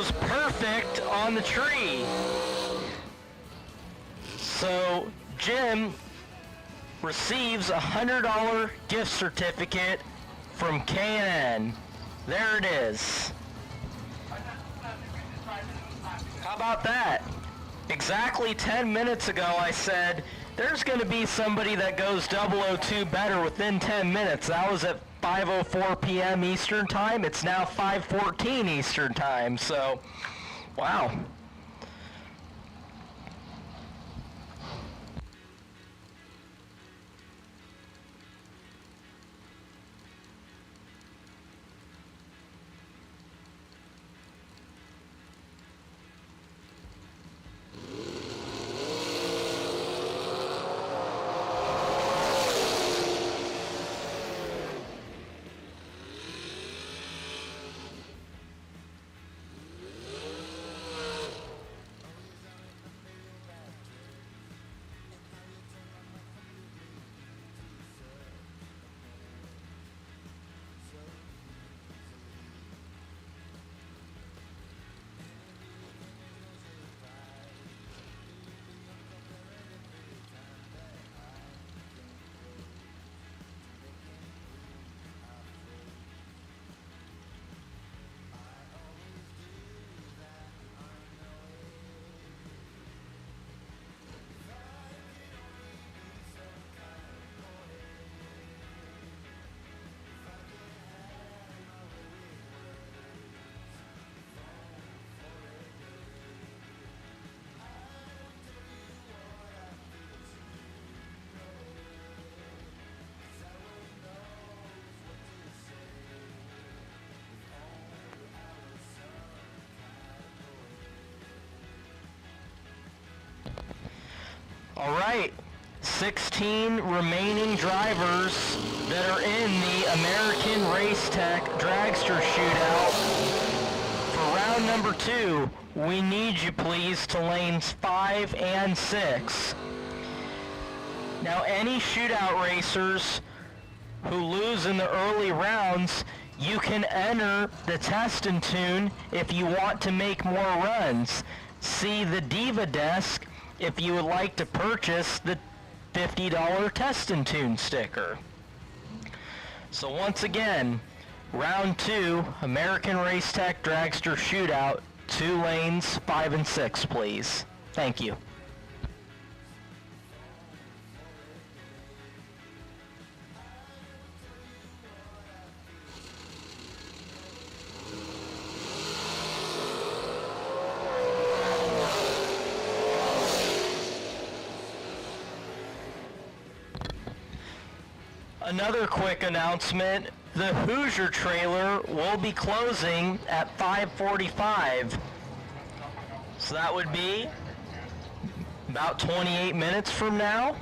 goes perfect on the tree. So Jim receives a $100 gift certificate from K&N. There it is. How about that? Exactly 10 minutes ago I said there's going to be somebody that goes 002 better within 10 minutes. That was at 5:04 p.m. Eastern Time. It's now 5:14 Eastern Time. So, wow. All right, 16 remaining drivers that are in the American Race Tech Dragster Shootout. For round number 2, we need you please to lanes 5 and 6. Now any shootout racers who lose in the early rounds, you can enter the test and tune if you want to make more runs. See the Diva desk if you would like to purchase the $50 test and tune sticker. So once again, round 2, American Race Tech Dragster Shootout, 2 lanes, 5 and 6, please. Thank you. Another quick announcement, the Hoosier trailer will be closing at 5:45. So that would be about 28 minutes from now.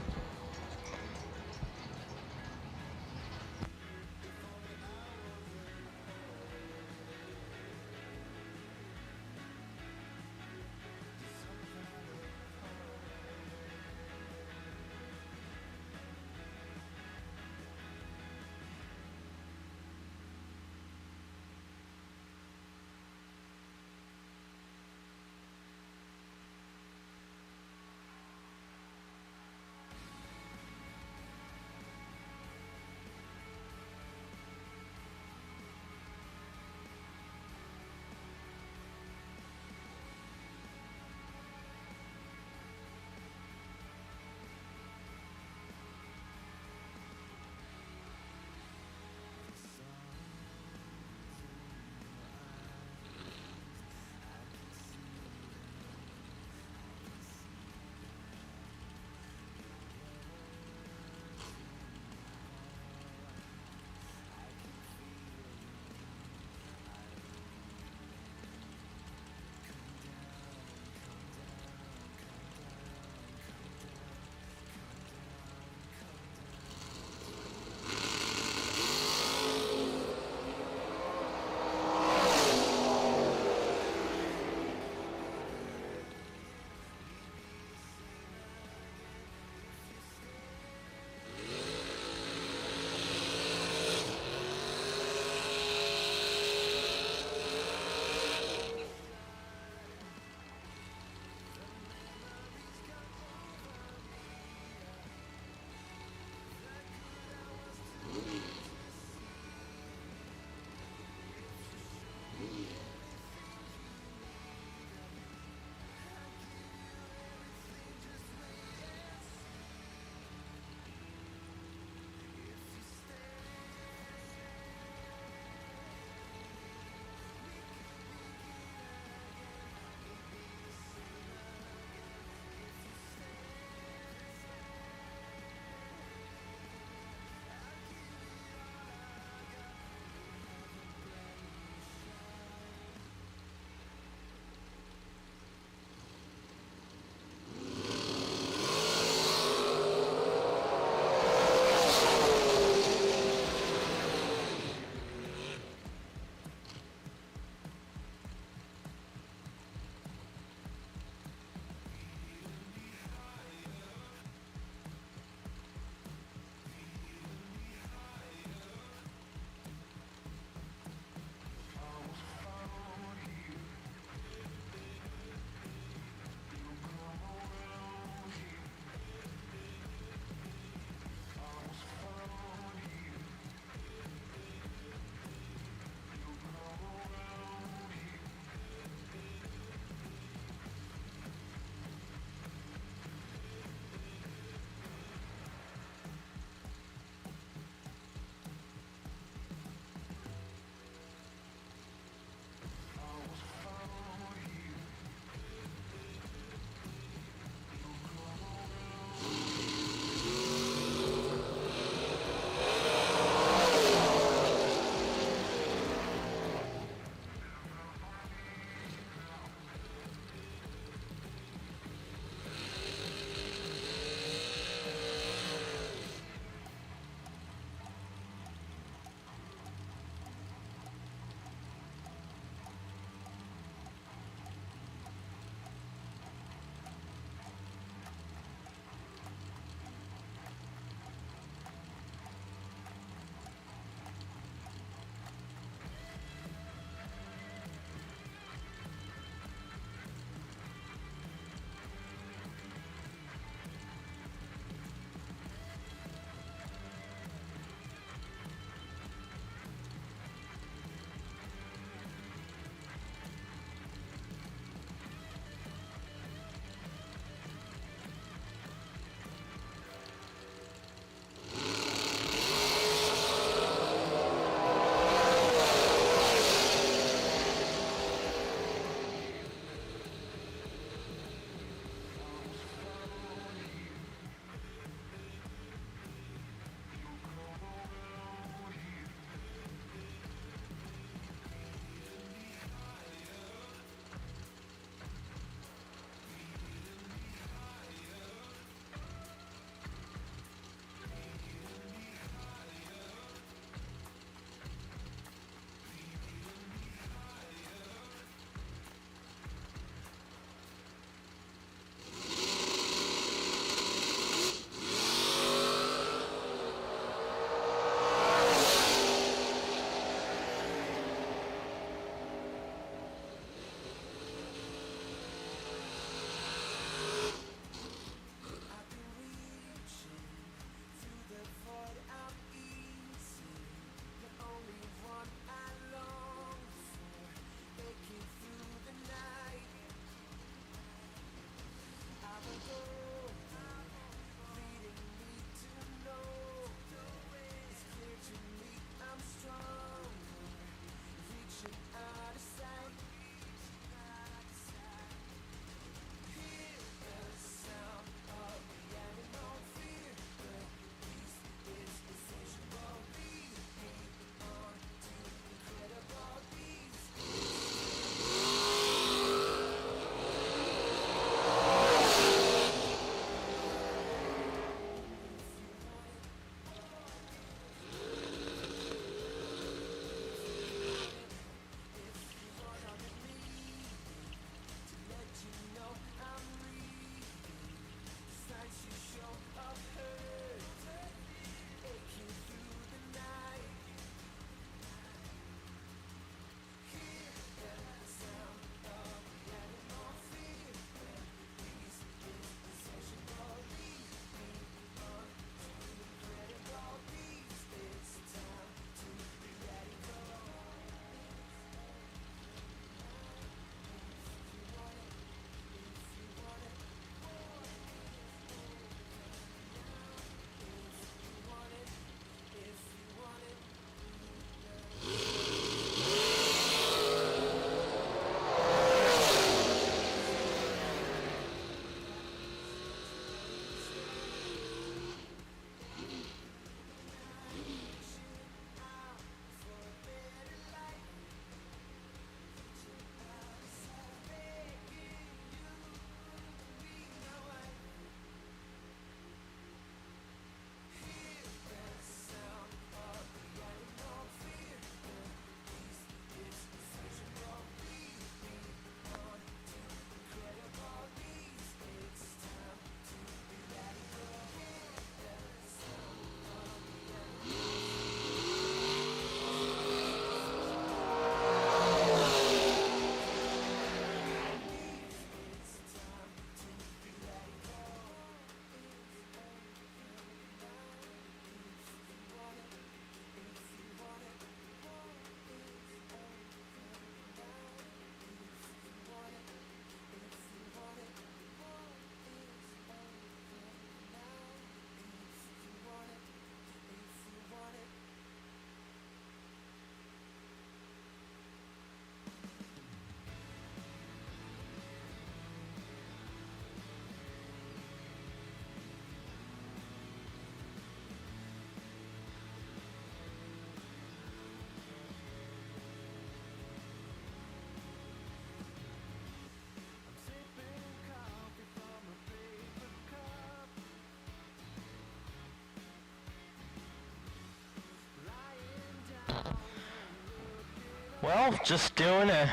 Well, just doing a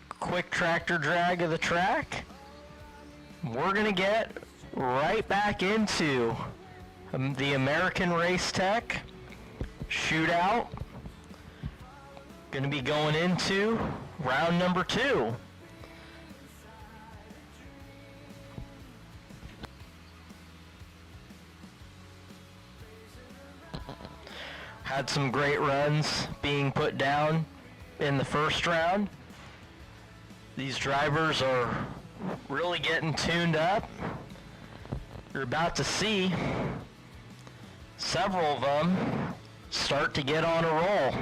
quick tractor drag of the track. We're going to get right back into the American Race Tech Shootout. Going to be going into round number 2. Had some great runs being put down in the first round. These drivers are really getting tuned up. You're about to see several of them start to get on a roll.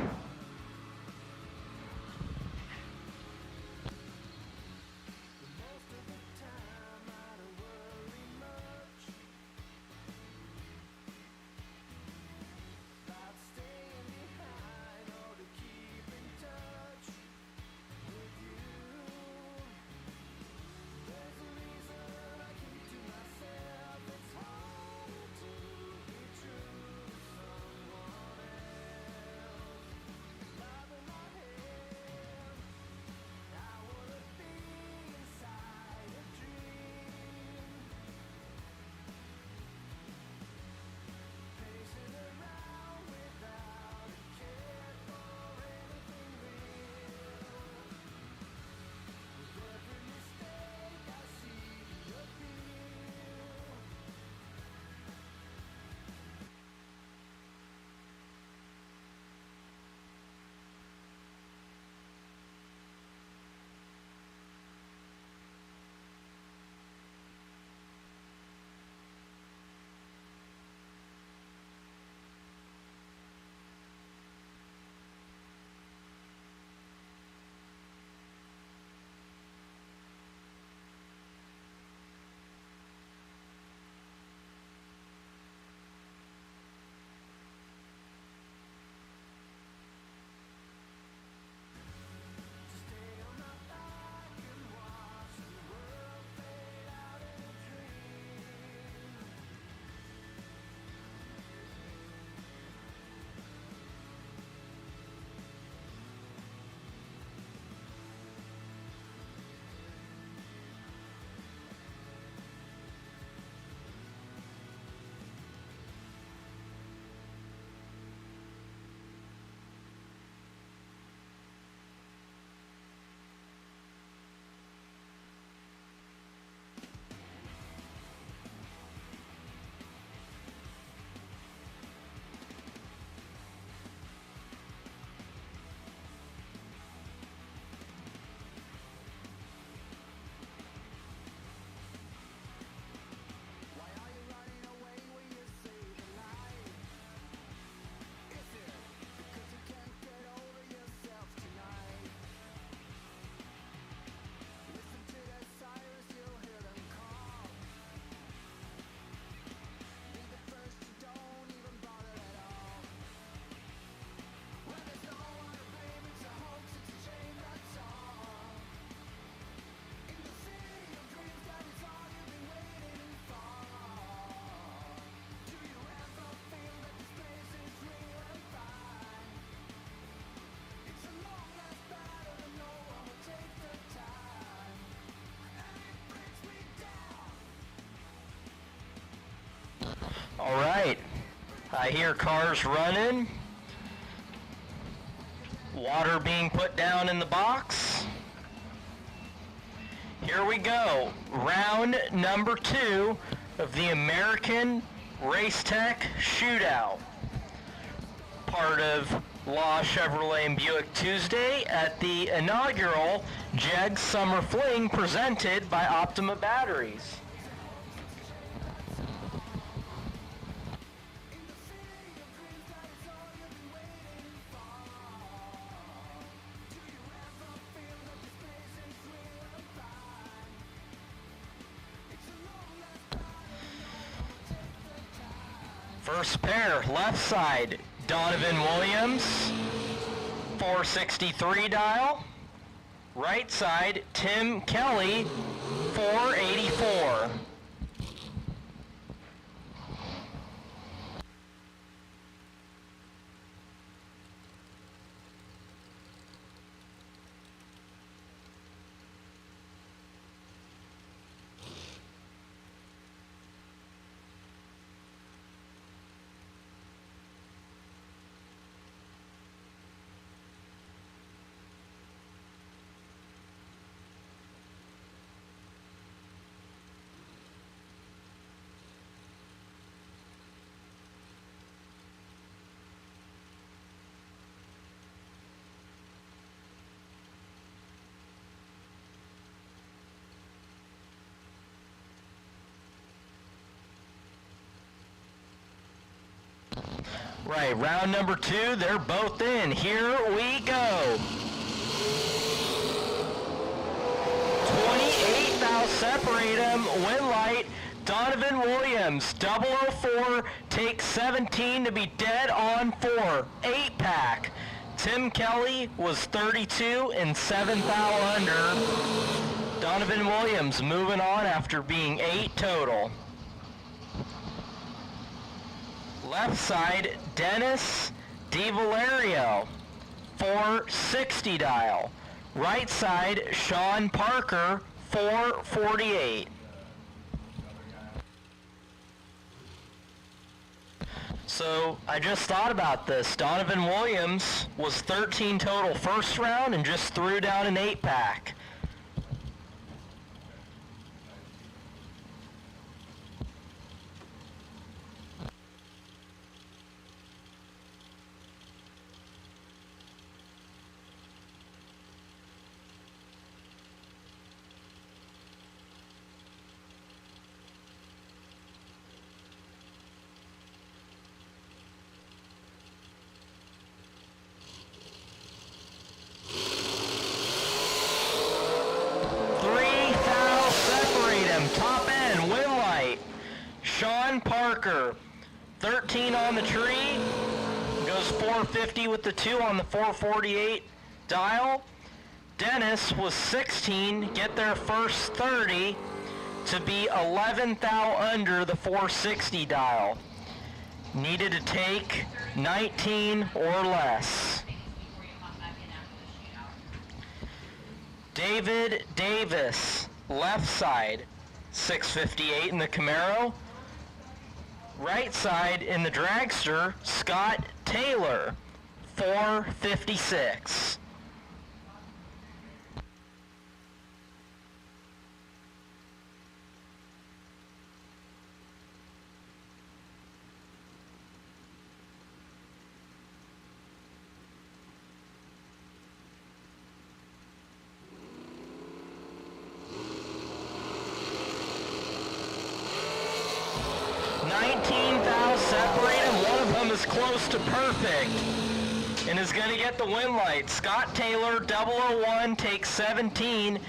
All right, I hear cars running, water being put down in the box. Here we go, round number 2 of the American Race Tech Shootout. Part of Law Chevrolet and Buick Tuesday at the inaugural JEGS Summer Fling presented by Optima Batteries. First pair, left side, Donovan Williams, 463 dial. Right side, Tim Kelly, 484. Right, round number 2, they're both in. Here we go. 28 thou separate them. Win light. Donovan Williams, 004, takes 17 to be dead on 4. 8-pack. Tim Kelly was 32 and 7 thou under. Donovan Williams moving on after being 8 total. Left side, Dennis DiValerio, 460 dial. Right side, Sean Parker, 448. So I just thought about this. Donovan Williams was 13 total first round and just threw down an 8-pack. Top end, win light. Sean Parker, 13 on the tree, goes 450 with the 2 on the 448 dial. Dennis was 16, get their first 30 to be 11 thou under the 460 dial. Needed to take 19 or less. David Davis, left side, 658 in the Camaro. Right side in the dragster, Scott Taylor, 456. Close to perfect and is going to get the win light. Scott Taylor, 001, takes 17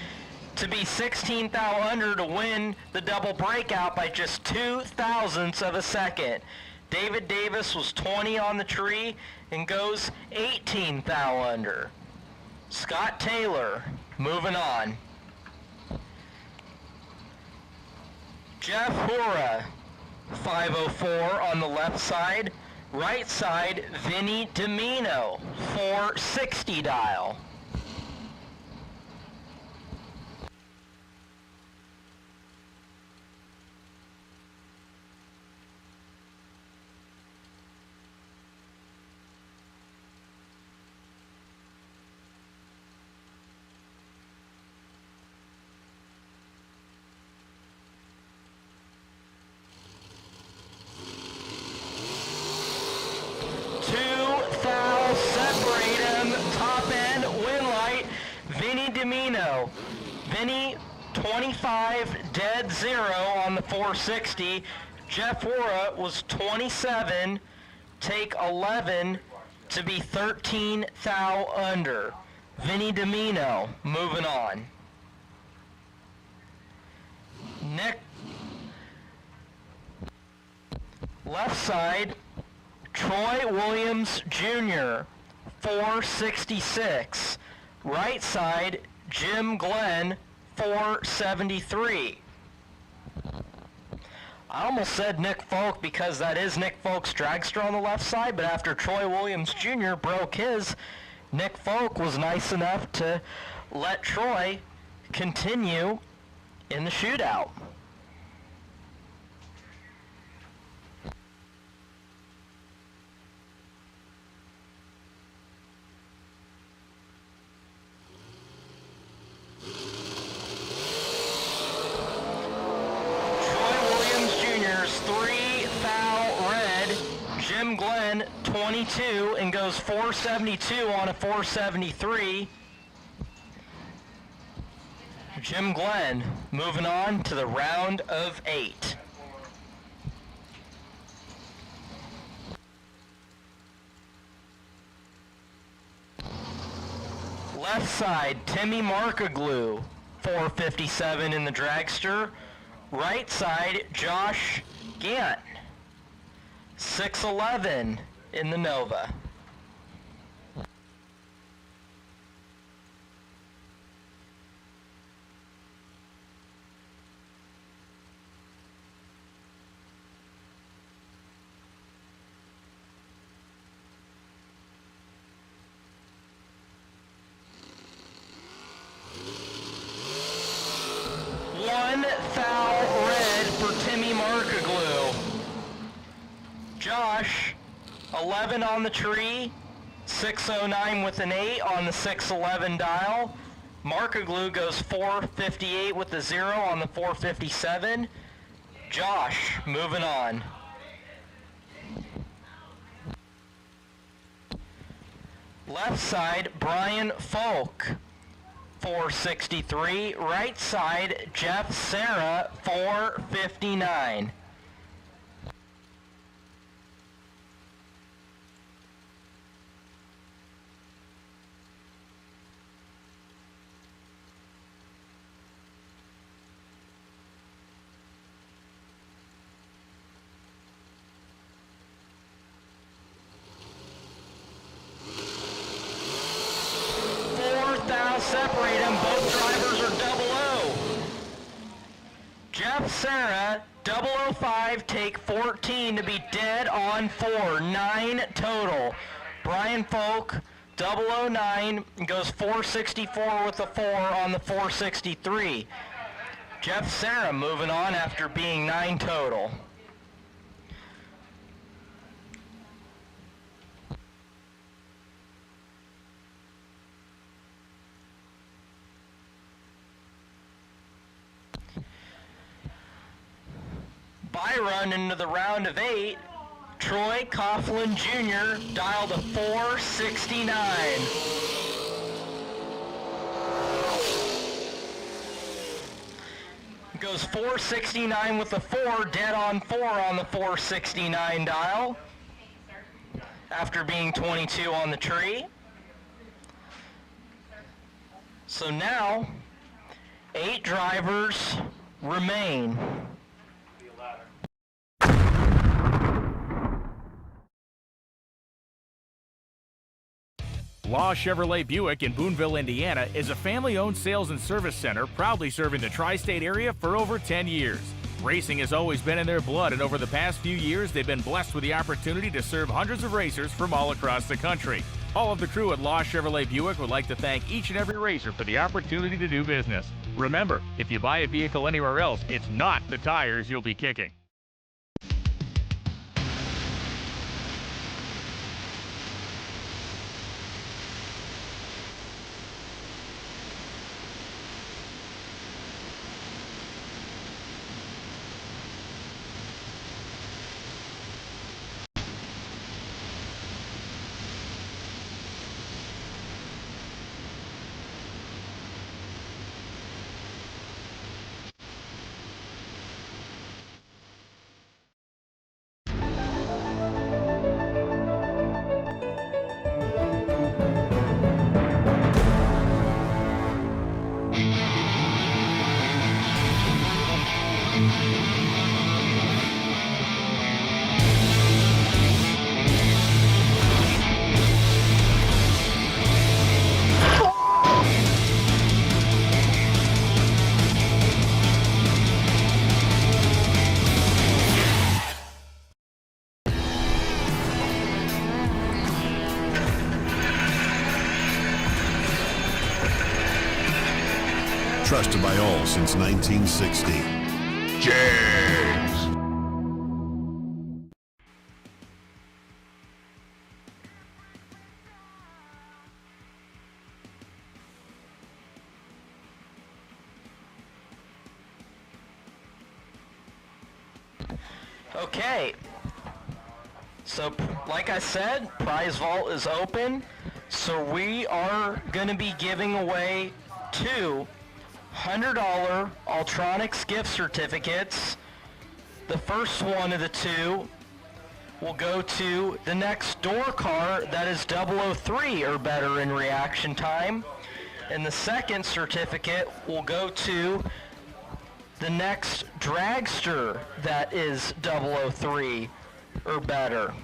to be 16 thou under to win the double breakout by just 0.02 of a second. David Davis was 20 on the tree and goes 18 thou under. Scott Taylor moving on. Jeff Hura, 504 on the left side. Right side, Vinny Domino, 460 dial. Domino. Vinny, 25, dead 0 on the 460. Jeff Hura was 27, take 11 to be 13 thou under. Vinny Domino moving on. Nick, left side, Troy Williams Jr., 466. Right side, Jim Glenn, 473. I almost said Nick Folk because that is Nick Folk's dragster on the left side, but after Troy Williams Jr. broke his, Nick Folk was nice enough to let Troy continue in the shootout. Jim Glenn, 22, and goes 472 on a 473. Jim Glenn moving on to the round of 8. Left side, Timmy Markaglu, 457 in the dragster. Right side, Josh Gant, 611 in the Nova. One foul red for Timmy Markaglu. Josh, 11 on the tree, 609 with an 8 on the 611 dial. Markaglu goes 458 with the 0 on the 457. Josh, moving on. Left side, Brian Folk, 463. Right side, Jeff Serra, 459. Separate them, both drivers are 00. Jeff Serra, 005, take 14 to be dead on 4, 9 total. Brian Folk, 009, goes 464 with a 4 on the 463. Jeff Serra moving on after being 9 total. By run into the round of 8, Troy Coughlin Jr. dialed a 469. Goes 469 with the 4, dead on 4 on the 469 dial, after being 22 on the tree. So now, 8 drivers remain. Law Chevrolet Buick in Boonville, Indiana is a family-owned sales and service center proudly serving the tri-state area for over 10 years. Racing has always been in their blood, and over the past few years, they've been blessed with the opportunity to serve hundreds of racers from all across the country. All of the crew at Law Chevrolet Buick would like to thank each and every racer for the opportunity to do business. Remember, if you buy a vehicle anywhere else, it's not the tires you'll be kicking. Trusted by all since 1960. Jags. Okay, so like I said, prize vault is open, so we are going to be giving away 2 $100 Ultronics gift certificates. The first one of the 2 will go to the next door car that is 003 or better in reaction time. And the second certificate will go to the next dragster that is 003 or better.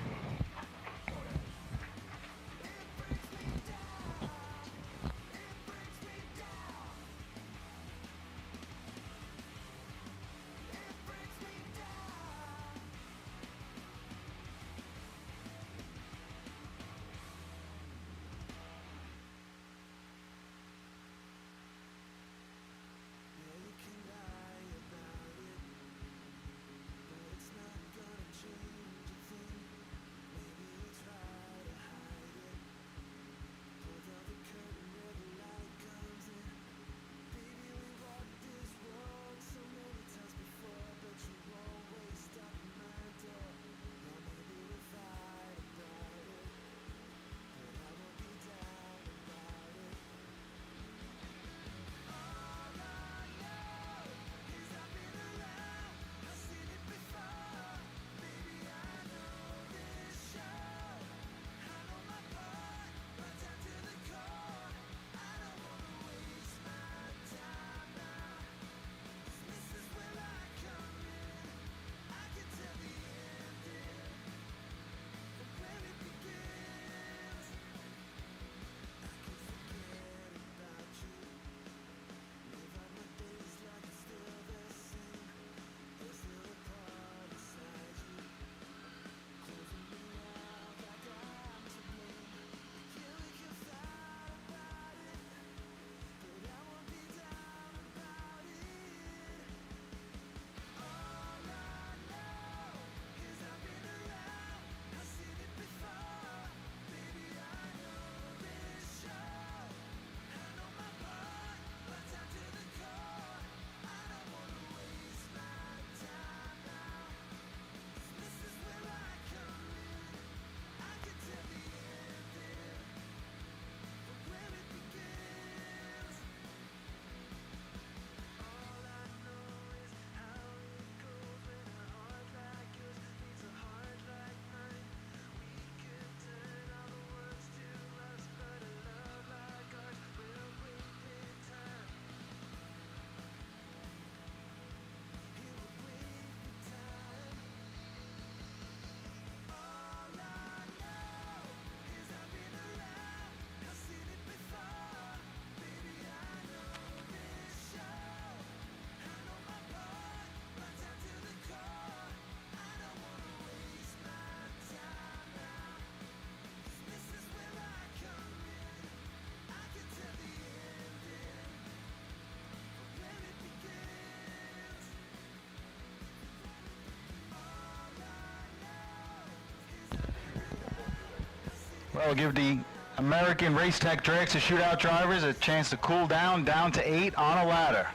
Well, give the American Race Tech Dragster Shootout drivers a chance to cool down to 8 on a ladder.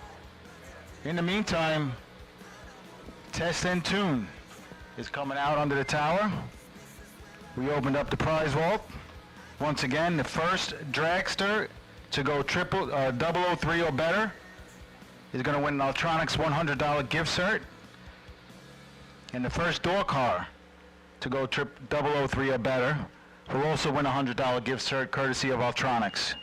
In the meantime, Test and Tune is coming out under the tower. We opened up the prize vault. Once again, the first dragster to go 003 or better is going to win an Ultronics $100 gift cert. And the first door car to go 003 or better will also win a $100 gift cert courtesy of Ultronics.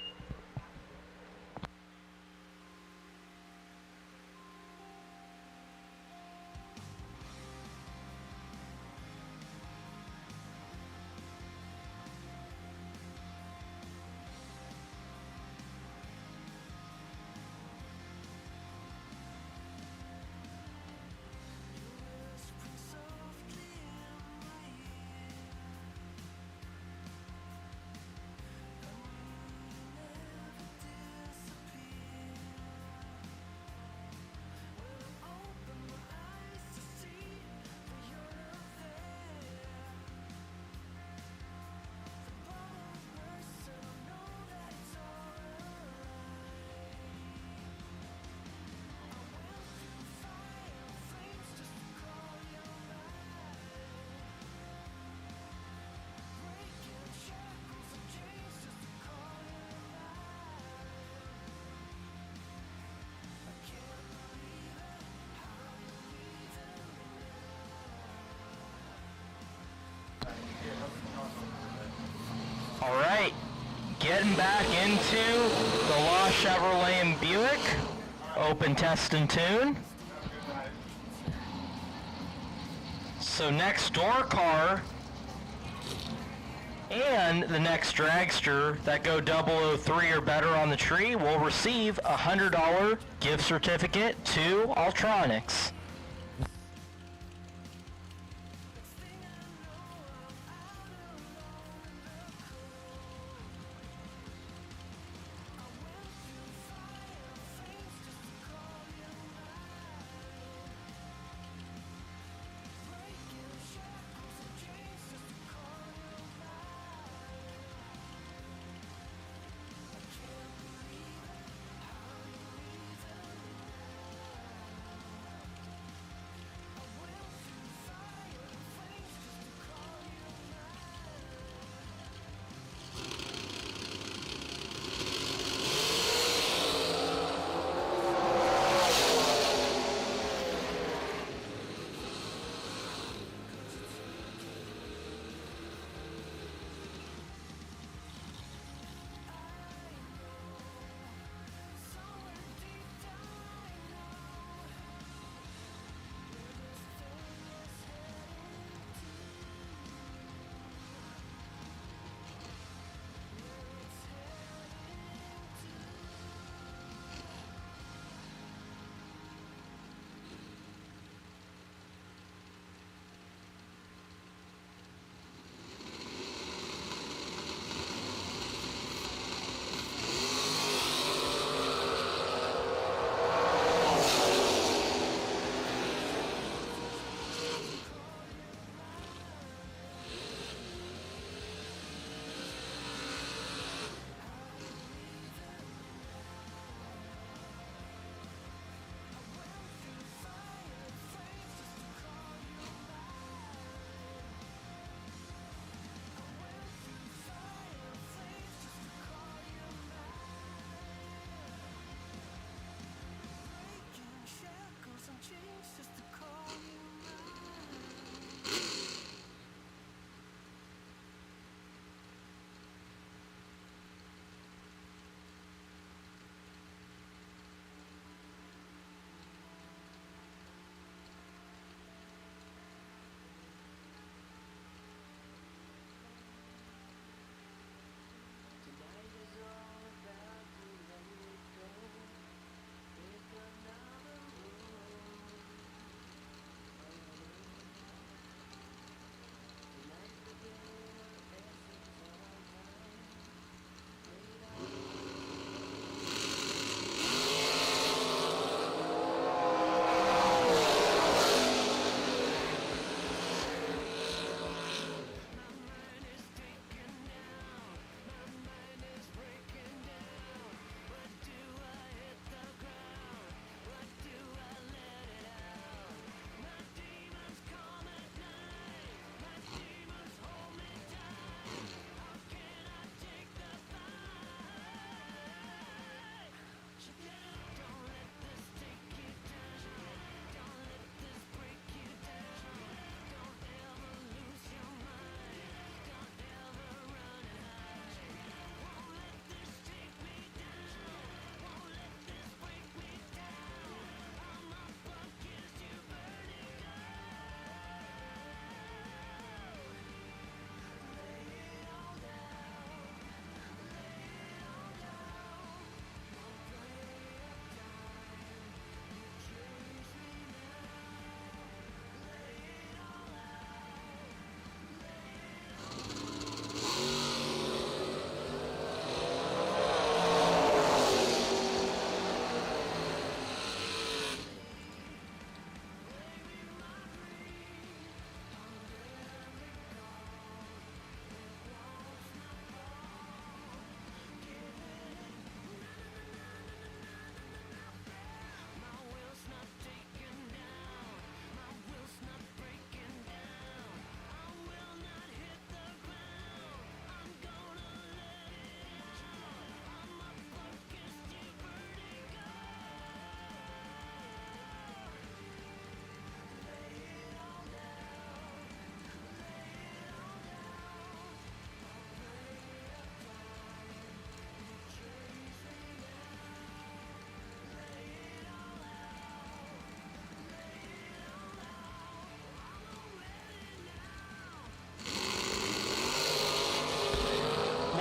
Getting back into the Law Chevrolet and Buick. Open, test, and tune. So next door car and the next dragster that go 003 or better on the tree will receive a $100 gift certificate to Ultronics.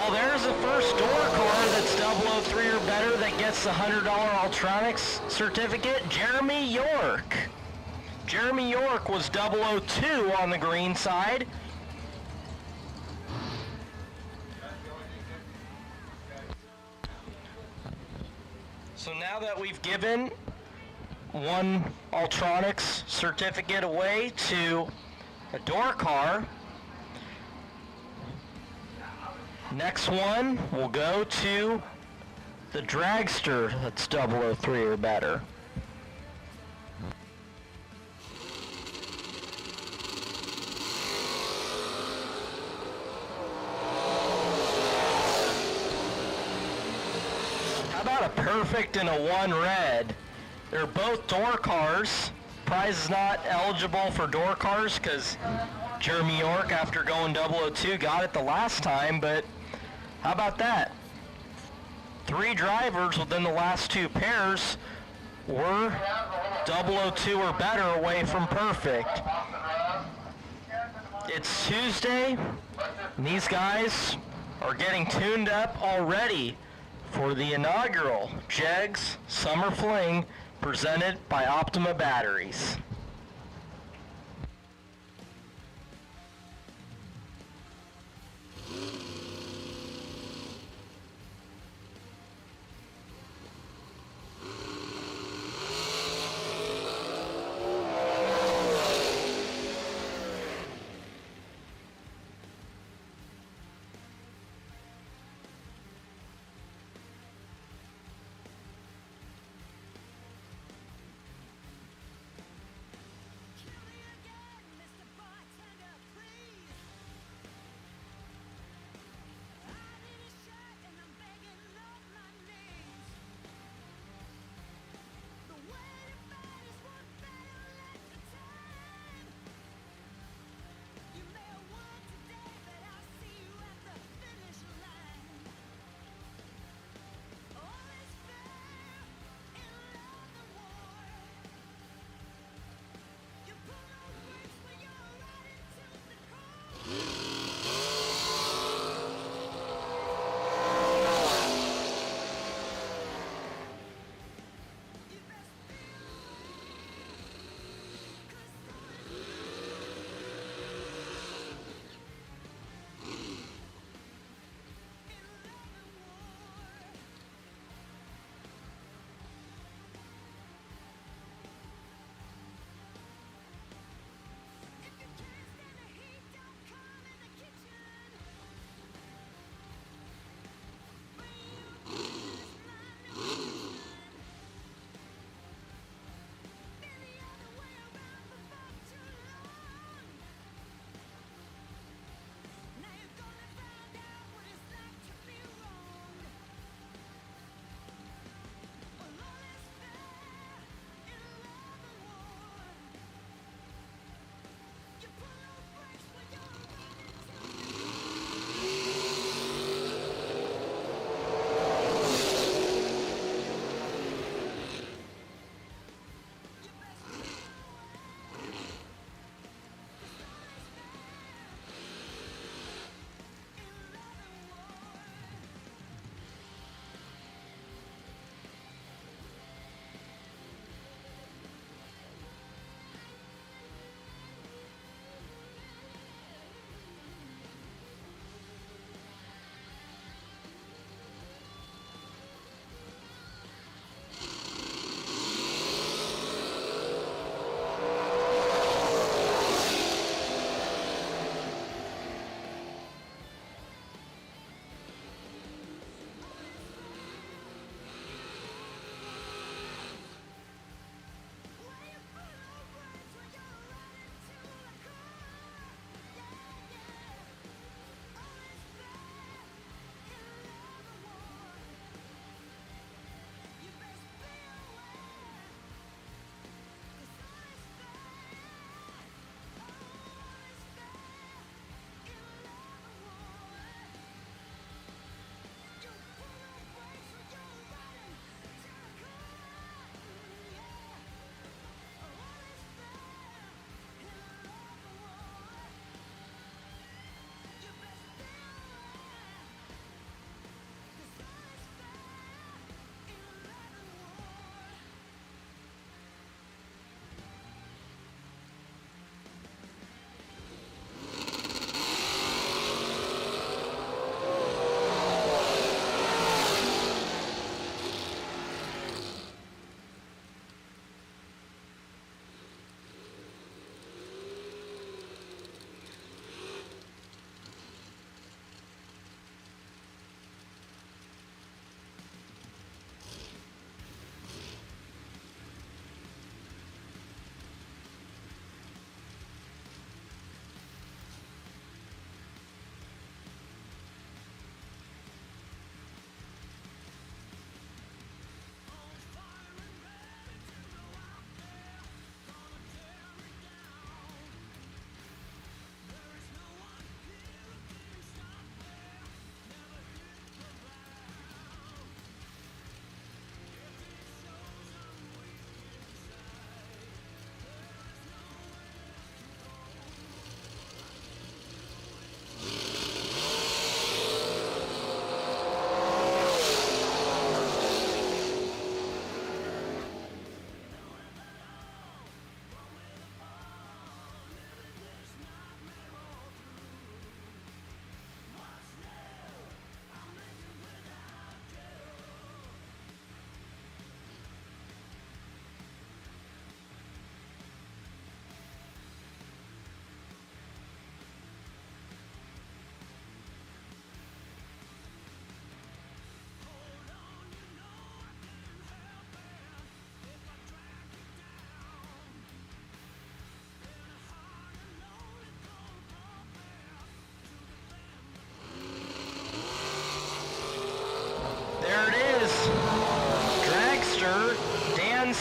Well, there's the first door car that's 003 or better that gets the $100 Ultronics certificate, Jeremy York. Jeremy York was 002 on the green side. So now that we've given one Ultronics certificate away to a door car, next one will go to the dragster that's 003 or better. How about a perfect and a 1 red? They're both door cars. Prize is not eligible for door cars because Jeremy York, after going 002, got it the last time, but how about that? 3 drivers within the last 2 pairs were 002 or better away from perfect. It's Tuesday, and these guys are getting tuned up already for the inaugural Jegs Summer Fling presented by Optima Batteries.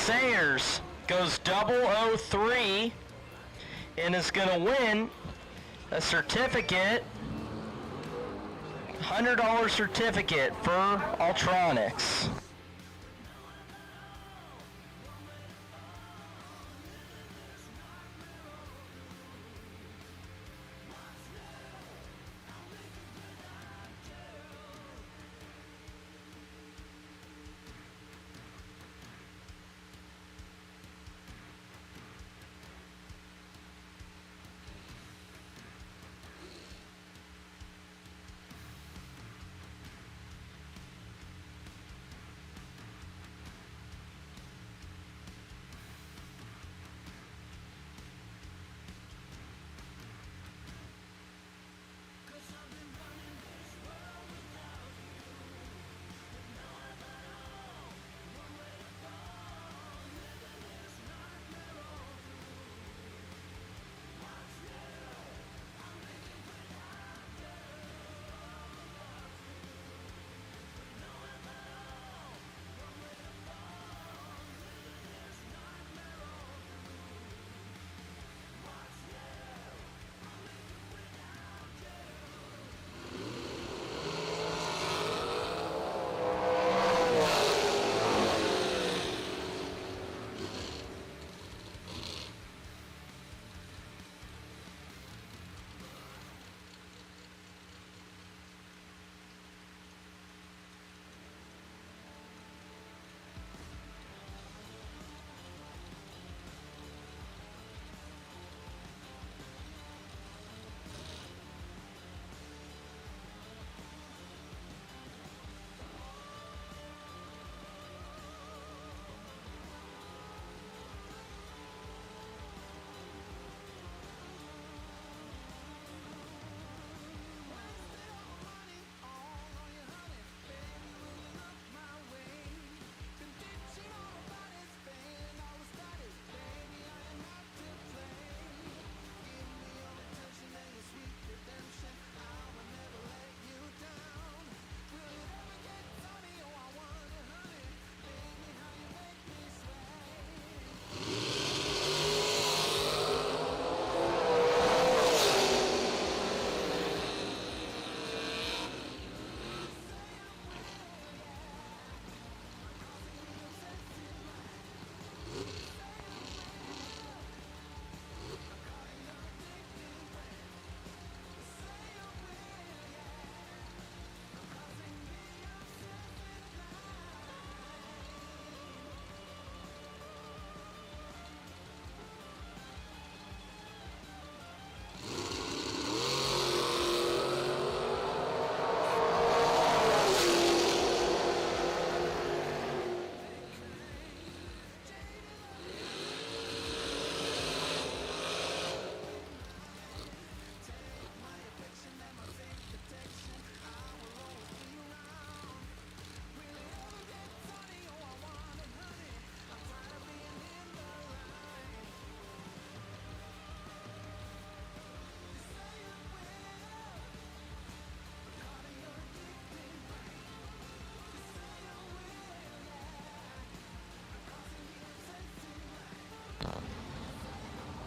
Sayers goes 003 and is going to win a certificate, $100 certificate for Ultronics.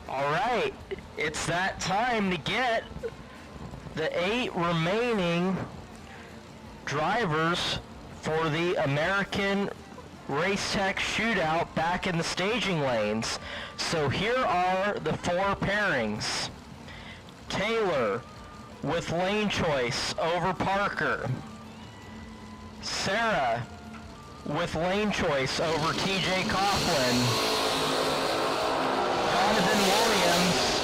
All right, it's that time to get the 8 remaining drivers for the American Race Tech Shootout back in the staging lanes. So here are the 4 pairings. Taylor with lane choice over Parker. Sarah with lane choice over TJ Coughlin. Donovan Williams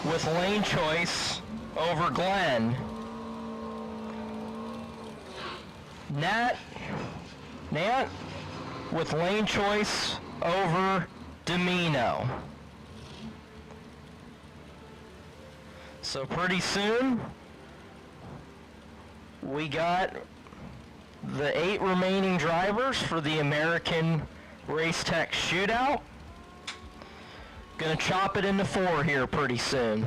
with lane choice over Glenn. Nat with lane choice over Domino. So pretty soon, we got the 8 remaining drivers for the American Race Tech Shootout. Gonna chop it into 4 here pretty soon.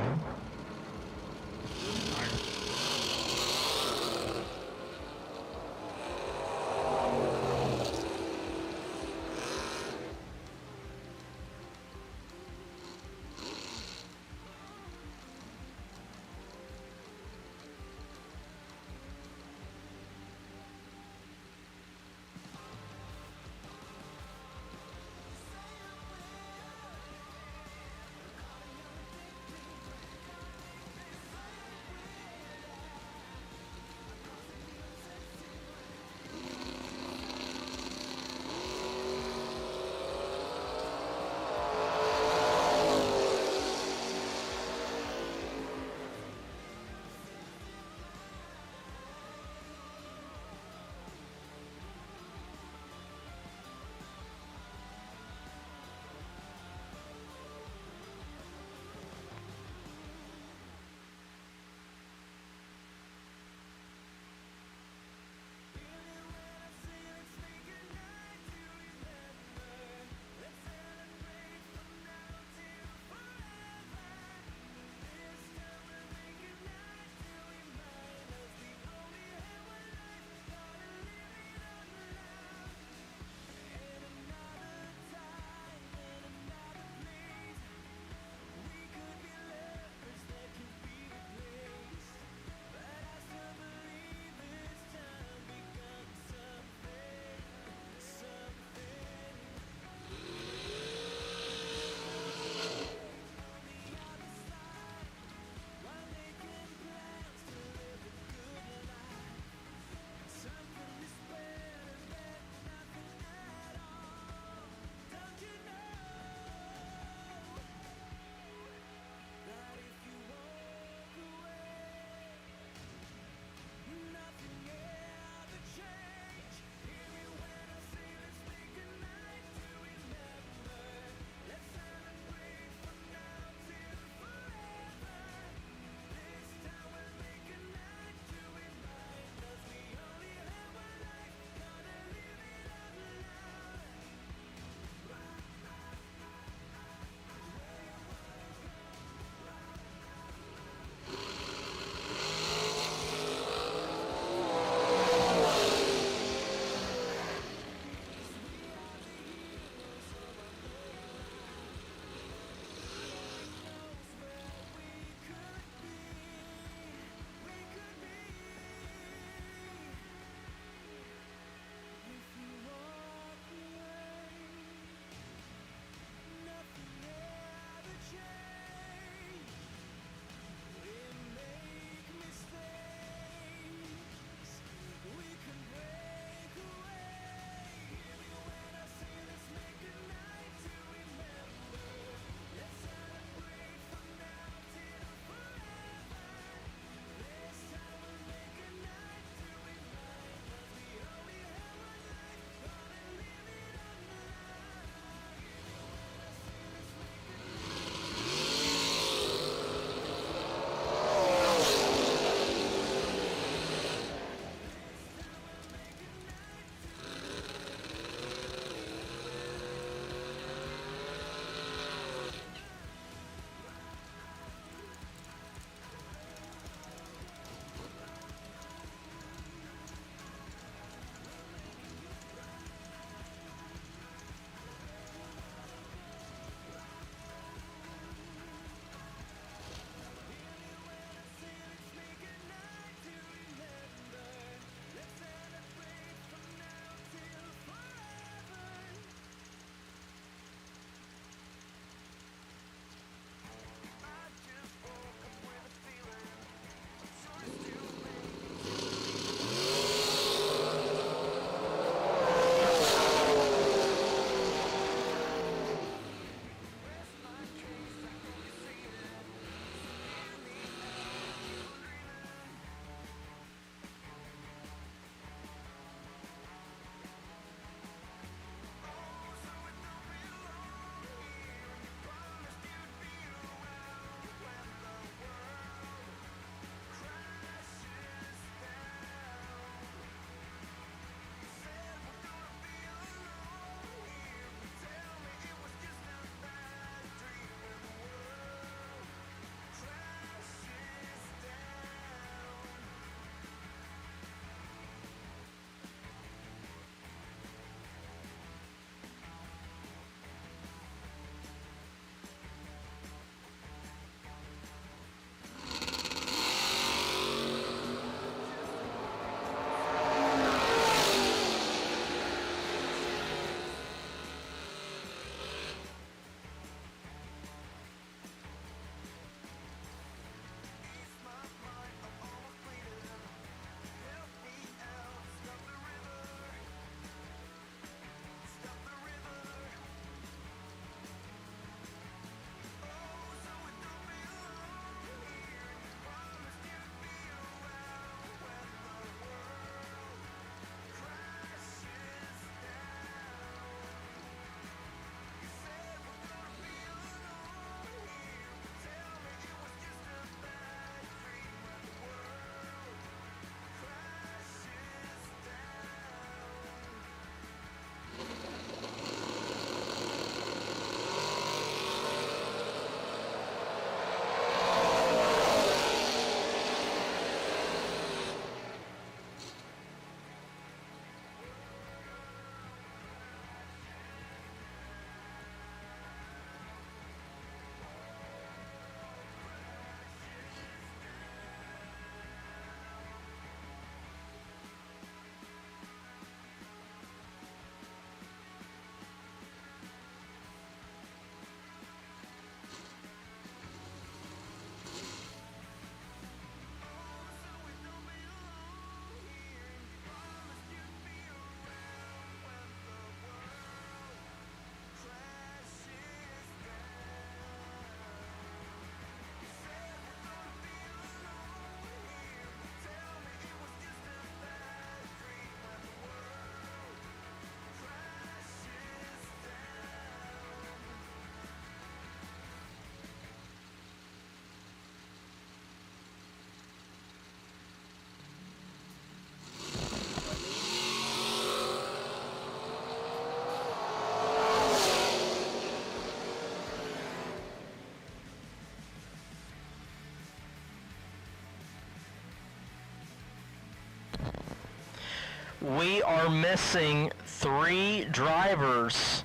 we are missing 3 drivers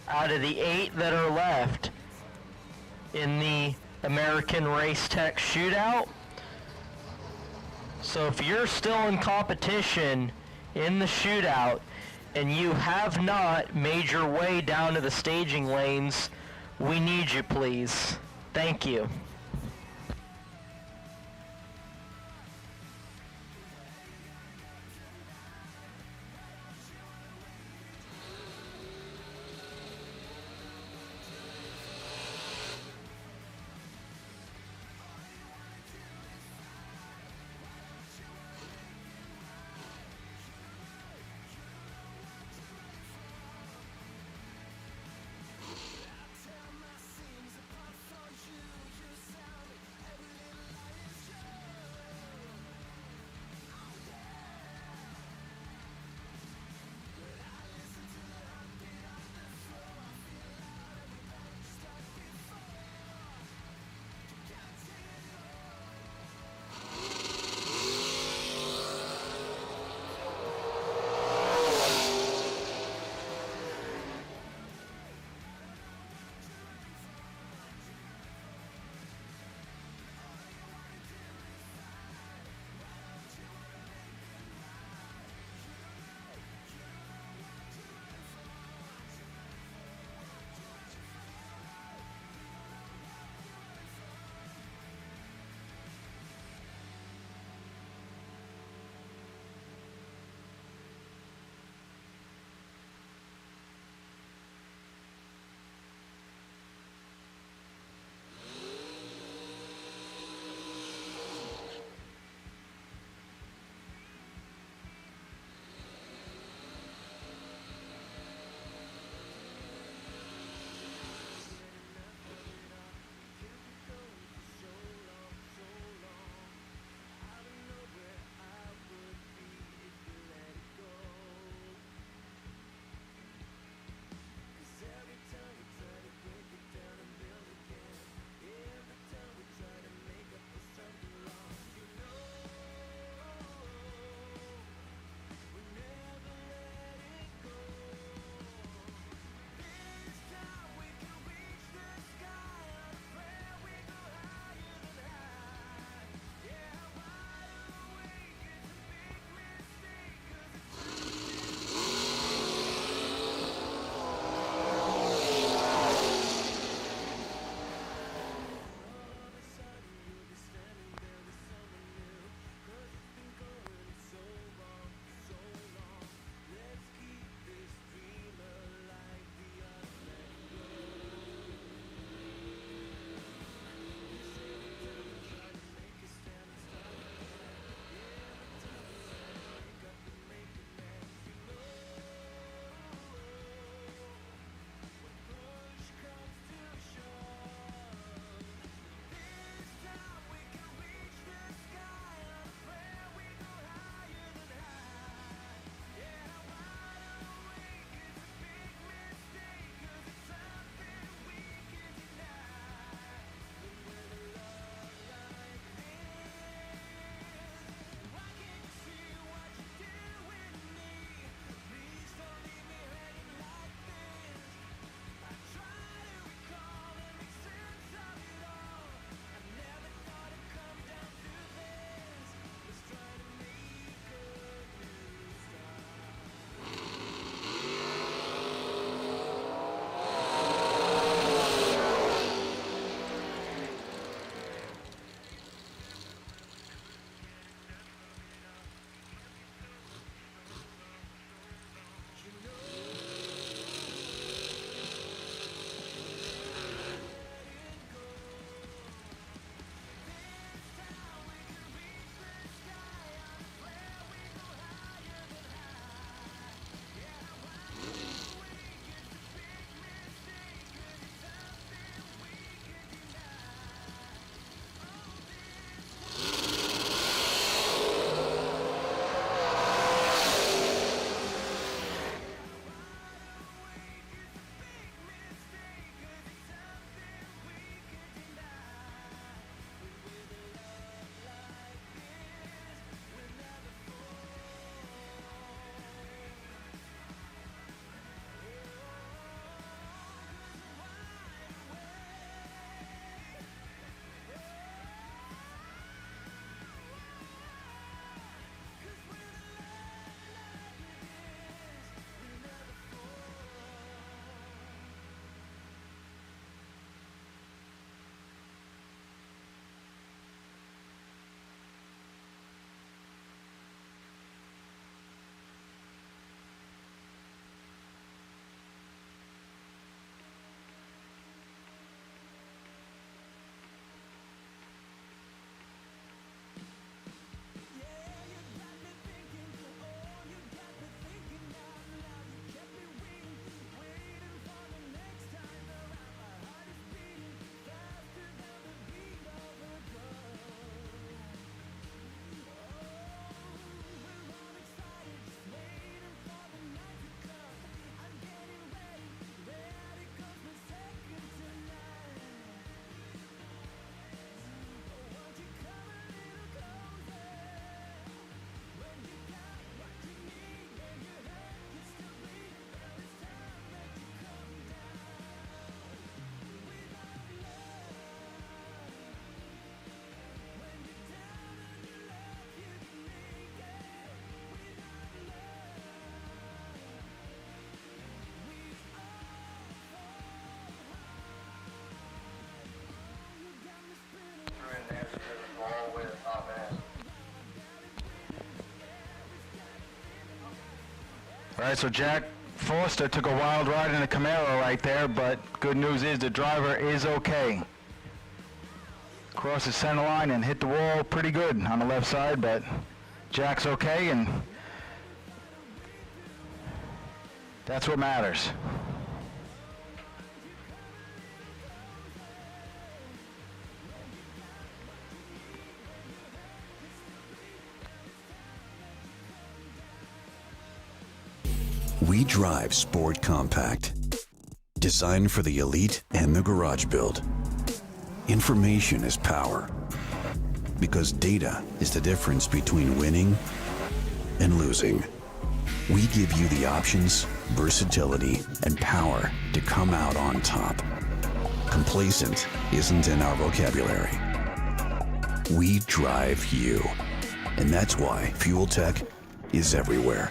out of the 8 that are left in the American Race Tech Shootout. So if you're still in competition in the shootout and you have not made your way down to the staging lanes, we need you, please. Thank you. All right, so Jack Foster took a wild ride in the Camaro right there, but good news is the driver is okay. Crossed the center line and hit the wall pretty good on the left side, but Jack's okay, and that's what matters. We drive Sport Compact, designed for the elite and the garage build. Information is power, because data is the difference between winning and losing. We give you the options, versatility, and power to come out on top. Complacent isn't in our vocabulary. We drive you, and that's why Fuel Tech is everywhere.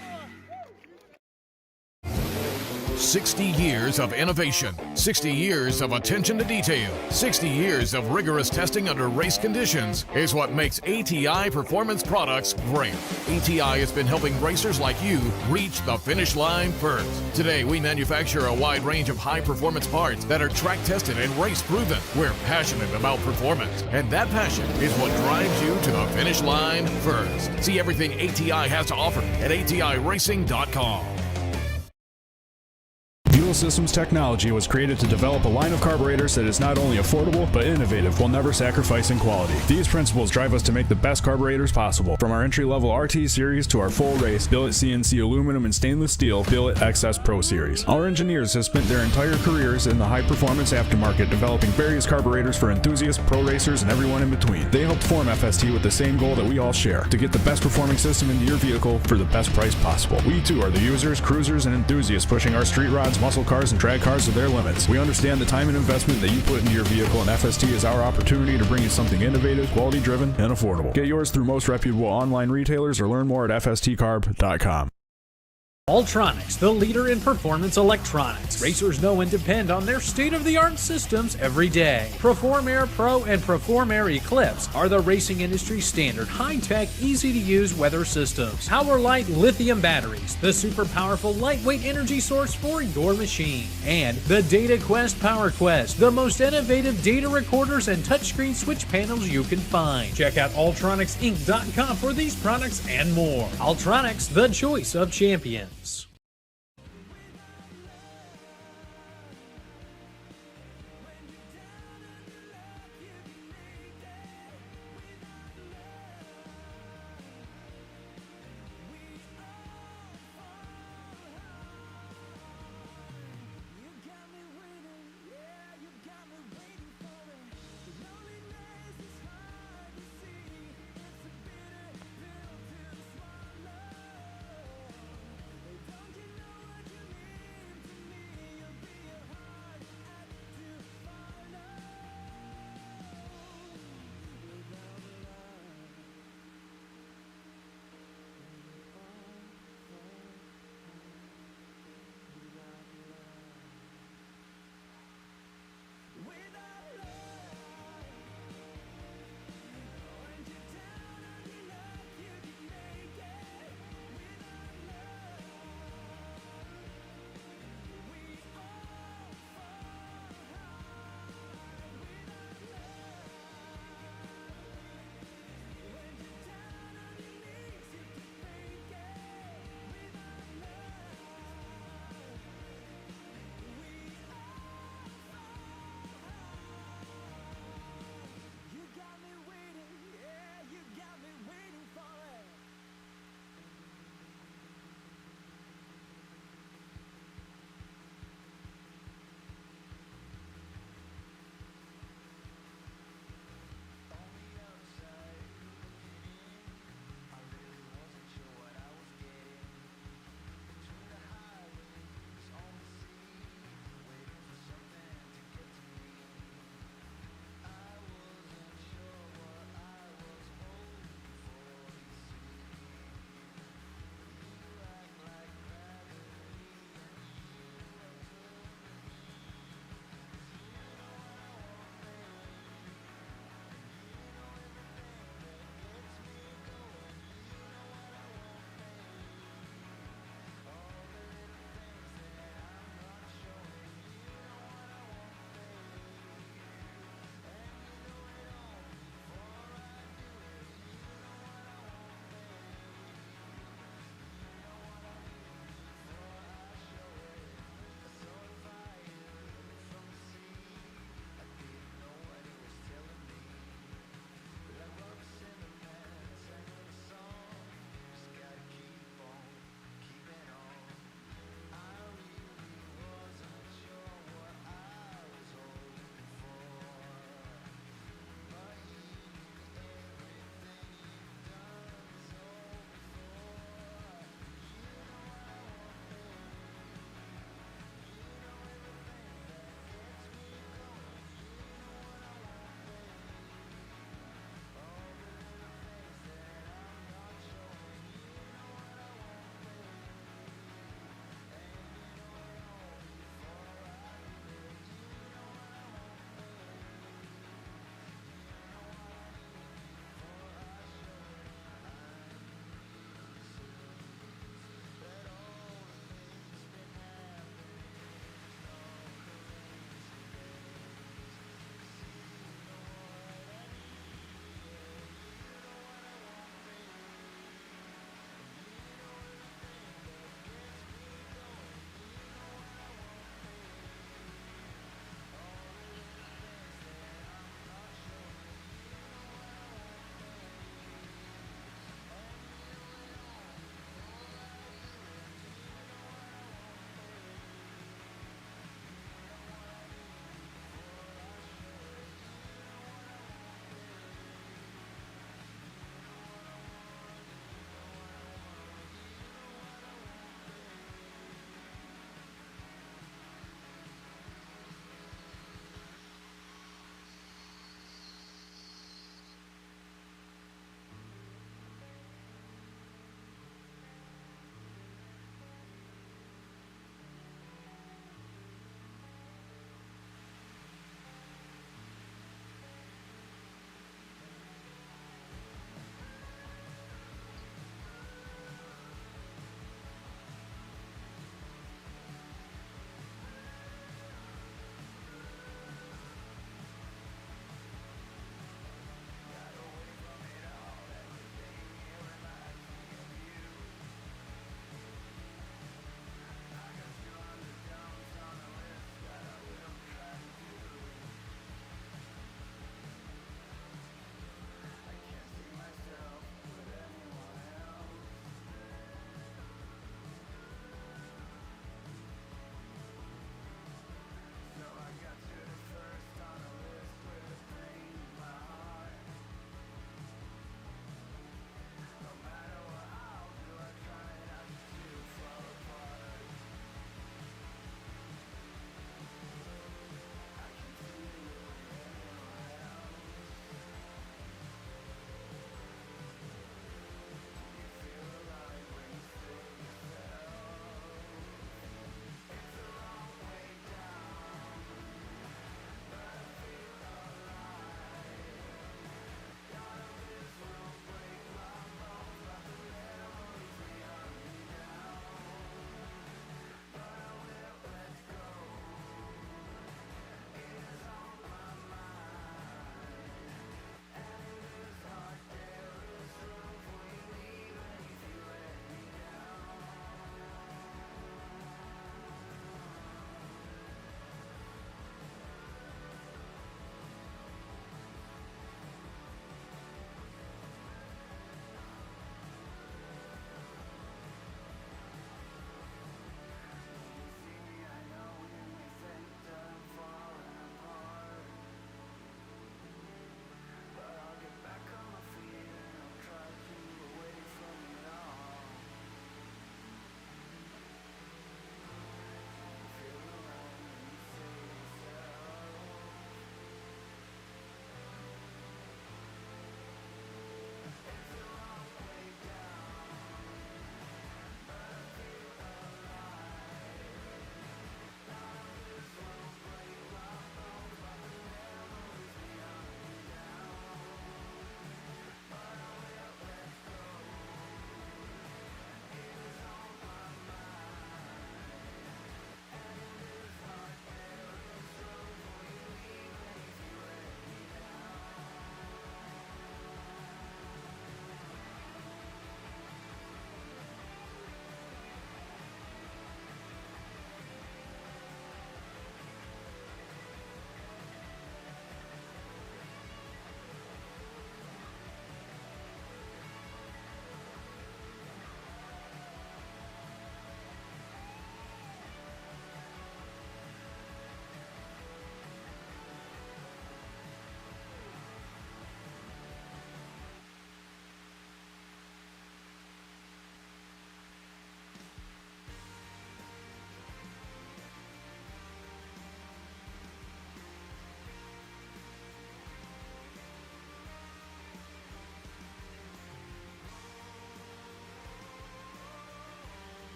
60 years of innovation, 60 years of attention to detail, 60 years of rigorous testing under race conditions is what makes ATI Performance Products great. ATI has been helping racers like you reach the finish line first. Today, we manufacture a wide range of high-performance parts that are track-tested and race-proven. We're passionate about performance, and that passion is what drives you to the finish line first. See everything ATI has to offer at ATIRacing.com. Fuel Systems Technology was created to develop a line of carburetors that is not only affordable, but innovative while never sacrificing quality. These principles drive us to make the best carburetors possible. From our entry-level RT series to our full race, billet CNC aluminum and stainless steel, billet XS Pro series. Our engineers have spent their entire careers in the high-performance aftermarket developing various carburetors for enthusiasts, pro racers, and everyone in between. They helped form FST with the same goal that we all share, to get the best performing system into your vehicle for the best price possible. We too are the users, cruisers, and enthusiasts pushing our street rods, muscle cars, and drag cars to their limits. We understand the time and investment that you put into your vehicle, and FST is our opportunity to bring you something innovative, quality driven, and affordable. Get yours through most reputable online retailers or learn more at fstcarb.com. Ultronics, the leader in performance electronics. Racers know and depend on their state-of-the-art systems every day. Perform Air Pro and Perform Air Eclipse are the racing industry's standard high-tech, easy-to-use weather systems. Power-Light lithium batteries, the super powerful lightweight energy source for your machine. And the Data Quest Power Quest, the most innovative data recorders and touchscreen switch panels you can find. Check out ultronicsinc.com for these products and more. Ultronics, the choice of champions.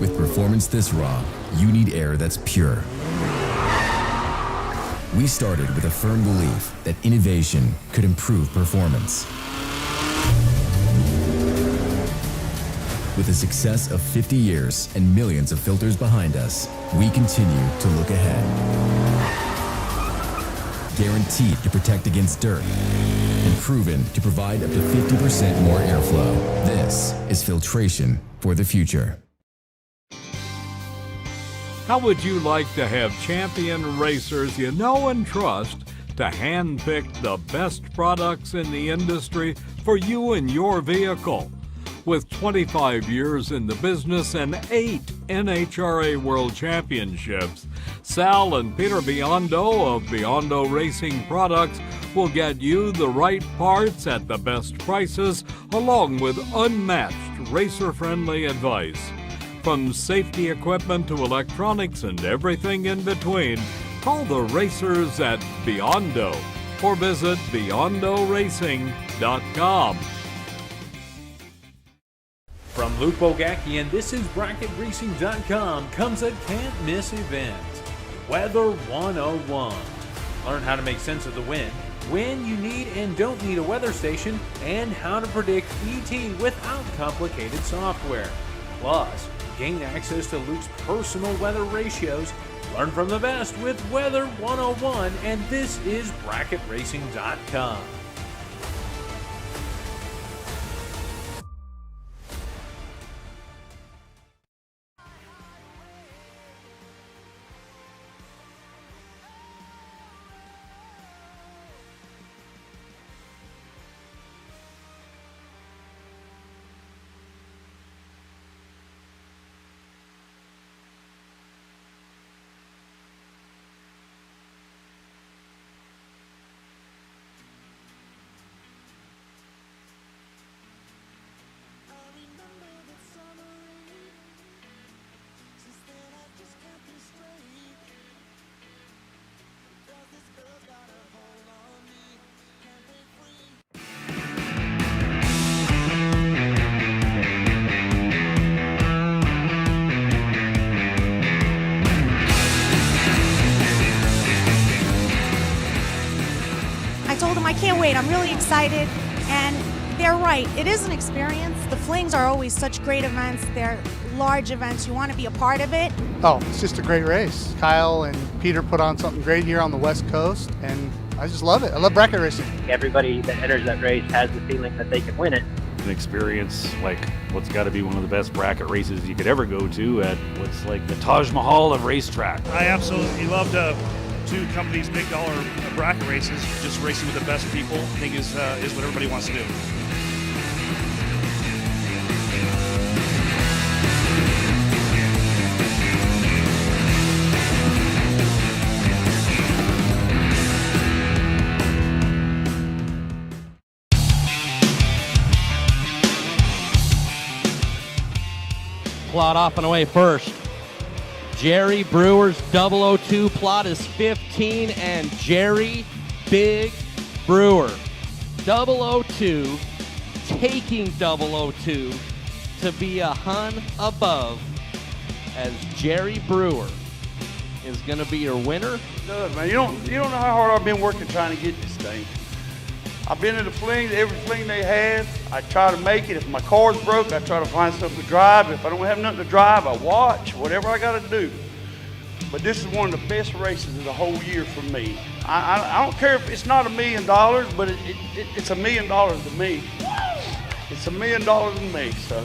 With performance this raw, you need air that's pure. We started with a firm belief that innovation could improve performance. With the success of 50 years and millions of filters behind us, we continue to look ahead. Guaranteed to protect against dirt and proven to provide up to 50% more airflow. This is filtration for the future. How would you like to have champion racers you know and trust to handpick the best products in the industry for you and your vehicle? With 25 years in the business and 8 NHRA World Championships, Sal and Peter Biondo of Biondo Racing Products will get you the right parts at the best prices, along with unmatched racer-friendly advice. From safety equipment to electronics and everything in between, call the racers at Biondo or visit BiondoRacing.com. From Luke Bogacki, and this is BracketRacing.com, comes a can't-miss event, Weather 101. Learn how to make sense of the wind, when you need and don't need a weather station, and how to predict ET without complicated software. Plus, gain access to Luke's personal weather ratios. Learn from the best with Weather 101, and this is BracketRacing.com. I told them I can't wait. I'm really excited. And they're right. It is an experience. The Flings are always such great events. They're large events. You want to be a part of it. Oh, it's just a great race. Kyle and Peter put on something great here on the West Coast, and I just love it. I love bracket racing. Everybody that enters that race has the feeling that they can win it. An experience like what's got to be one of the best bracket races you could ever go to at what's like the Taj Mahal of racetrack. I absolutely love the two companies' big dollar bracket races. Just racing with the best people, I think is what everybody wants to do. Plot off and away first. Jerry Brewer's 002 plot is 15, and Jerry Big Brewer 002 taking 002 to be a hun above, as Jerry Brewer is going to be your winner. Does, man. You don't know how hard I've been working trying to get this thing. I've been in the flings, every fling they have. I try to make it. If my car's broke, I try to find something to drive. If I don't have nothing to drive, I watch, whatever I got to do. But this is one of the best races of the whole year for me. I don't care if it's not $1 million, but it's $1 million to me. It's $1 million to me, so.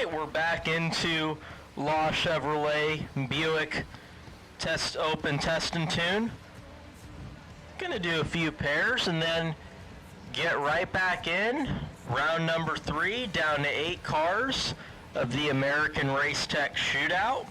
right, we're back into Law Chevrolet Buick Open Test and Tune. Gonna do a few pairs and then get right back in. Round number 3, down to 8 cars of the American Race Tech Shootout.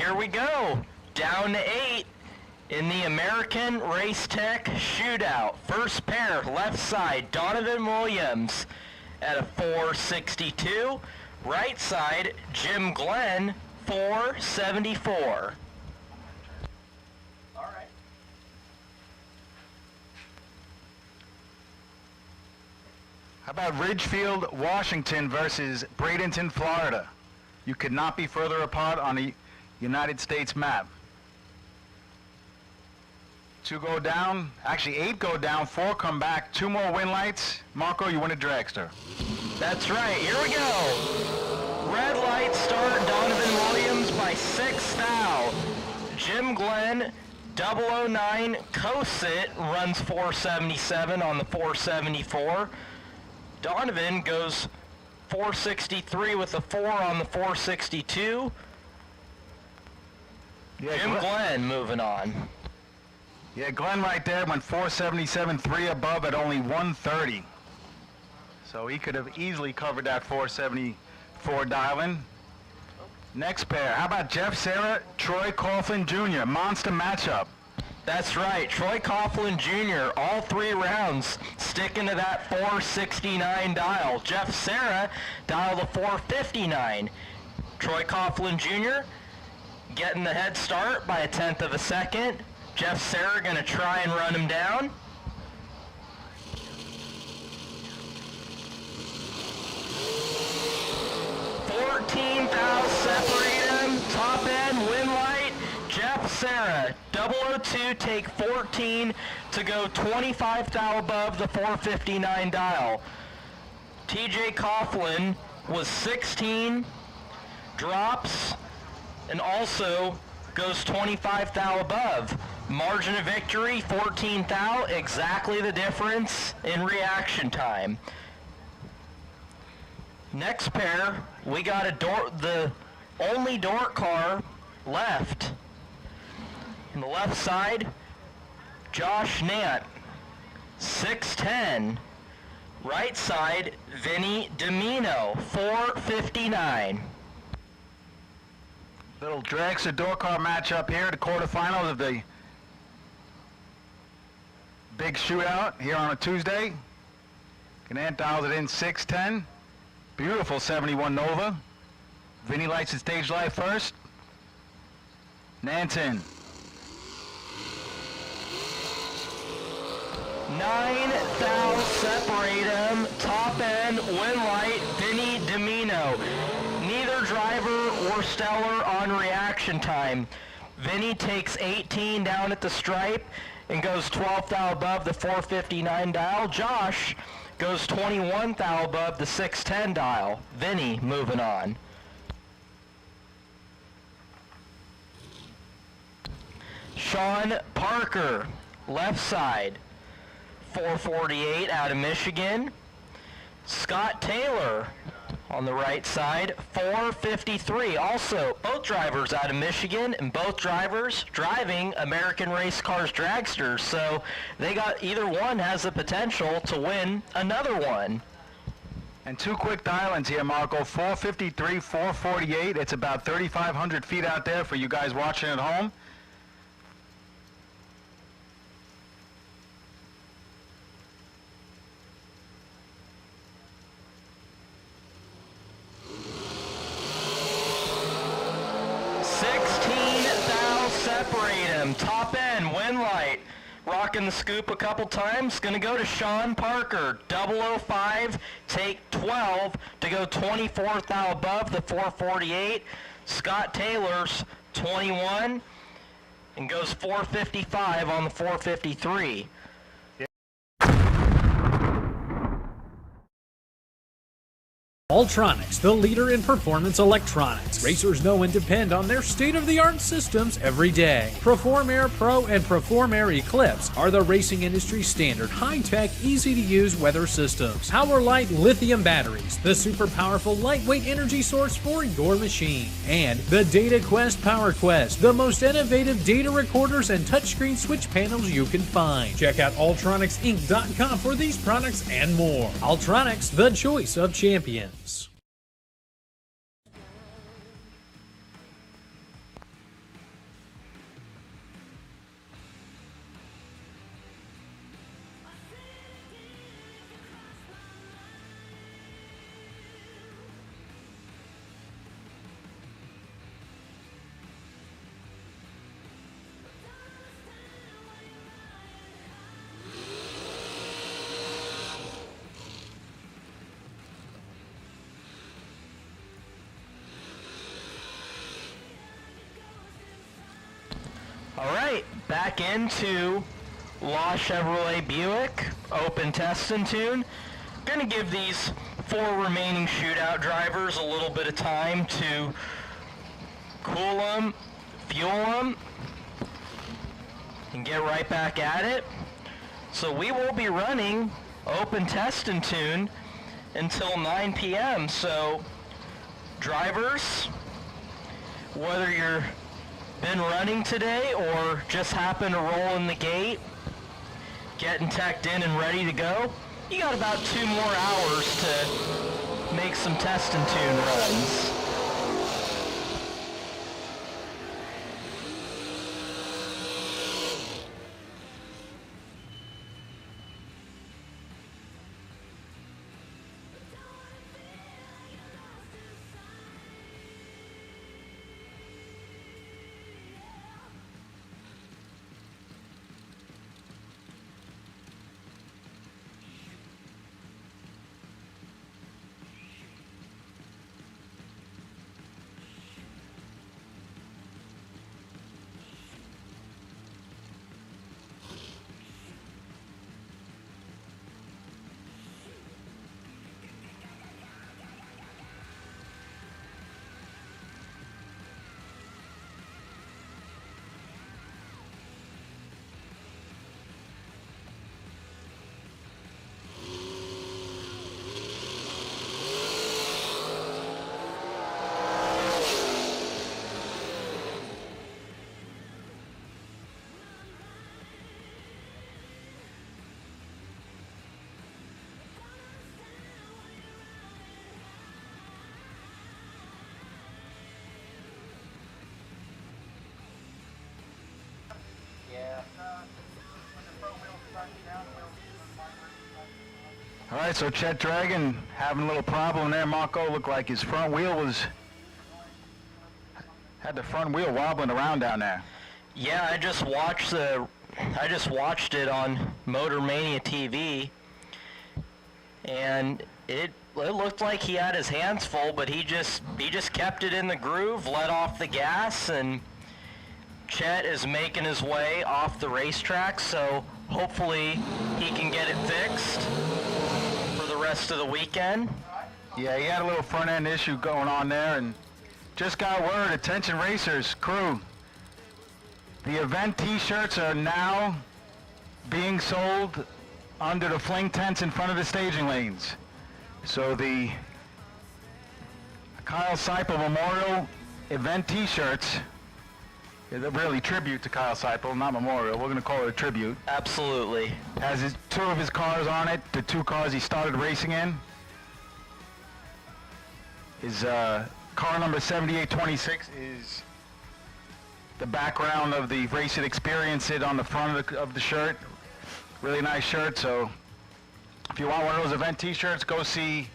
here we go. Down to 8 in the American Race Tech Shootout. First pair, left side, Donovan Williams at a 462. Right side, Jim Glenn, 474. All right. How about Ridgefield, Washington versus Bradenton, Florida? You could not be further apart on the United States map. 2 go down, actually 8 go down, 4 come back, 2 more win lights. Marco, you win a dragster. That's right, here we go. Red light start, Donovan Williams by 6 thou. Jim Glenn, 009, co-sit, runs 477 on the 474. Donovan goes 463 with a 4 on the 462. Yeah, Jim Glenn moving on. Yeah, Glenn right there went 477, 3 above at only 130. So he could have easily covered that 474 dial-in. Next pair, how about Jeff Serra, Troy Coughlin Jr., monster matchup. That's right, Troy Coughlin Jr., all 3 rounds sticking to that 469 dial. Jeff Serra dialed a 459. Troy Coughlin Jr. getting the head start by a 1/10 of a second. Jeff Serra gonna try and run him down. Separate him, top end, win light, Jeff Serra, 002, take 14 to go 25 thou above the 459 dial. TJ Coughlin was 16, drops, and also goes 25 thou above. Margin of victory, 14 thou, exactly the difference in reaction time. Next pair, we got the only Dort car left. On the left side, Josh Nant, 610. Right side, Vinny Domino, 459. Little dragster door car matchup here, the quarterfinals of the big shootout here on a Tuesday. Nant dials it in 610. Beautiful 71 Nova. Vinny lights at stage light first. Nant's in. 9 thou separate him. Top end, win light, Vinny Domino. Neither driver or stellar on reaction time. Vinny takes 18 down at the stripe and goes 12 thou above the 459 dial. Josh goes 21 thou above the 610 dial. Vinny moving on. Sean Parker, left side, 448 out of Michigan. Scott Taylor on the right side, 453. Also, both drivers out of Michigan and both drivers driving American Race Cars Dragsters. So they got, either one has the potential to win another one. And 2 quick dial-ins here, Marco. 453, 448. It's about 3,500 feet out there for you guys watching at home. Separate him, top end, win light, rocking the scoop a couple times, gonna go to Sean Parker, 005, take 12 to go 24 thou above the 448. Scott Taylor's 21 and goes 455 on the 453. Ultronics, the leader in performance electronics. Racers know and depend on their state-of-the-art systems every day. Perform Air Pro and Perform Air Eclipse are the racing industry's standard high-tech, easy-to-use weather systems. Power-Light lithium batteries, the super powerful lightweight energy source for your machine. And the Data Quest Power Quest, the most innovative data recorders and touchscreen switch panels you can find. Check out ultronicsinc.com for these products and more. Ultronics, the choice of champions. back into Law Chevrolet Buick, open test and tune. Gonna give these 4 remaining shootout drivers a little bit of time to cool them, fuel them, and get right back at it. So we will be running open test and tune until 9 p.m. So drivers, whether you're been running today or just happen to roll in the gate, getting teched in and ready to go, you got about 2 more hours to make some test and tune runs. All right, so Chet Dragon having a little problem there. Marco looked like his front wheel had the front wheel wobbling around down there. Yeah, I just watched it on Motor Mania TV, and it looked like he had his hands full, but he just kept it in the groove, let off the gas, and Chet is making his way off the racetrack, so hopefully he can get it fixed for the rest of the weekend. Yeah, he had a little front end issue going on there, and just got word, attention racers, crew, the event t-shirts are now being sold under the Fling tents in front of the staging lanes. So the Kyle Seipel Memorial event t-shirts, really tribute to Kyle Seipel, not memorial, we're going to call it a tribute. Absolutely. Has 2 of his cars on it, the 2 cars he started racing in. His car number 7826 is the background of the Race It, Experience It on the front of the shirt. Really nice shirt, so if you want one of those event t-shirts, go see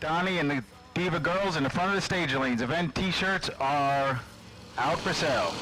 Donnie and the Diva Girls in the front of the staging lanes. Event t-shirts are out for sale.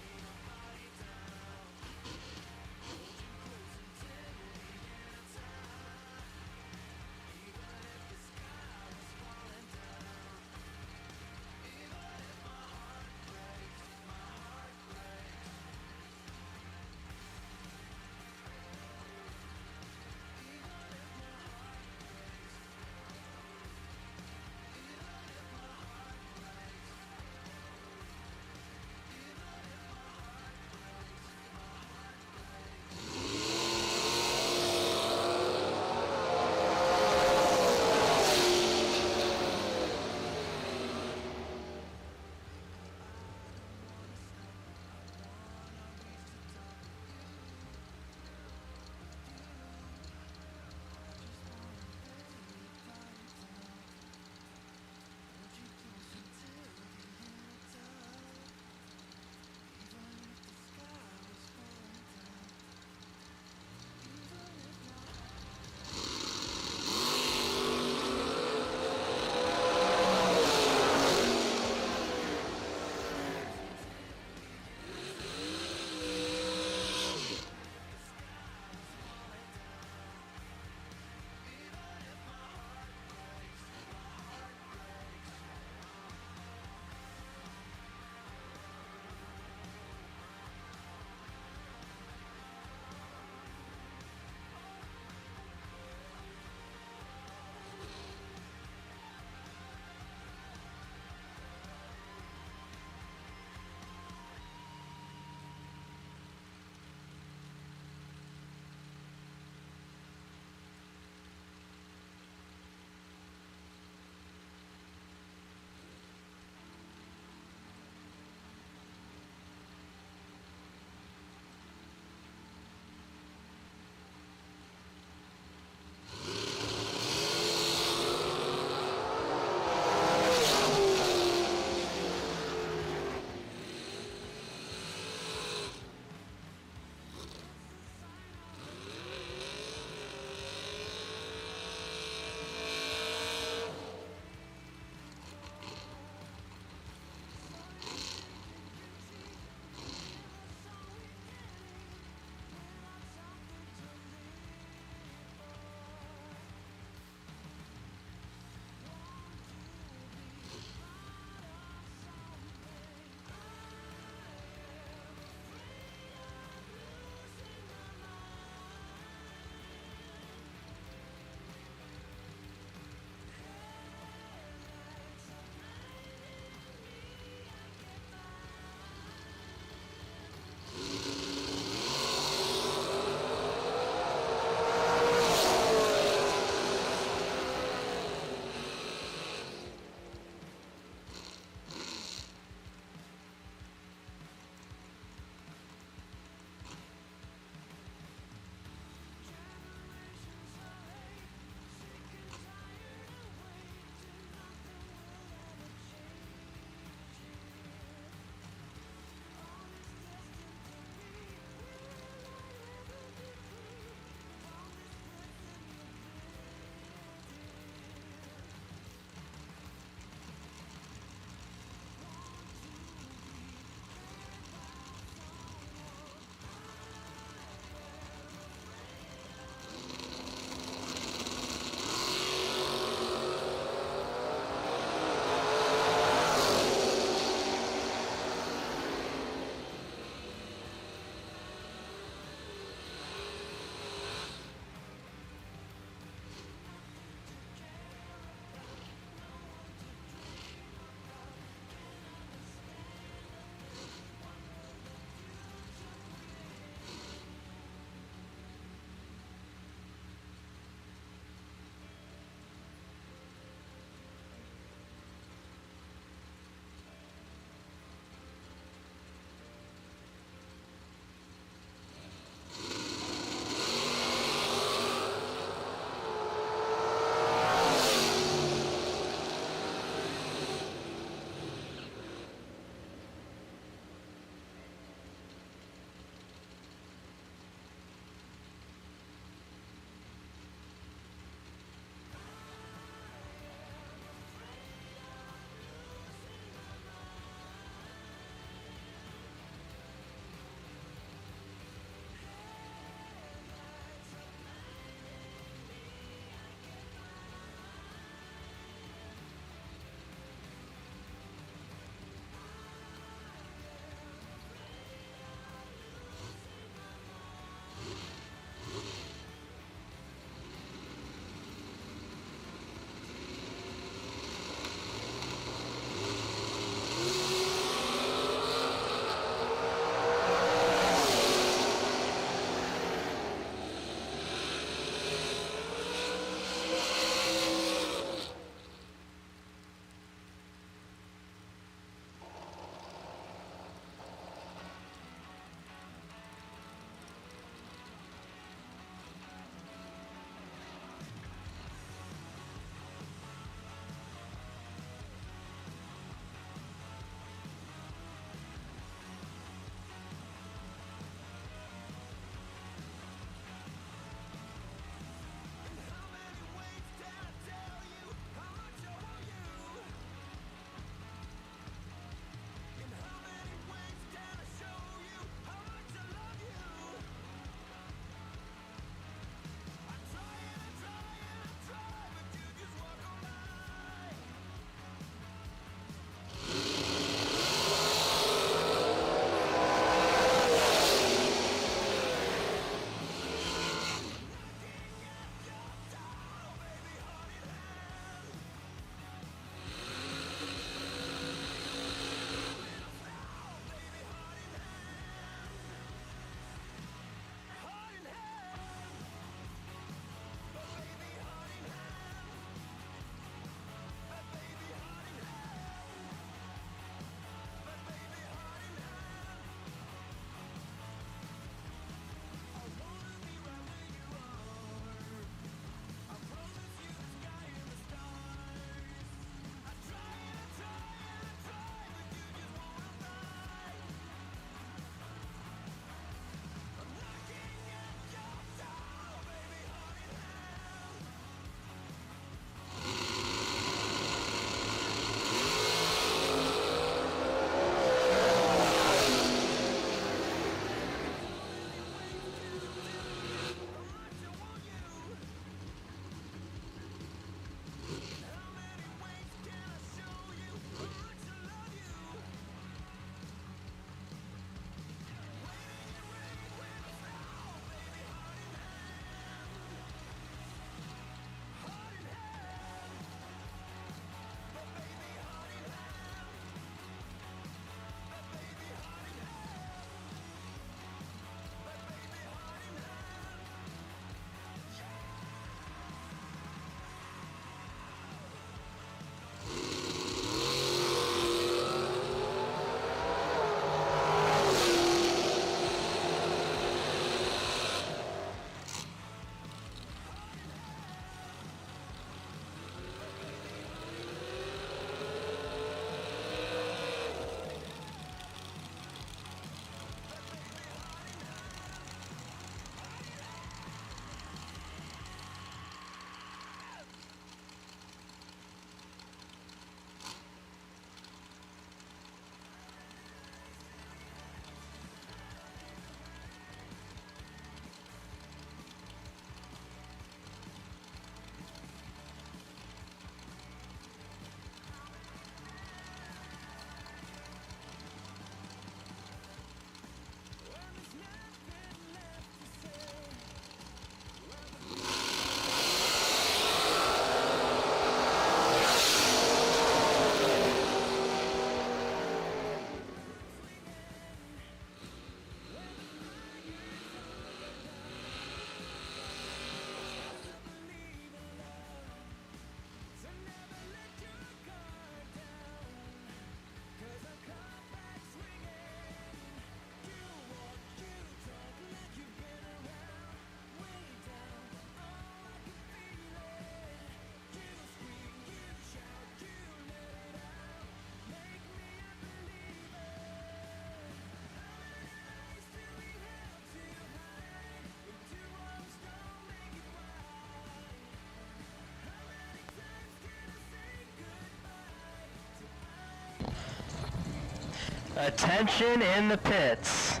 Attention in the pits.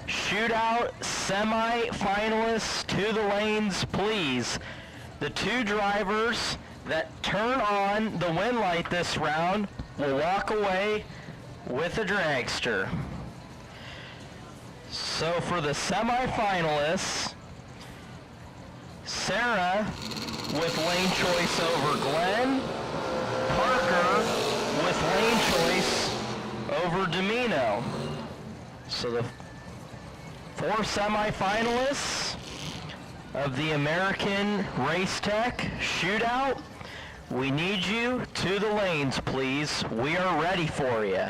Shootout semi-finalists to the lanes, please. The two drivers that turn on the win light this round will walk away with a dragster. So for the semi-finalists, Sarah with lane choice over Glenn, Parker with lane choice over Domino. So the 4 semi-finalists of the American Race Tech Shootout, we need you to the lanes, please. We are ready for you.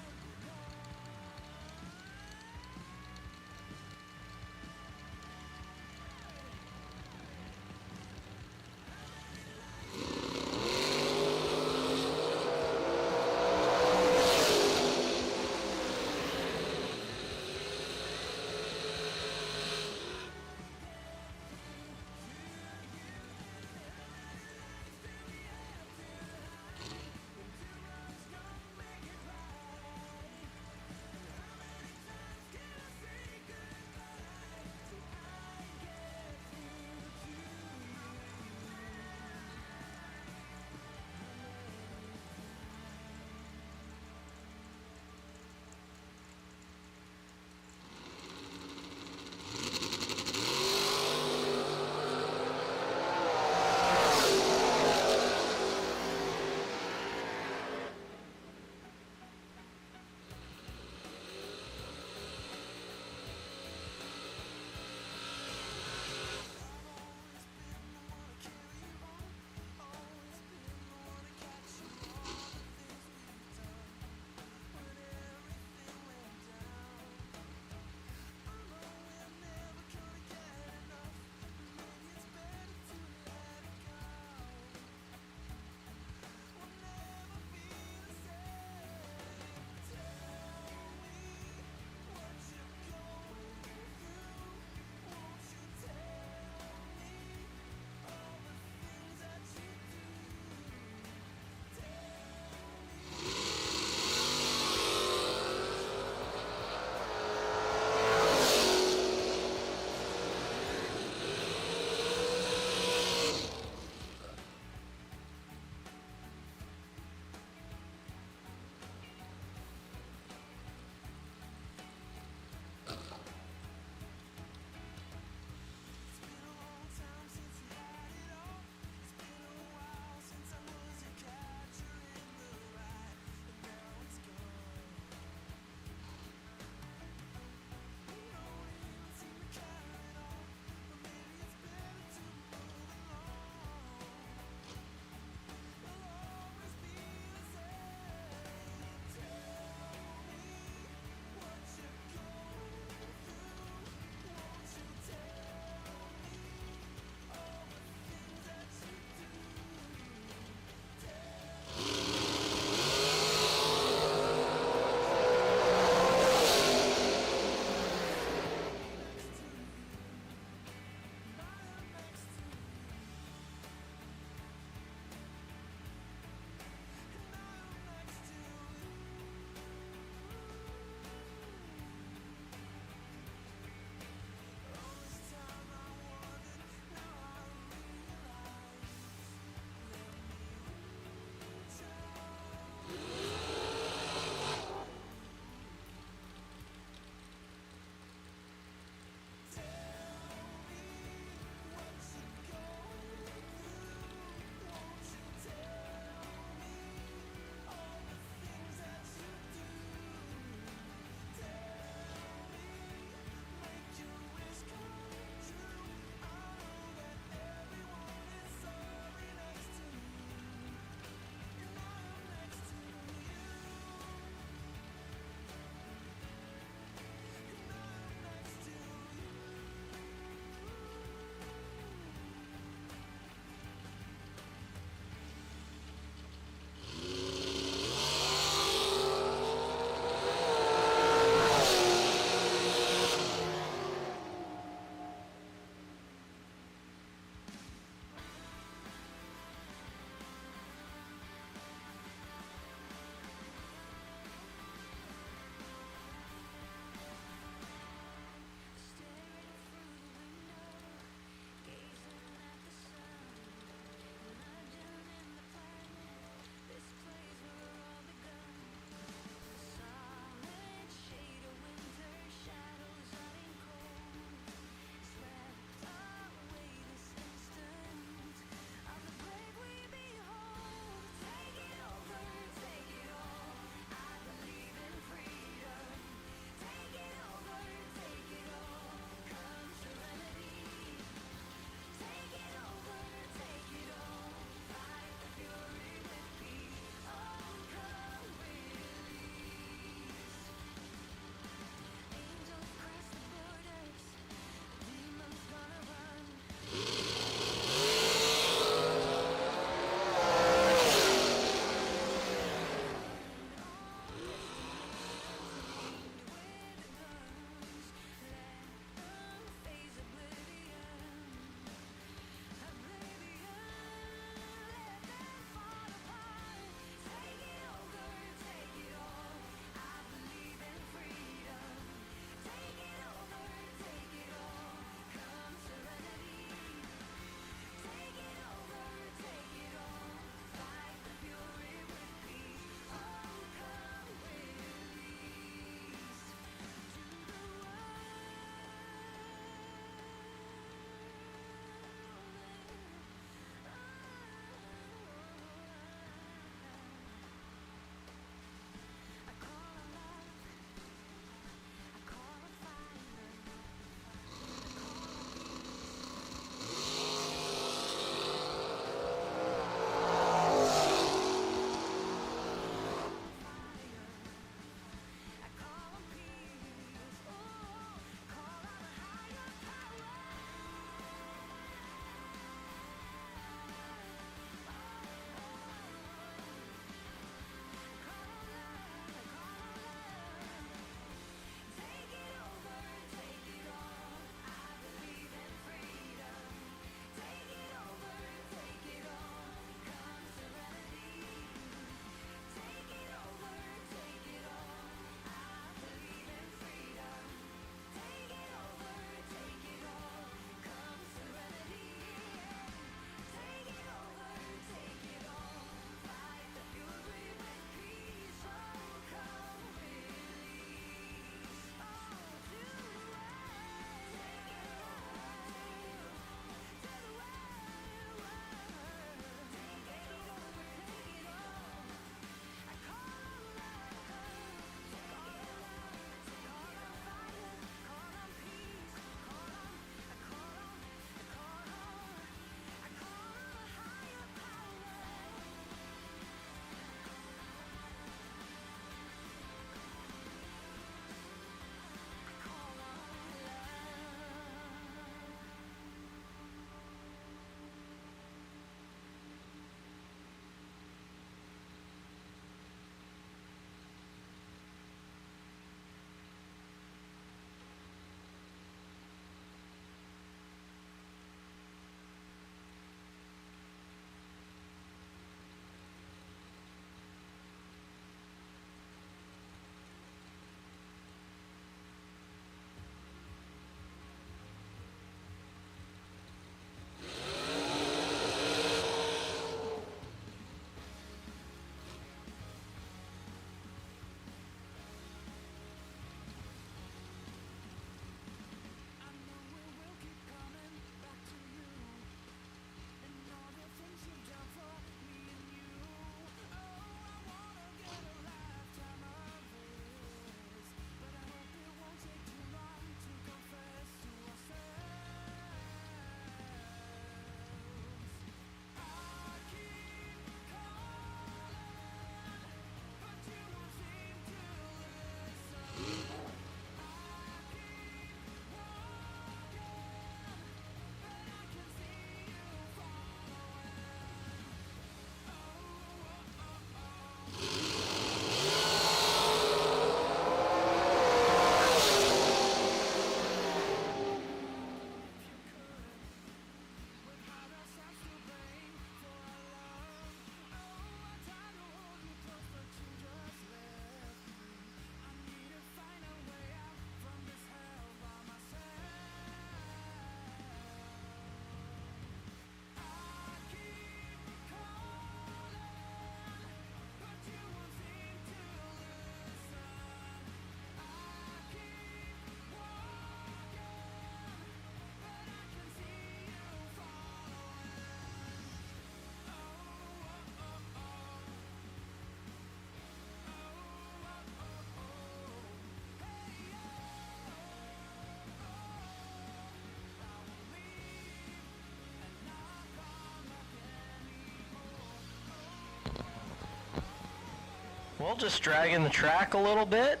We'll just drag in the track a little bit.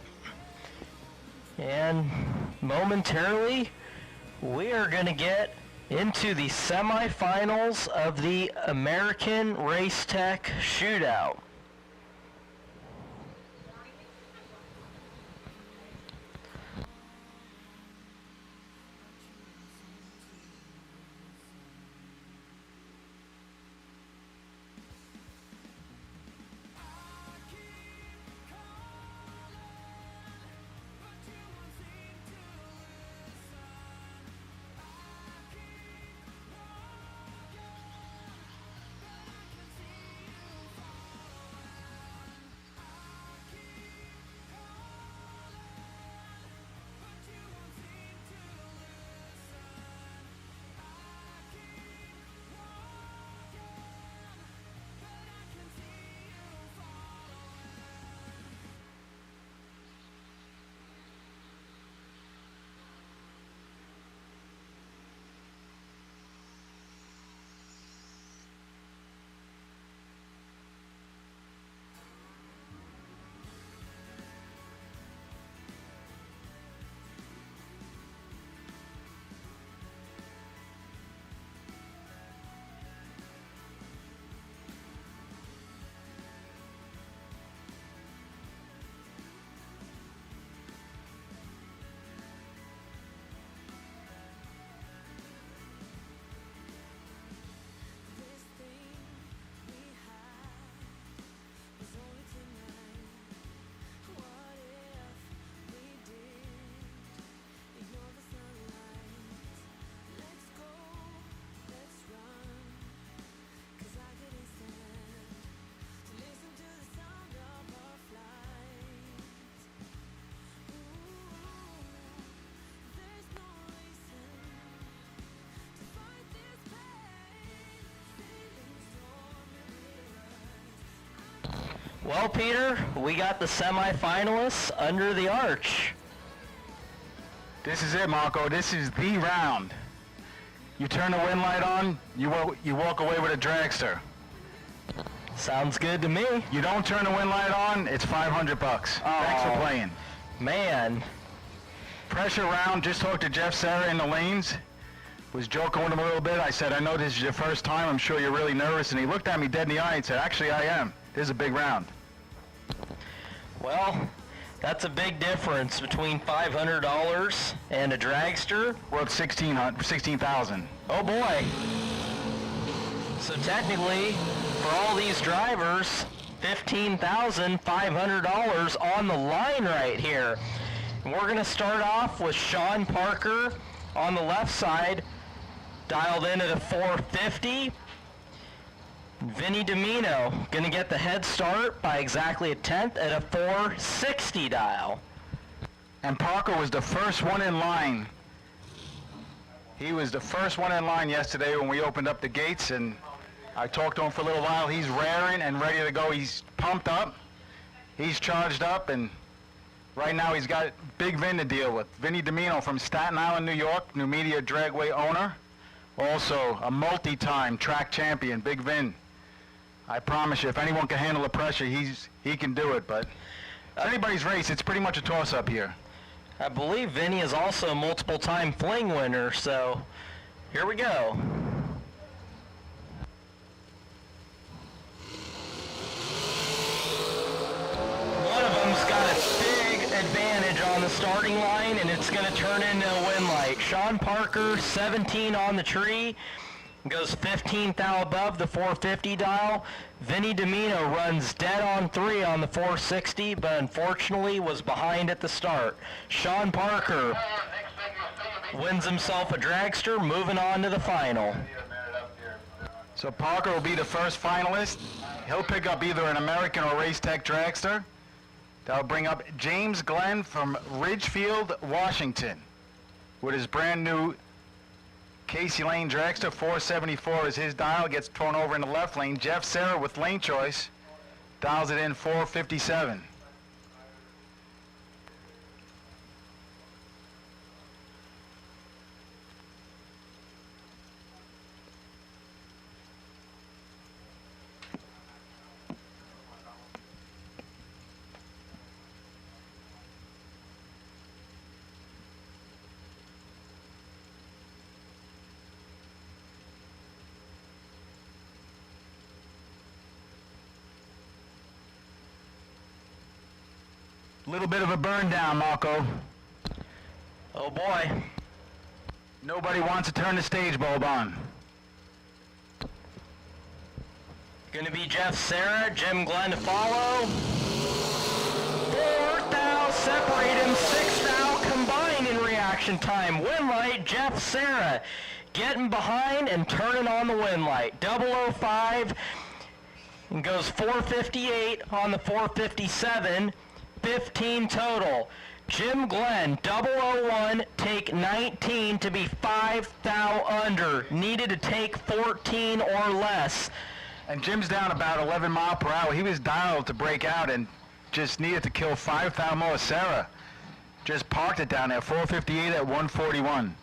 And momentarily, we are going to get into the semifinals of the American Race Tech Shootout. Well, Peter, we got the semifinalists under the arch. This is it, Marco. This is the round. You turn the wind light on, you walk away with a dragster. Sounds good to me. You don't turn the wind light on, it's $500. Thanks for playing. Man. Pressure round, just talked to Jeff Serra in the lanes. Was joking with him a little bit. I said, I know this is your first time. I'm sure you're really nervous. And he looked at me dead in the eye and said, actually, I am. This is a big round. Well, that's a big difference between $500 and a dragster. Well, it's $16,000. Oh boy. So technically, for all these drivers, $15,500 on the line right here. And we're gonna start off with Sean Parker on the left side, dialed in at a 450. Vinny Domino gonna get the head start by exactly a tenth at a 460 dial. And Parker was the first one in line. He was the first one in line yesterday when we opened up the gates, and I talked to him for a little while. He's raring and ready to go. He's pumped up. He's charged up, and right now he's got Big Vin to deal with. Vinny Domino from Staten Island, New York, New Media Dragway owner. Also a multi-time track champion, Big Vin. I promise you, if anyone can handle the pressure, he can do it, but it's anybody's race. It's pretty much a toss-up here. I believe Vinny is also a multiple-time Fling winner, so here we go. One of them's got a big advantage on the starting line, and it's going to turn into a win light. Sean Parker, 17 on the tree. Goes 15th thou above the 450 dial. Vinny Domino runs dead on 3 on the 460, but unfortunately was behind at the start. Sean Parker wins himself a dragster, moving on to the final. So Parker will be the first finalist. He'll pick up either an American or Race Tech dragster. That'll bring up James Glenn from Ridgefield, Washington, with his brand new Casey Lane dragster. 474 is his dial, gets thrown over in the left lane. Jeff Serra with lane choice dials it in 457. Little bit of a burn down, Marco. Oh boy. Nobody wants to turn the stage bulb on. Gonna be Jeff Serra, Jim Glenn to follow. 4th thou, separate him. 6th thou, combine in reaction time. Win light, Jeff Serra getting behind and turning on the win light. 005 and goes 458 on the 457. 15 total. Jim Glenn, 001, take 19 to be 5 thou under. Needed to take 14 or less. And Jim's down about 11 mile per hour. He was dialed to break out and just needed to kill 5 thou more. Sarah just parked it down there, 458 at 141.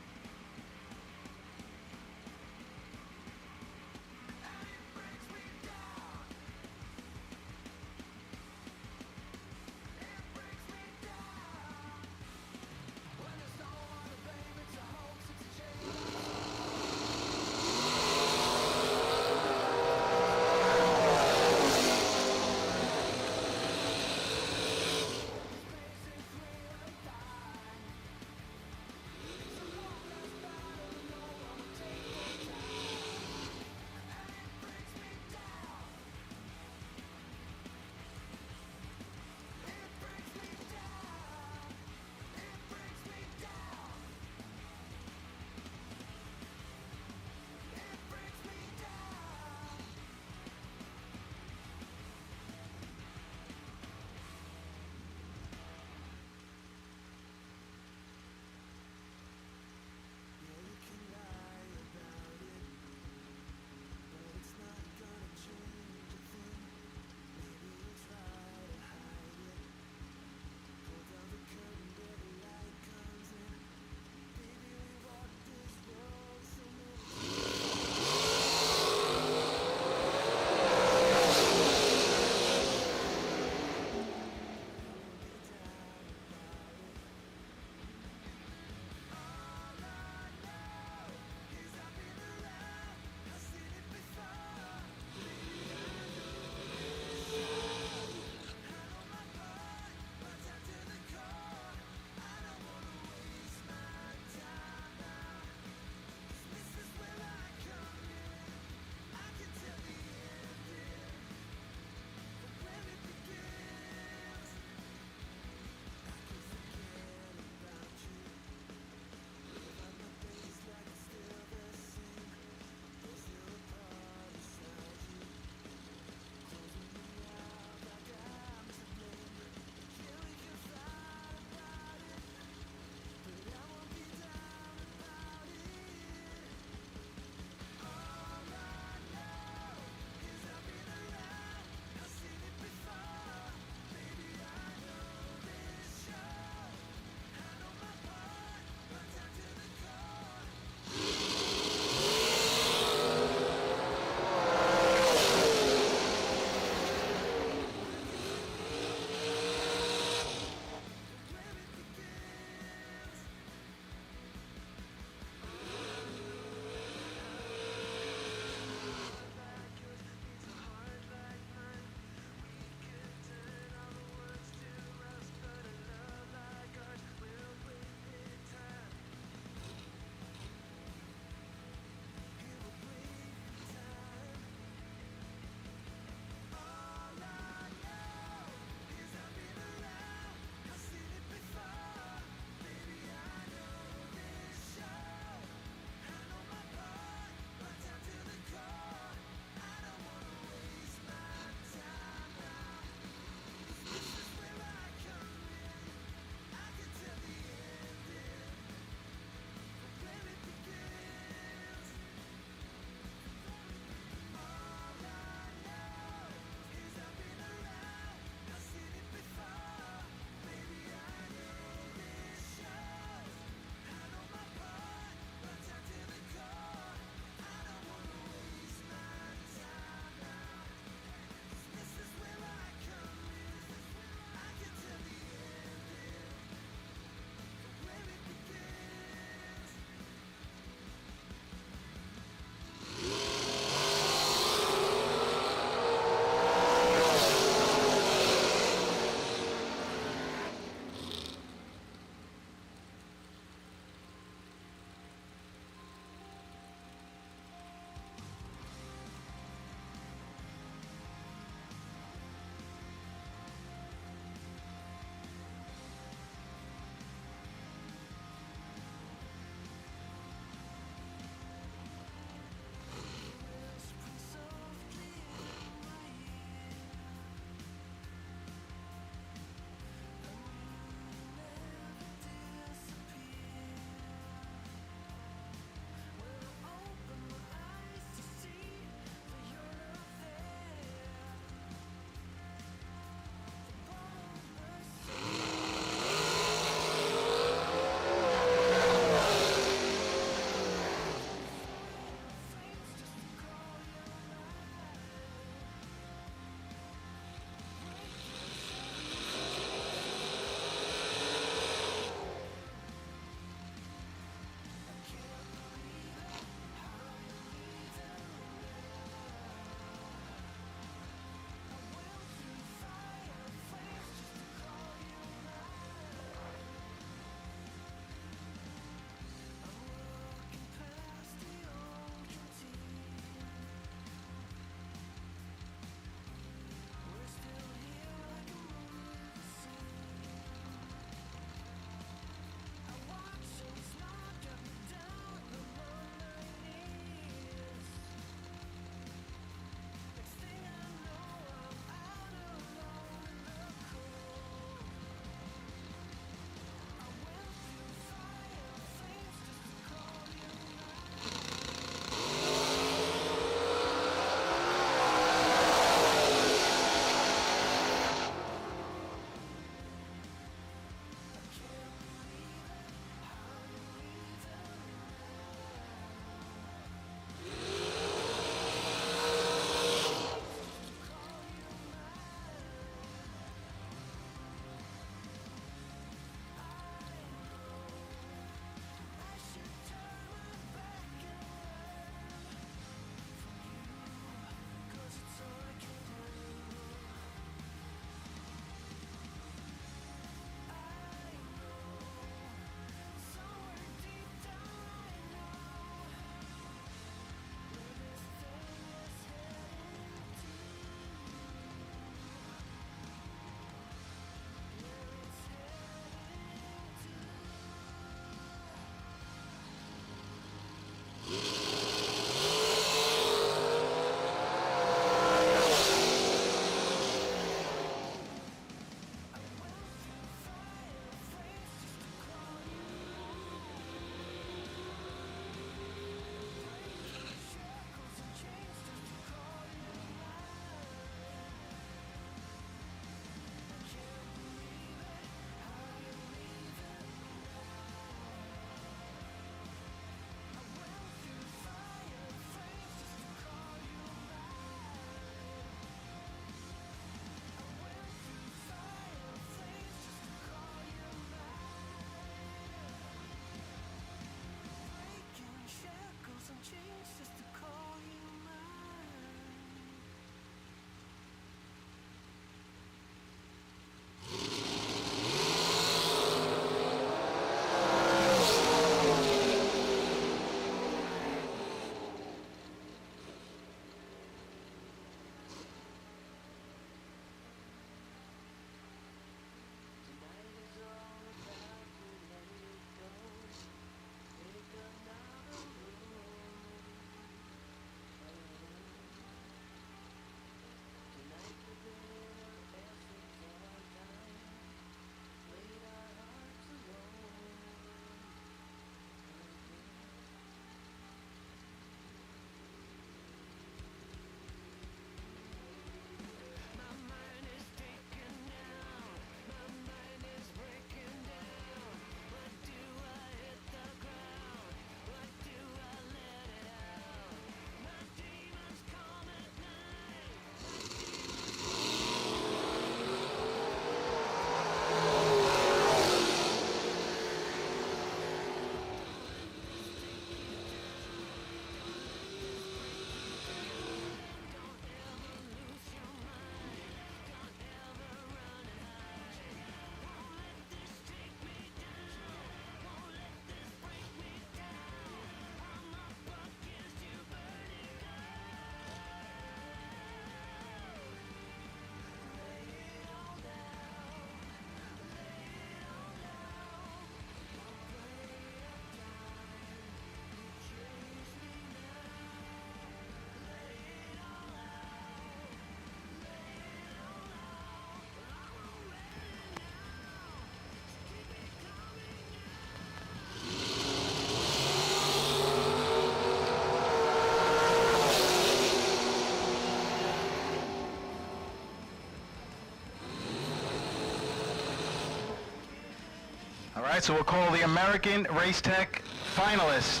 right, so we'll call the American Race Tech finalists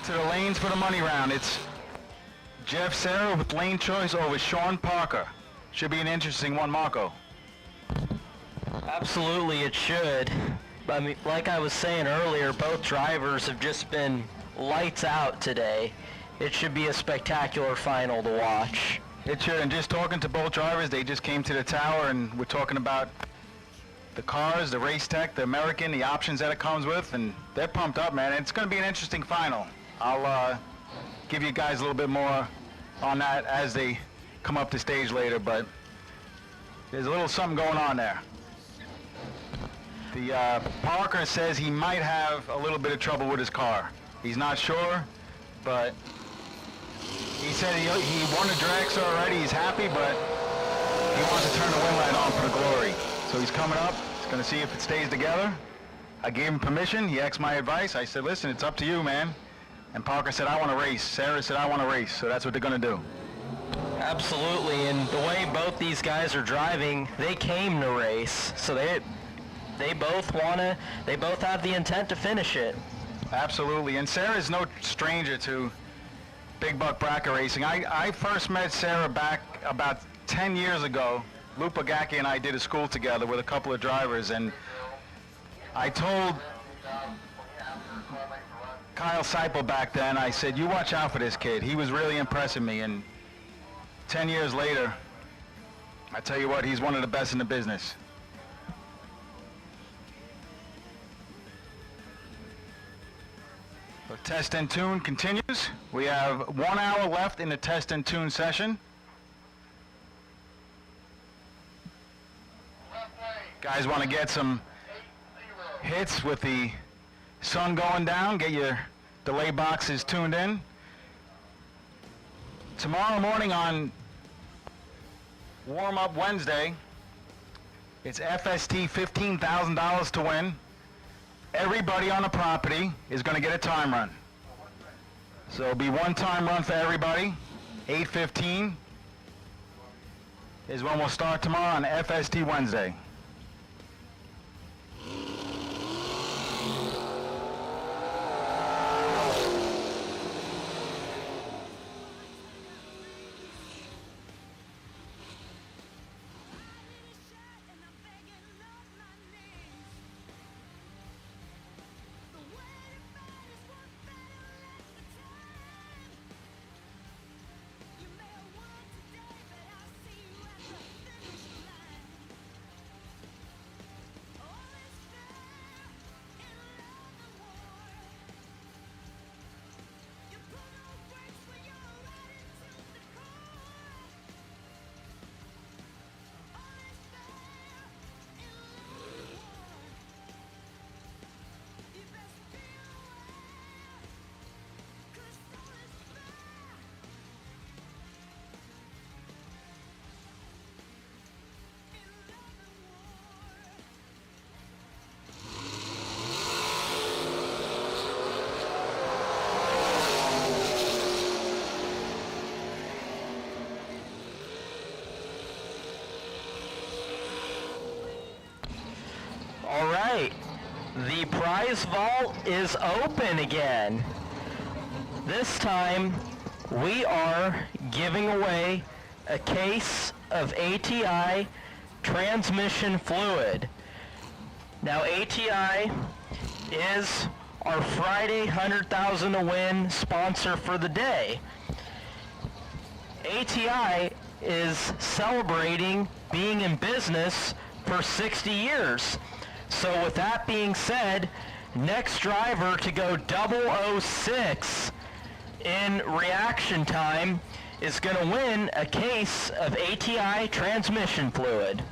to the lanes for the money round. It's Jeff Serra with lane choice over Sean Parker. Should be an interesting one, Marco. Absolutely, it should. I mean, like I was saying earlier, both drivers have just been lights out today. It should be a spectacular final to watch. It should, and just talking to both drivers, they just came to the tower and we're talking about the cars, the race tech, the American, the options that it comes with, and they're pumped up, man. It's going to be an interesting final. I'll give you guys a little bit more on that as they come up the stage later, but there's a little something going on there. The Parker says he might have a little bit of trouble with his car. He's not sure, but he said he won the Drex already. He's happy, but he wants to turn the wind light on for the glory. So he's coming up. He's going to see if it stays together. I gave him permission. He asked my advice. I said, listen, it's up to you, man. And Parker said, I want to race. Sarah said, I want to race. So that's what they're going to do. Absolutely, and the way both these guys are driving, they came to race. So they both have the intent to finish it. Absolutely, and Sarah's no stranger to big buck bracket racing. I first met Sarah back about 10 years ago. Lou Pagacki and I did a school together with a couple of drivers, and I told Kyle Seipel back then, I said, you watch out for this kid. He was really impressing me, and 10 years later, I tell you what, he's one of the best in the business. The test and tune continues. We have 1 hour left in the test and tune session. Guys want to get some hits with the sun going down, get your delay boxes tuned in. Tomorrow morning on Warm-Up Wednesday, it's FST $15,000 to win. Everybody on the property is going to get a time run. So it'll be one time run for everybody. 8:15 is when we'll start tomorrow on FST Wednesday. All right, the prize vault is open again. This time, we are giving away a case of ATI transmission fluid. Now, ATI is our Friday 100,000 to win sponsor for the day. ATI is celebrating being in business for 60 years. So with that being said, next driver to go 006 in reaction time is going to win a case of ATI transmission fluid.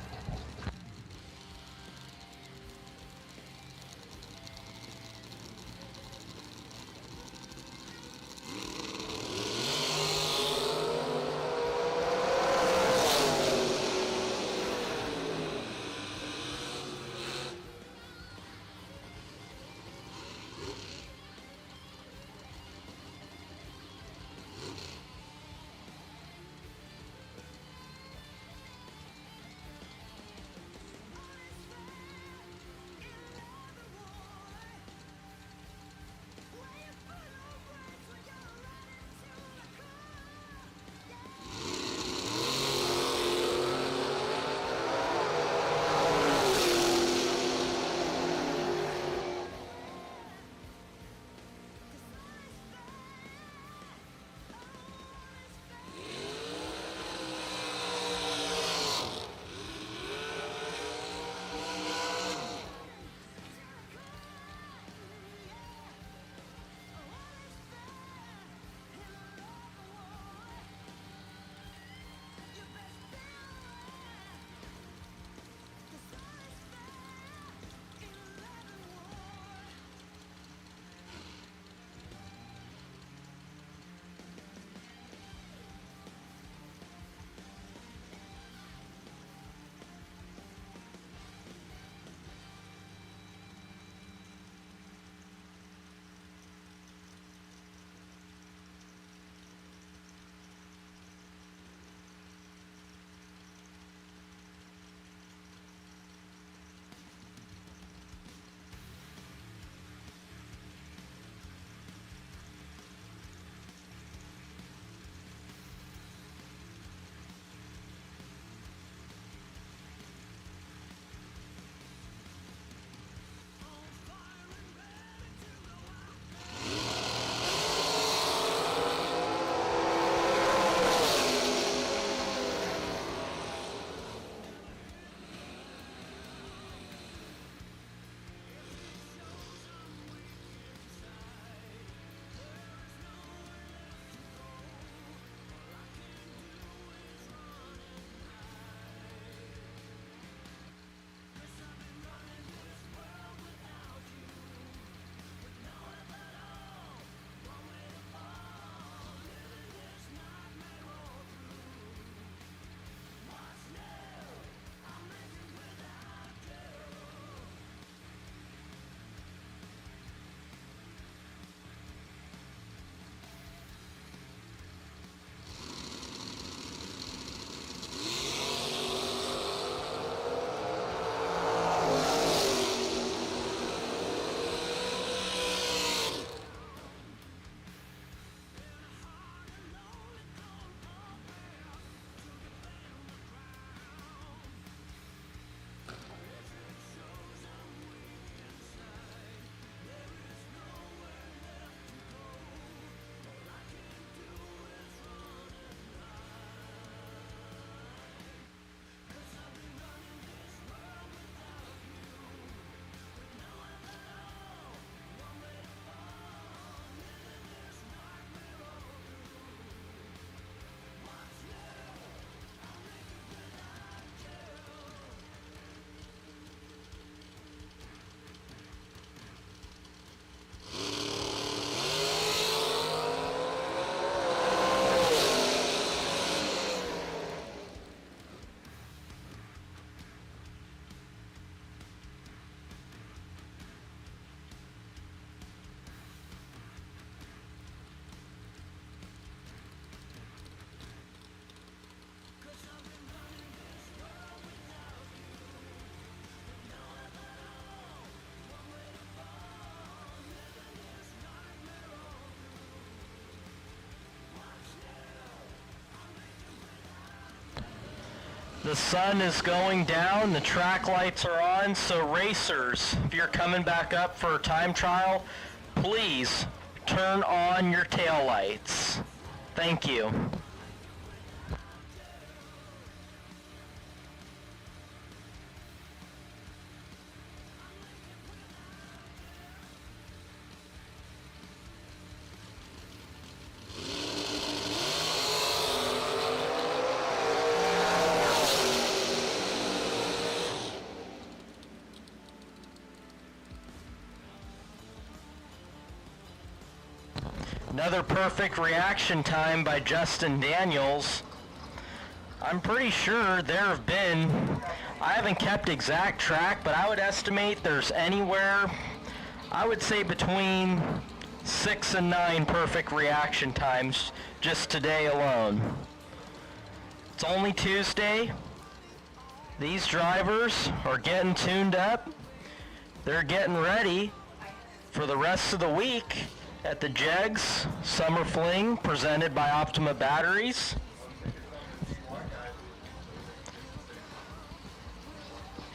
The sun is going down, the track lights are on, so racers, if you're coming back up for a time trial, please turn on your tail lights. Thank you. Another perfect reaction time by Justin Daniels. I'm pretty sure there have been, I haven't kept exact track, but I would estimate there's anywhere, I would say between 6 and 9 perfect reaction times just today alone. It's only Tuesday. These drivers are getting tuned up. They're getting ready for the rest of the week at the JEGS Summer Fling presented by Optima Batteries.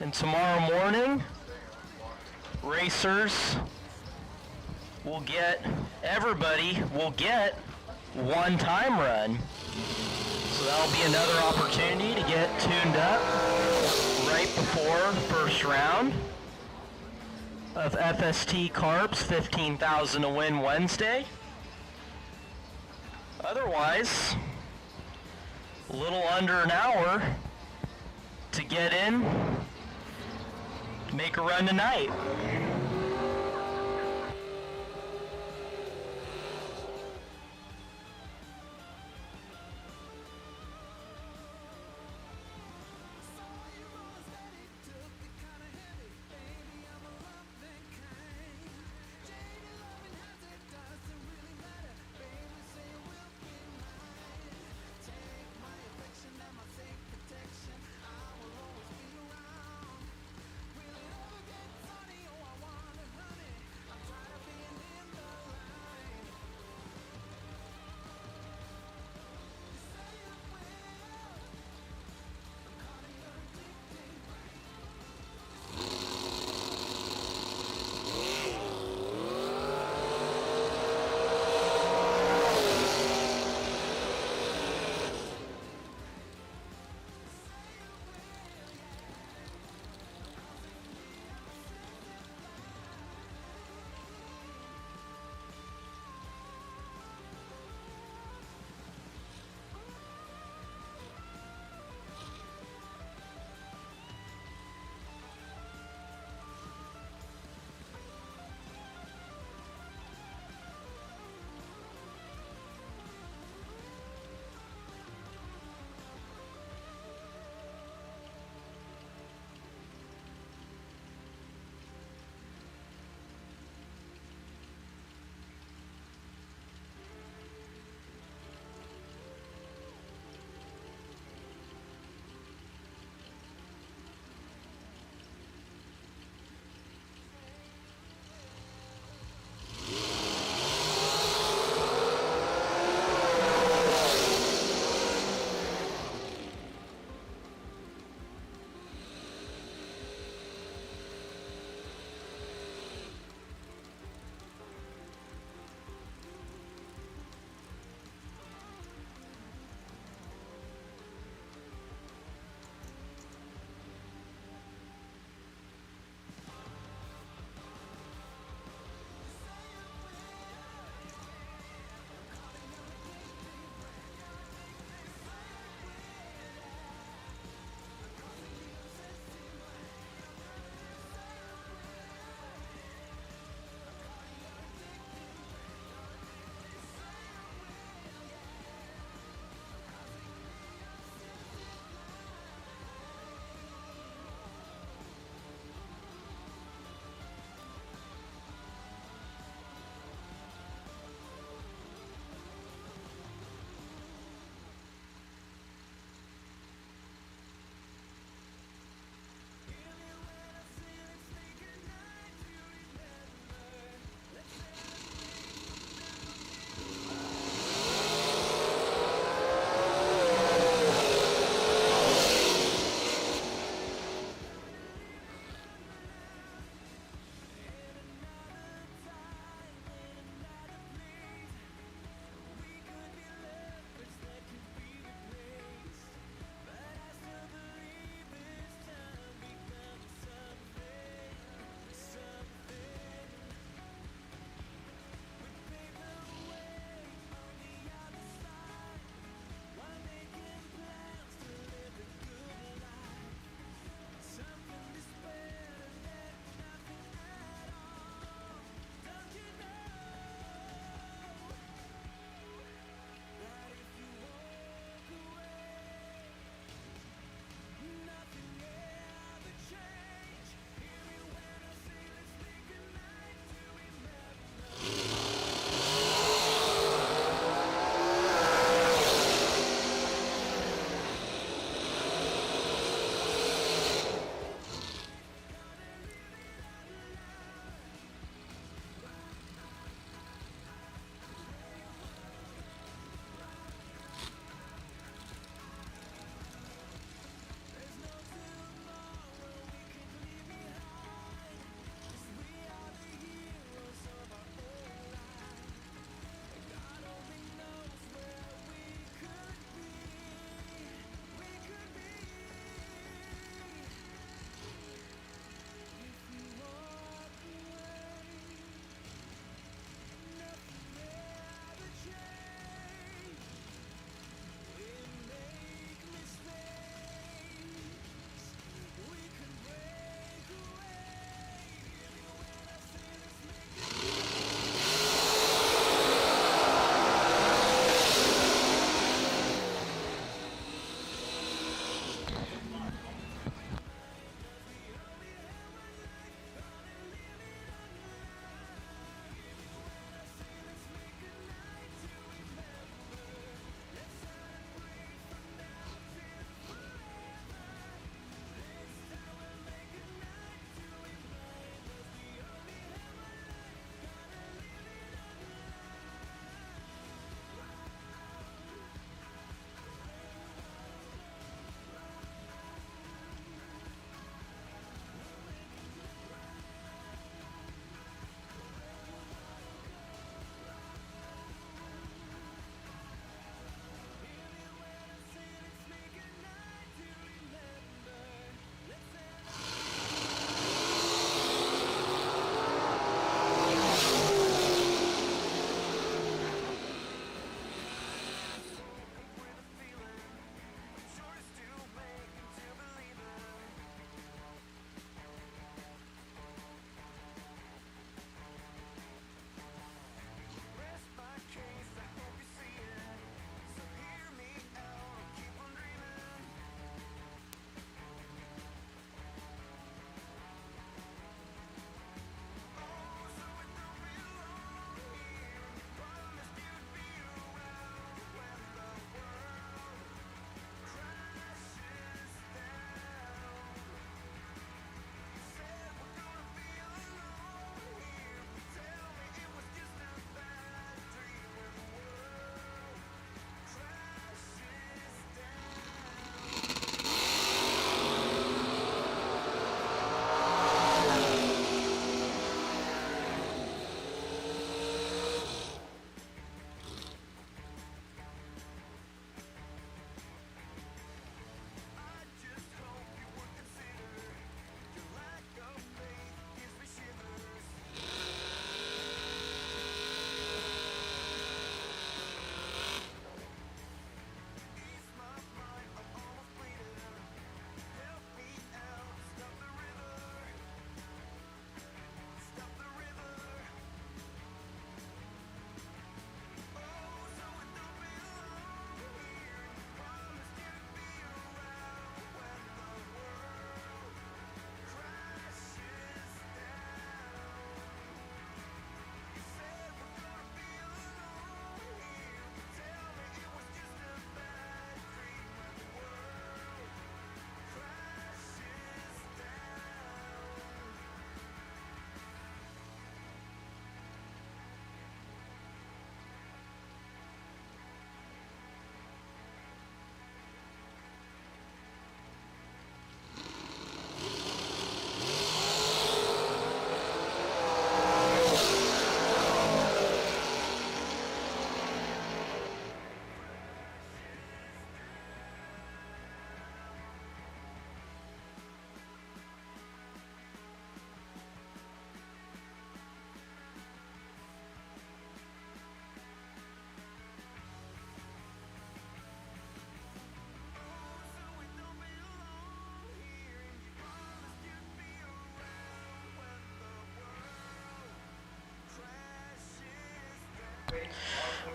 And tomorrow morning, racers will get, everybody will get one time run. So that'll be another opportunity to get tuned up right before first round of FST Carbs 15,000 to win Wednesday. Otherwise, a little under an hour to get in, make a run tonight.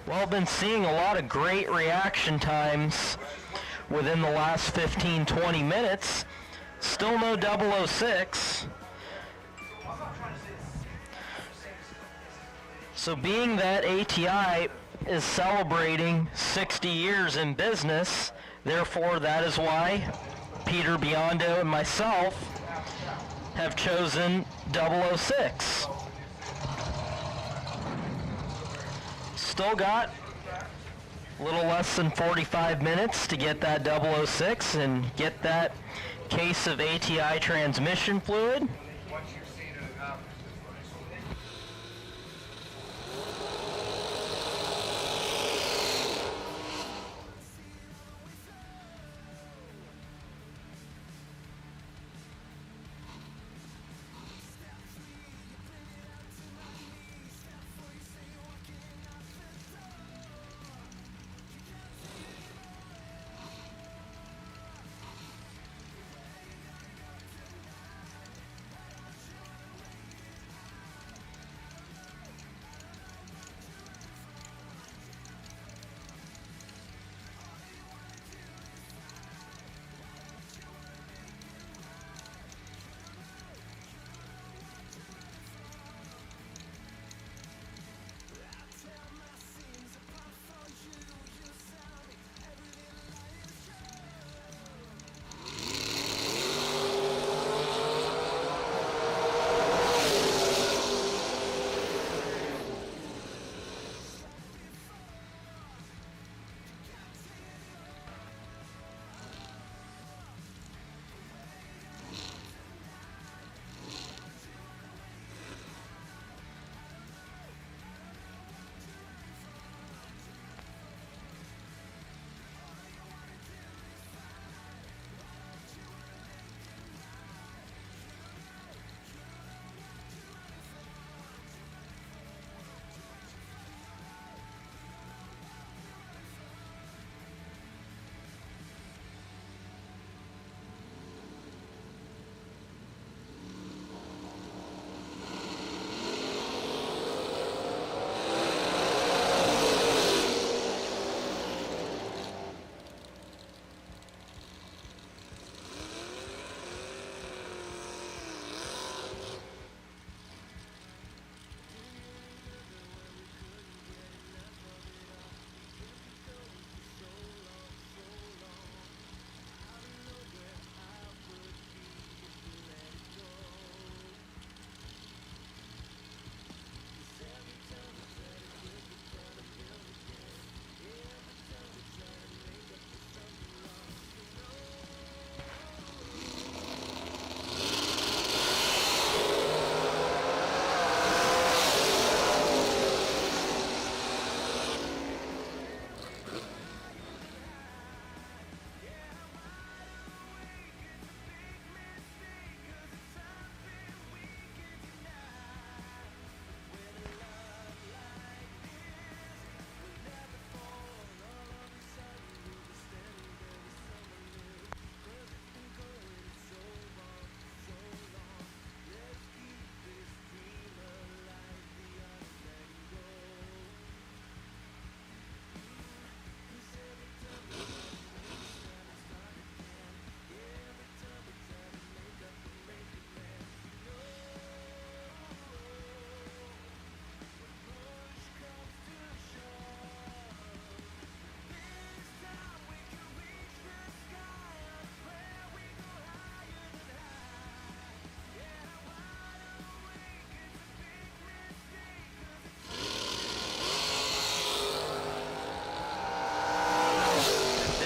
Well, I've been seeing a lot of great reaction times within the last 15, 20 minutes. Still no 006. So being that ATI is celebrating 60 years in business, therefore that is why Peter Biondo and myself have chosen 006. Still got a little less than 45 minutes to get that 006 and get that case of ATI transmission fluid.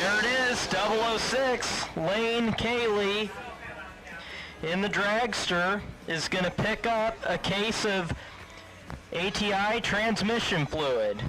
There it is, 006, Lane Cayley in the dragster is going to pick up a case of ATI transmission fluid.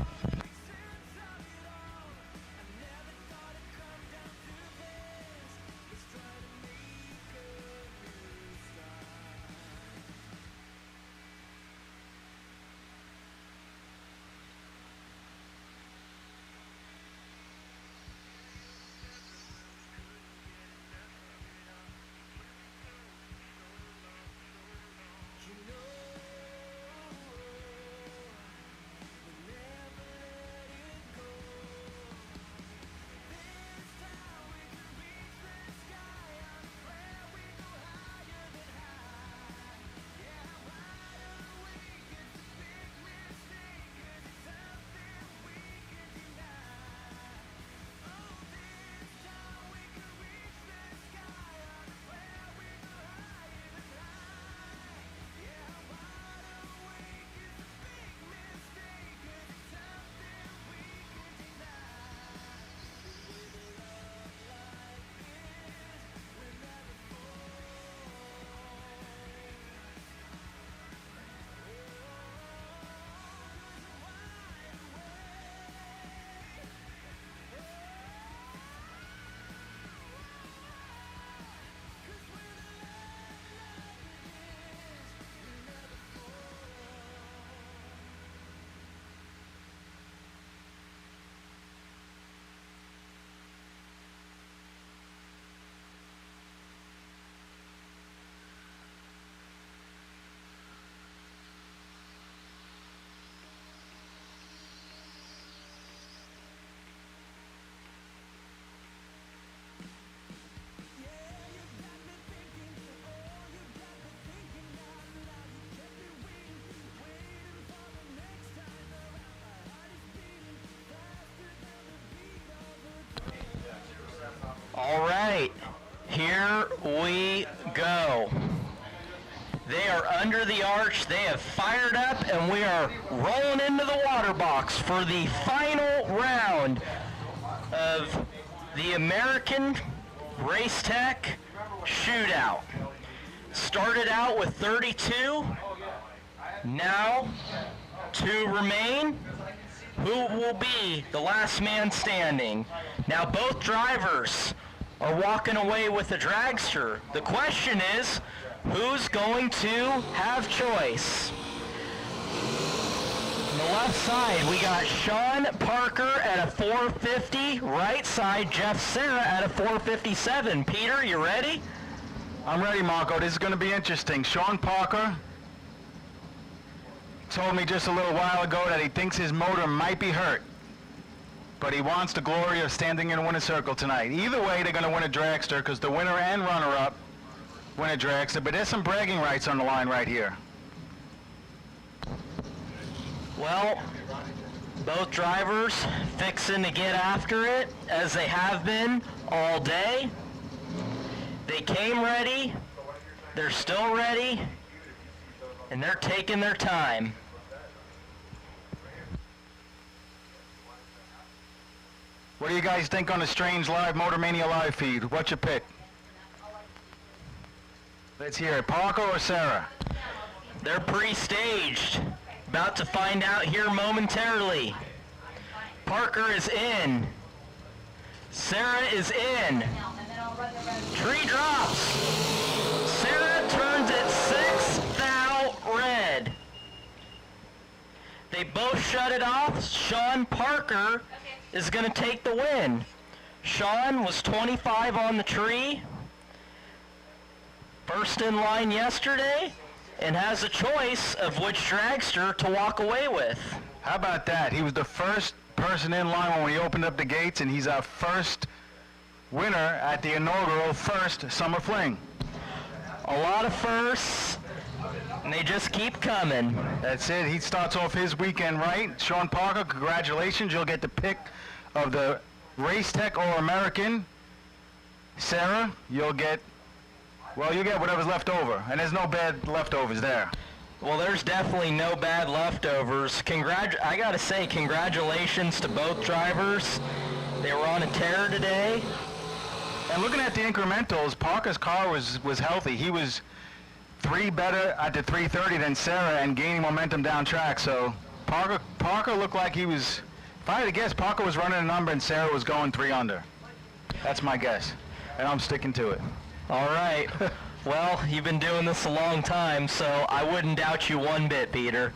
All right, here we go. They are under the arch, they have fired up, and we are rolling into the water box for the final round of the American Race Tech Shootout. Started out with 32, now 2 remain. Who will be the last man standing? Now both drivers are walking away with the dragster. The question is, who's going to have choice? On the left side, we got Sean Parker at a 450. Right side, Jeff Serra at a 457. Peter, you ready? I'm ready, Marco. This is going to be interesting. Sean Parker told me just a little while ago that he thinks his motor might be hurt, but he wants the glory of standing in a winner's circle tonight. Either way, they're going to win a dragster because the winner and runner-up win a dragster, but there's some bragging rights on the line right here. Well, both drivers fixing to get after it, as they have been all day. They came ready, they're still ready, and they're taking their time. What do you guys think on the Strange Live Motor Mania live feed? What's your pick? Let's hear it. Parker or Sarah? They're pre-staged. About to find out here momentarily. Parker is in. Sarah is in. Tree drops. Sarah turns it 6 thou red. They both shut it off. Sean Parker is going to take the win. Sean was 25 on the tree. First in line yesterday, and has a choice of which dragster to walk away with. How about that? He was the first person in line when we opened up the gates, and he's our first winner at the inaugural first Summer Fling. A lot of firsts, and they just keep coming. That's it. He starts off his weekend right. Sean Parker, congratulations. You'll get the pick of the Race Tech All-American. Sarah, you'll get whatever's left over, and there's no bad leftovers there. Well, there's definitely no bad leftovers. I gotta say, congratulations to both drivers. They were on a tear today. And looking at the incrementals, Parker's car was healthy. He was 3 better at the 330 than Sarah and gaining momentum down track. So Parker looked like he was, if I had to guess, Parker was running a number and Sarah was going 3 under. That's my guess, and I'm sticking to it. All right. Well, you've been doing this a long time, so I wouldn't doubt you one bit, Peter.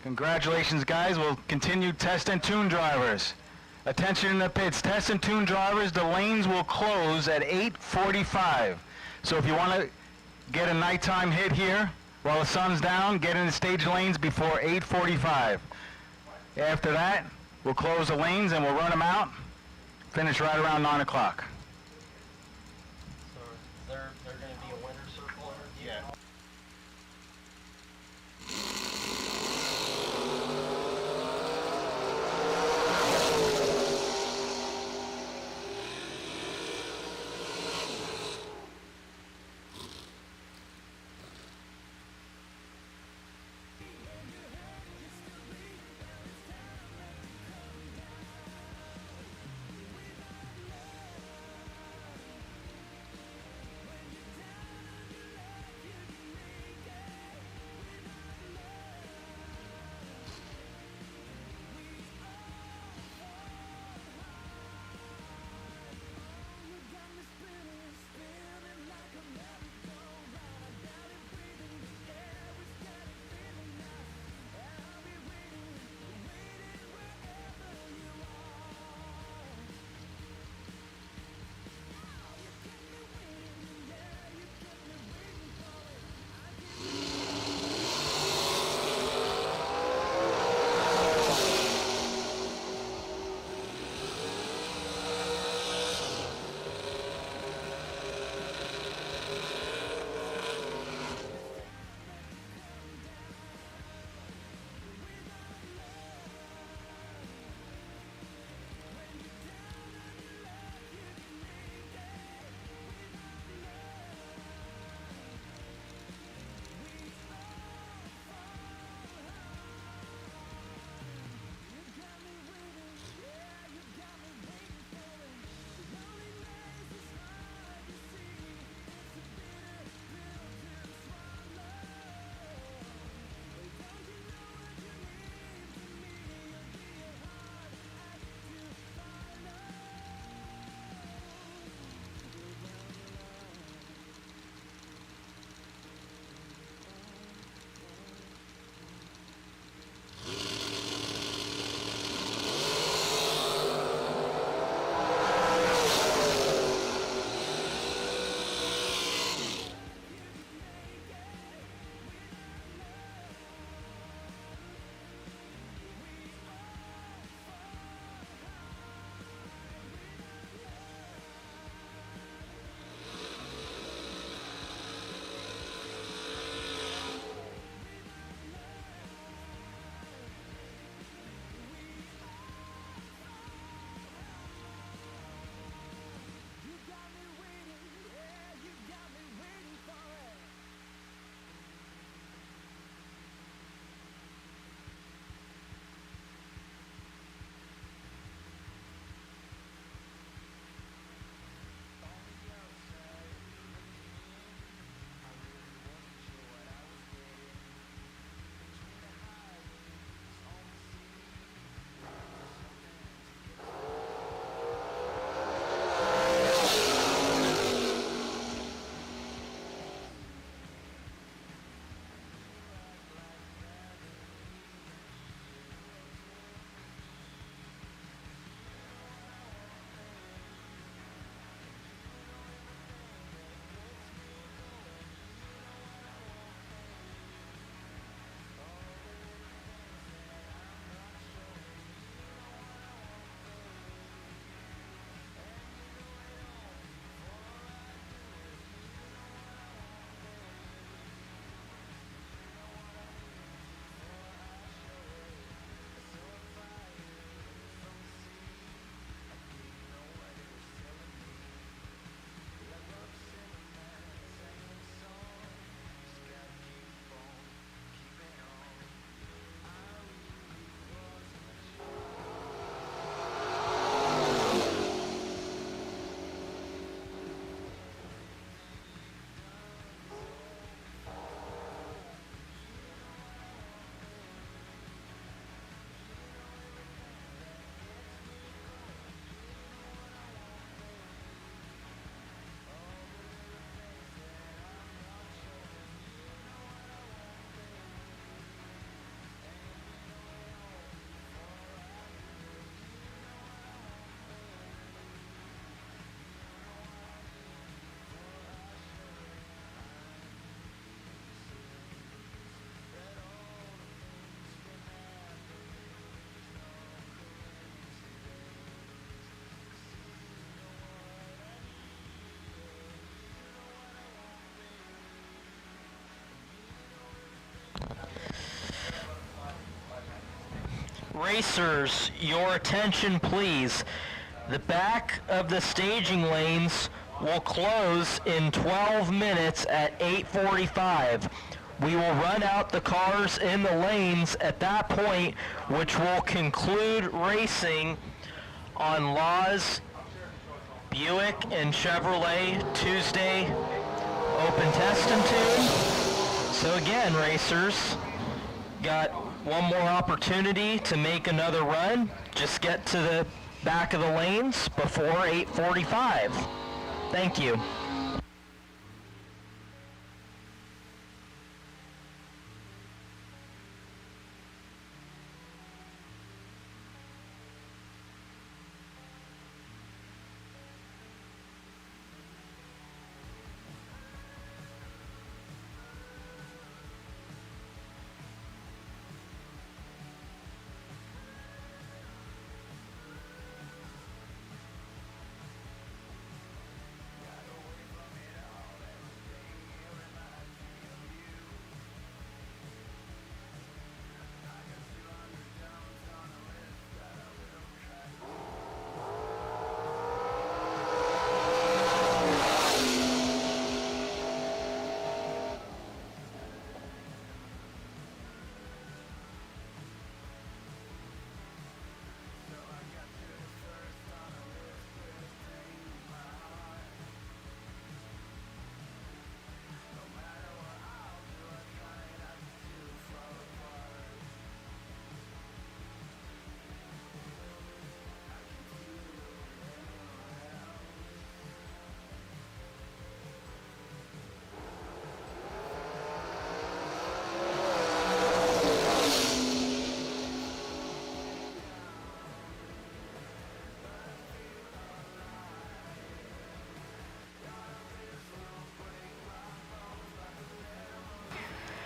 Congratulations, guys. We'll continue test and tune drivers. Attention in the pits. Test and tune drivers, the lanes will close at 8:45. So if you want to get a nighttime hit here while the sun's down, get in the stage lanes before 8:45. After that, we'll close the lanes and we'll run them out. Finish right around 9 o'clock. They're going to be a winner's circle? Yeah. Racers, your attention please. The back of the staging lanes will close in 12 minutes at 8:45. We will run out the cars in the lanes at that point, which will conclude racing on Laws, Buick, and Chevrolet Tuesday Open Test and Tune. So again, racers, got one more opportunity to make another run. Just get to the back of the lanes before 8:45. Thank you.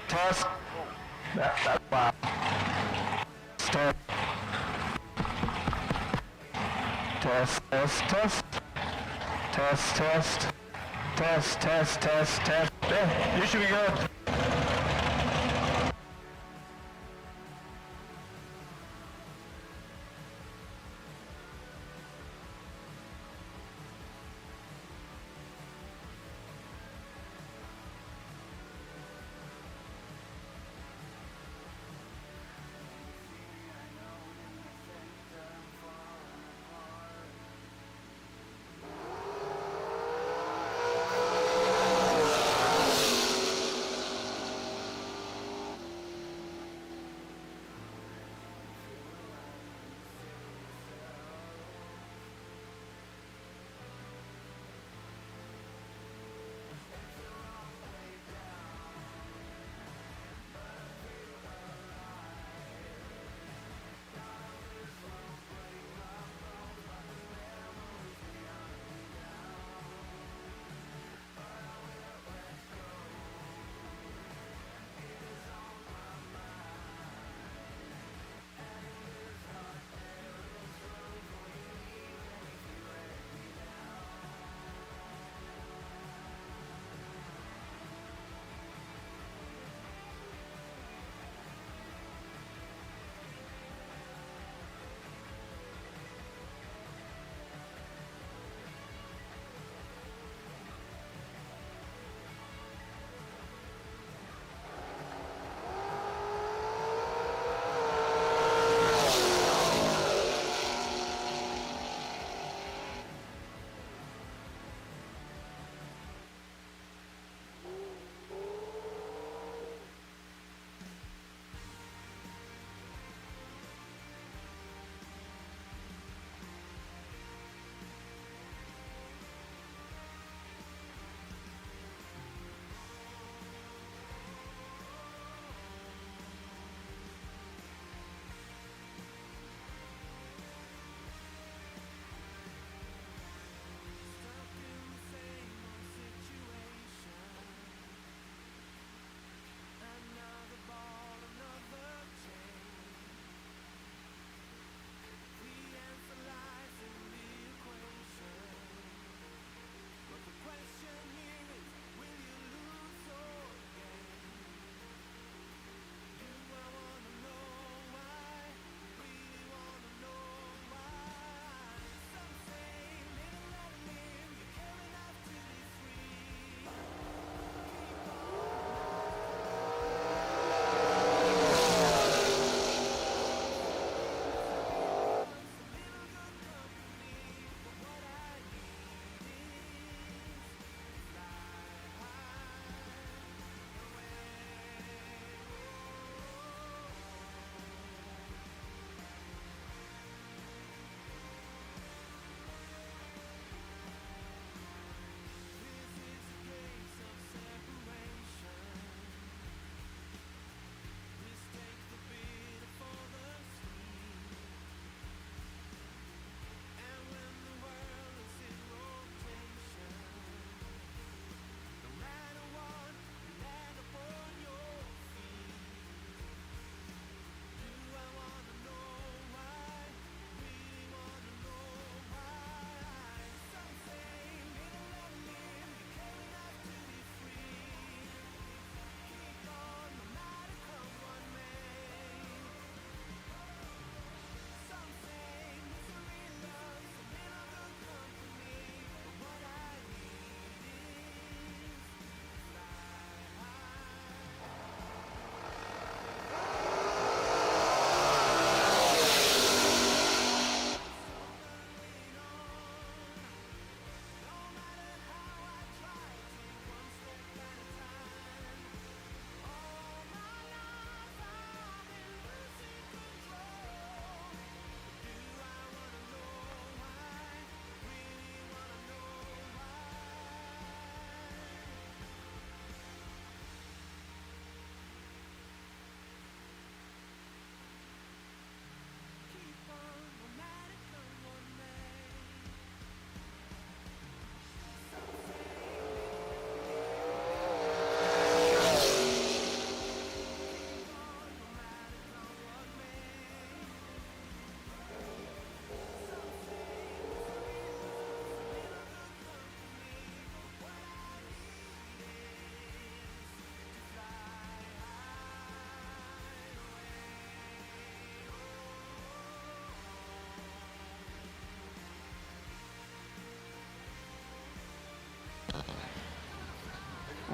Test. Wow. Start. Test, test, test. Test, test. Test, test, test, test. Yeah, you should be good.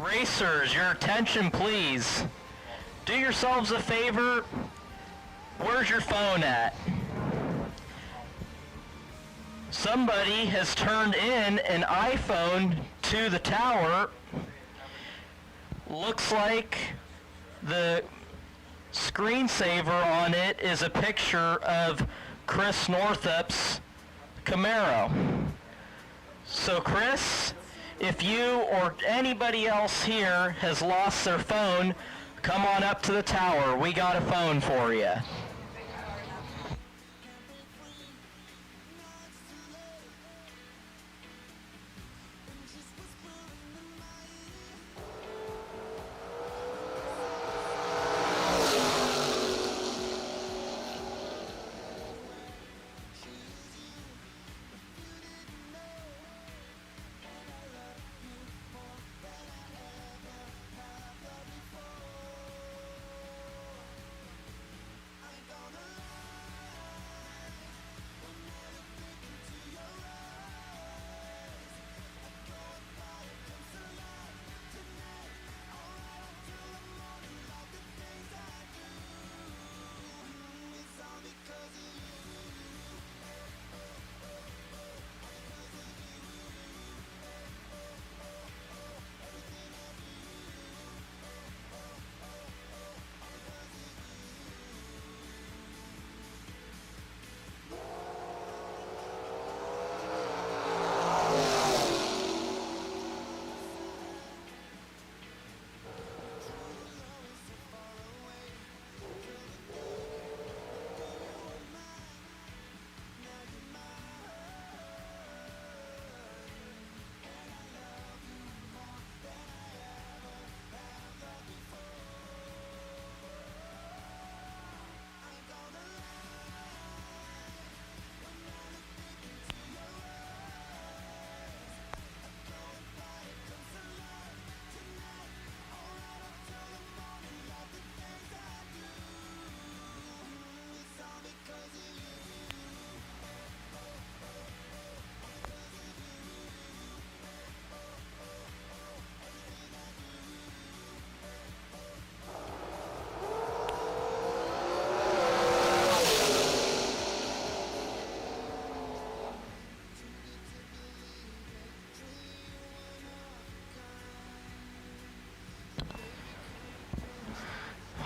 Racers, your attention please. Do yourselves a favor. Where's your phone at? Somebody has turned in an iPhone to the tower. Looks like the screensaver on it is a picture of Chris Northup's Camaro. So Chris, if you or anybody else here has lost their phone, come on up to the tower. We got a phone for you.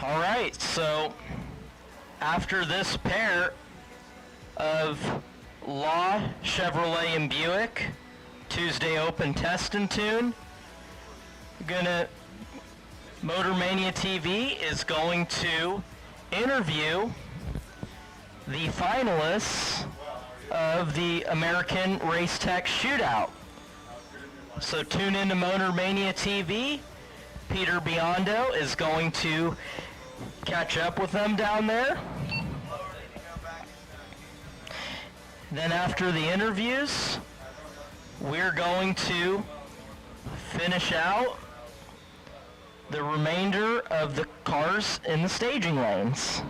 All right, so after this pair of Law, Chevrolet, and Buick Tuesday Open Test and Tune, Motor Mania TV is going to interview the finalists of the American Race Tech Shootout. So tune into Motor Mania TV. Peter Biondo is going to catch up with them down there. Then after the interviews, we're going to finish out the remainder of the cars in the staging lanes.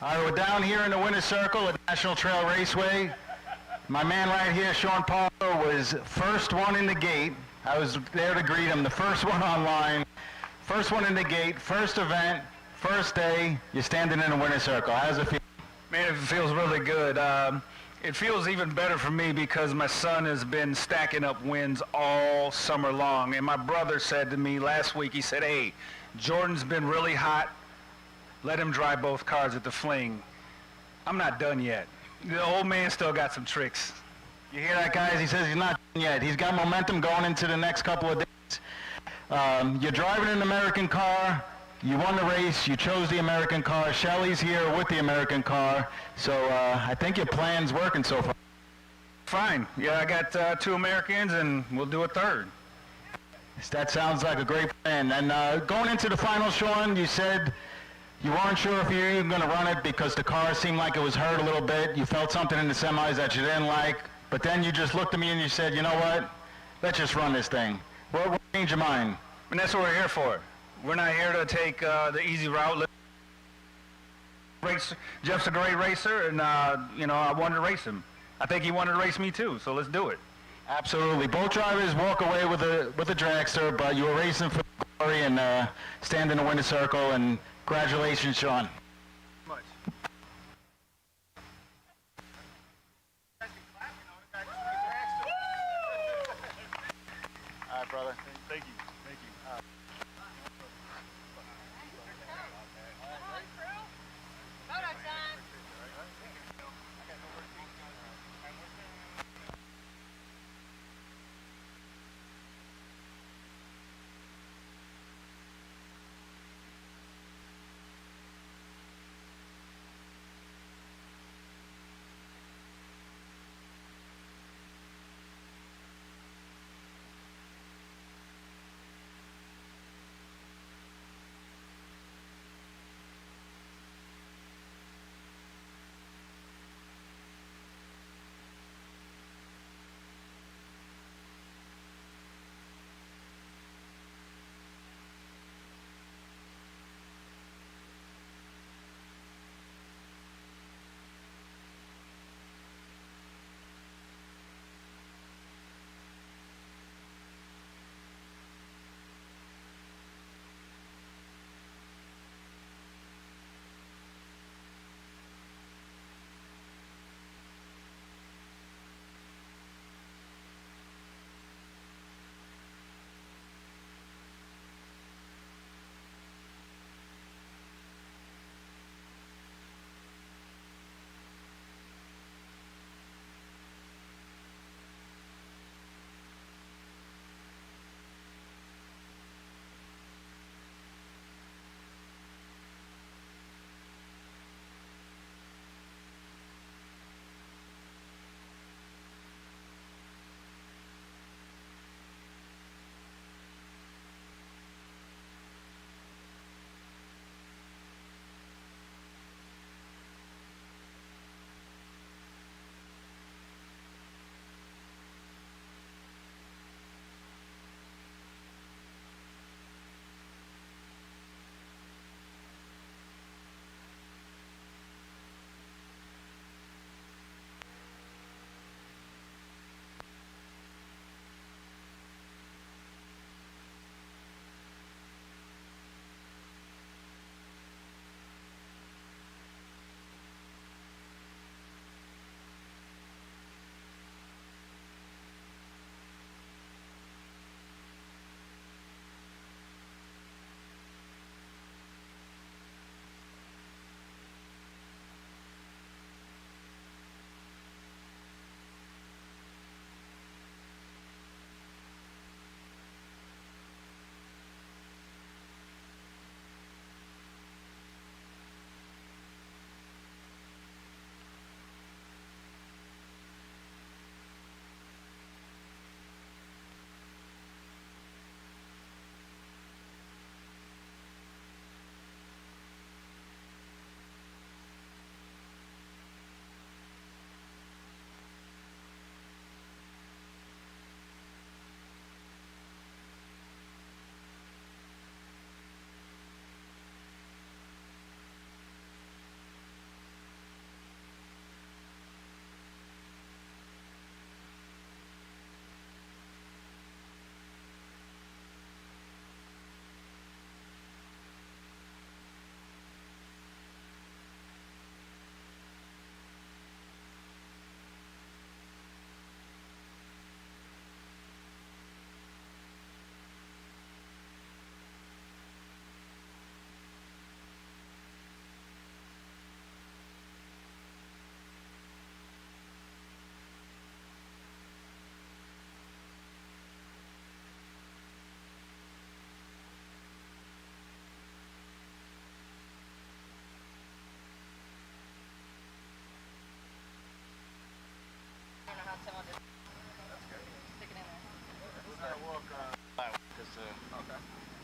All right, we're down here in the winner's circle at National Trail Raceway. My man right here, Sean Paul, was first one in the gate. I was there to greet him, the first one online, first one in the gate, first event, first day. You're standing in the winner's circle. How's it feel? Man, it feels really good. It feels even better for me because my son has been stacking up wins all summer long. And my brother said to me last week, he said, hey, Jordan's been really hot. Let him drive both cars at the Fling. I'm not done yet. The old man still got some tricks. You hear that, guys? He says he's not done yet. He's got momentum going into the next couple of days. You're driving an American car. You won the race. You chose the American car. Shelly's here with the American car. So I think your plan's working so far. Fine. Yeah, I got two Americans, and we'll do a third. That sounds like a great plan. And going into the final, Sean, you said you weren't sure if you were even going to run it because the car seemed like it was hurt a little bit. You felt something in the semis that you didn't like. But then you just looked at me and you said, you know what? Let's just run this thing. What changed your mind? And that's what we're here for. We're not here to take the easy route. Jeff's a great racer, and I wanted to race him. I think he wanted to race me too, so let's do it. Absolutely. Both drivers walk away with a dragster, but you were racing for glory and stand in the winner's circle. And congratulations, Sean. All right, brother. Thank you. Thank you.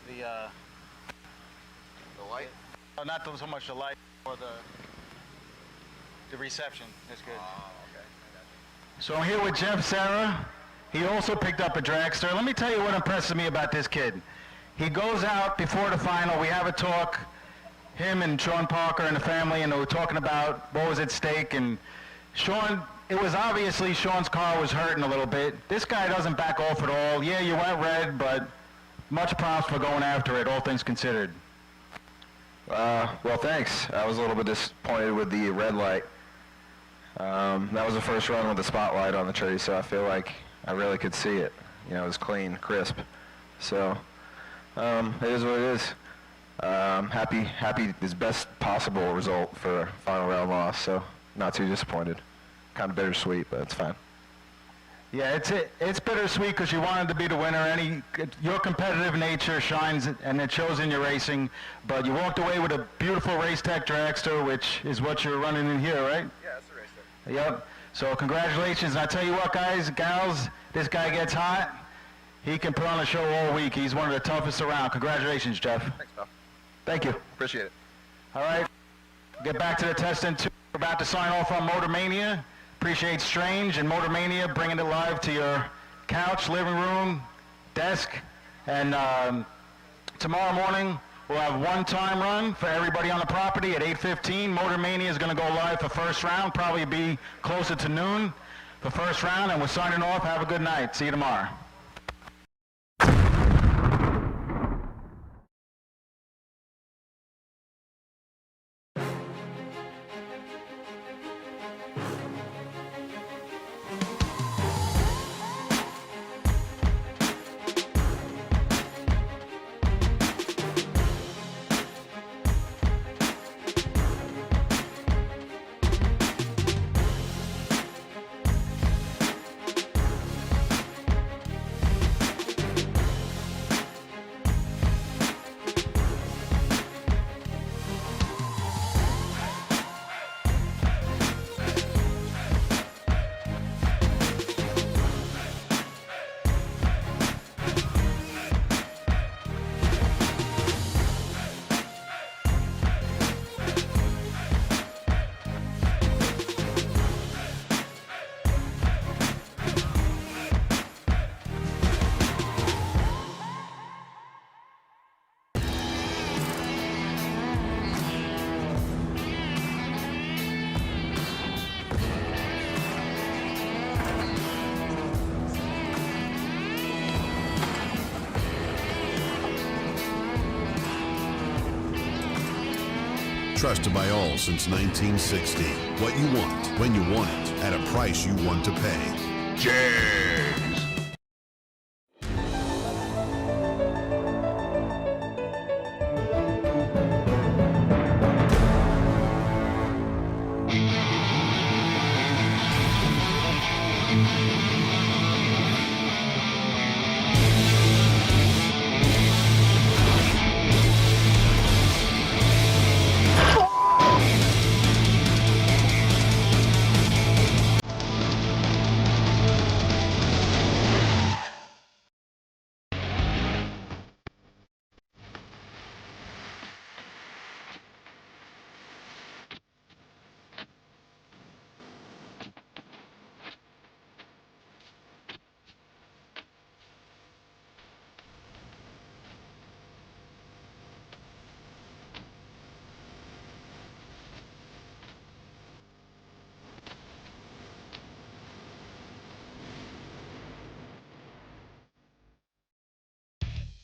The light? Oh, not so much the light, or the reception is good. Oh, okay. So I'm here with Jeff Serra. He also picked up a dragster. Let me tell you what impresses me about this kid. He goes out before the final. We have a talk, him and Sean Parker and the family, and they were talking about what was at stake. And Sean, it was obviously Sean's car was hurting a little bit. This guy doesn't back off at all. Yeah, you went red, but much props for going after it, all things considered. Well, thanks. I was a little bit disappointed with the red light. That was the first run with the spotlight on the tree, so I feel like I really could see it. You know, it was clean, crisp. So, it is what it is. Happy is best possible result for final round loss, so not too disappointed. Kind of bittersweet, but it's fine. Yeah, it's bittersweet because you wanted to be the winner. Your competitive nature shines, and it shows in your racing. But you walked away with a beautiful Race Tech dragster, which is what you're running in here, right? Yeah, it's a Race Tech. Yep. So congratulations. And I tell you what, guys, gals, this guy gets hot. He can put on a show all week. He's one of the toughest around. Congratulations, Jeff. Thanks, pal. Thank you. Appreciate it. All right. Get back to the testing. We're about to sign off on Motor Mania. Appreciate Strange and Motor Mania bringing it live to your couch, living room, desk. And tomorrow morning, we'll have one time run for everybody on the property at 8:15. Motor Mania is going to go live for first round, probably be closer to noon for first round. And we're signing off. Have a good night. See you tomorrow. Trusted by all since 1960. What you want, when you want it, at a price you want to pay. James.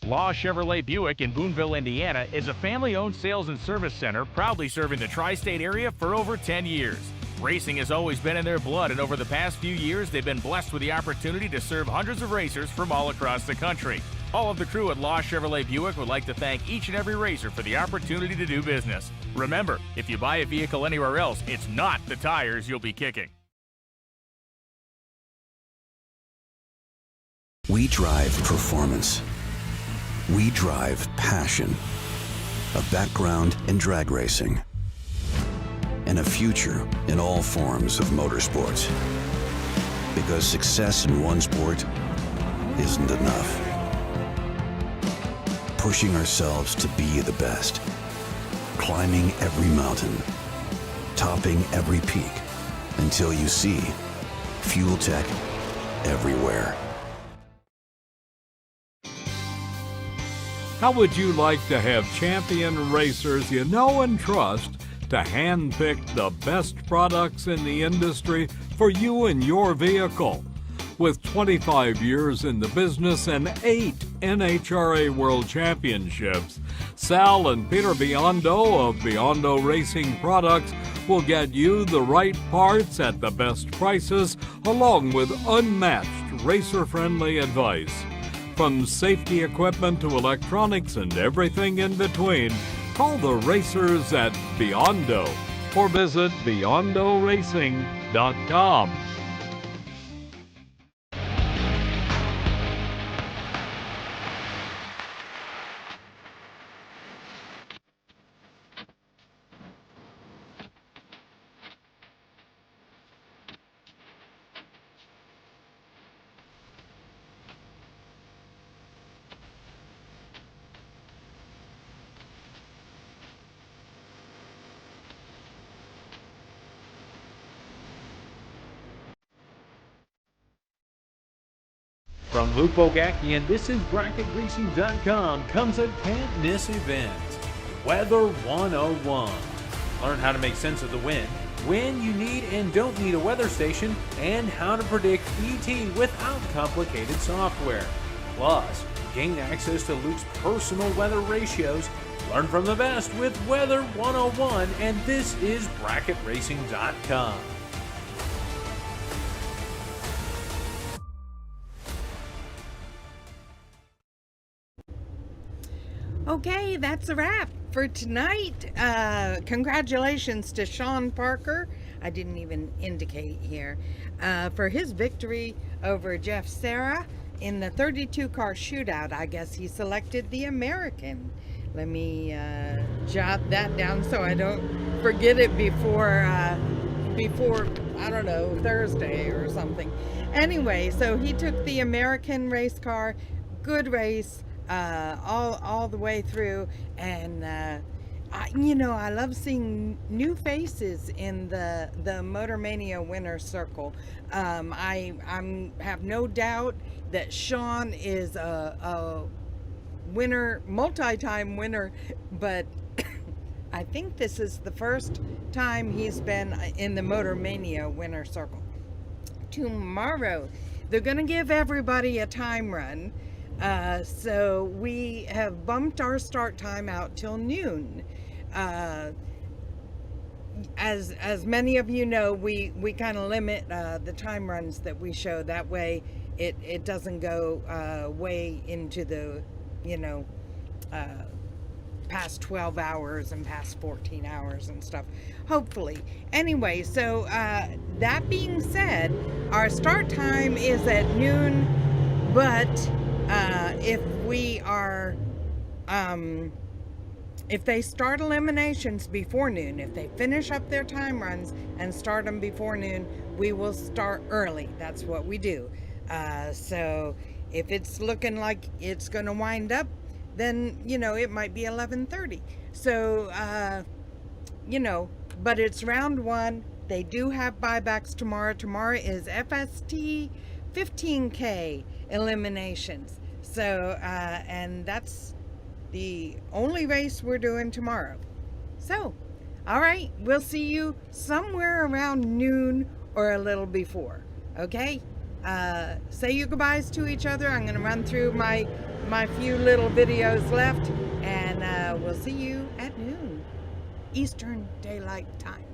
Law Chevrolet Buick in Boonville, Indiana is a family-owned sales and service center proudly serving the tri-state area for over 10 years. Racing has always been in their blood, and over the past few years, they've been blessed with the opportunity to serve hundreds of racers from all across the country. All of the crew at Law Chevrolet Buick would like to thank each and every racer for the opportunity to do business. Remember, if you buy a vehicle anywhere else, it's not the tires you'll be kicking. We drive performance. We drive passion, a background in drag racing, and a future in all forms of motorsports. Because success in one sport isn't enough. pushing ourselves to be the best, climbing every mountain, topping every peak, until you see Fuel Tech everywhere. How would you like to have champion racers you know and trust to handpick the best products in the industry for you and your vehicle? With 25 years in the business and 8 NHRA World Championships, Sal and Peter Biondo of Biondo Racing Products will get you the right parts at the best prices, along with unmatched racer-friendly advice. From safety equipment to electronics and everything in between, call the racers at Biondo or visit BiondoRacing.com. From Luke Bogakian, this is BracketRacing.com, comes a can't miss event, Weather 101. Learn how to make sense of the wind, when you need and don't need a weather station, and how to predict ET without complicated software. Plus, gain access to Luke's personal weather ratios. Learn from the best with Weather 101, and this is BracketRacing.com. Okay, that's a wrap for tonight. Congratulations to Sean Parker. I didn't even indicate here. For his victory over Jeff Serra in the 32-car shootout. I guess he selected the American. Let me jot that down so I don't forget it before, I don't know, Thursday or something. Anyway, so he took the American race car. Good race. All the way through, and I love seeing new faces in the Motormania winner circle. I have no doubt that Sean is a winner, multi-time winner, but I think this is the first time he's been in the Motormania winner circle. Tomorrow, they're gonna give everybody a time run. So we have bumped our start time out till noon. As many of you know, we kind of limit the time runs that we show. That way it doesn't go way into the, past 12 hours and past 14 hours and stuff, hopefully. Anyway, so that being said, our start time is at noon, but if we are, if they start eliminations before noon, if they finish up their time runs and start them before noon, we will start early. That's what we do. So if it's looking like it's going to wind up, then, it might be 11:30. So, but it's round one. They do have buybacks tomorrow. Tomorrow is FST 15K eliminations. So, and that's the only race we're doing tomorrow. So, all right, we'll see you somewhere around noon or a little before. Okay? Say your goodbyes to each other. I'm going to run through my few little videos left, and we'll see you at noon Eastern Daylight Time.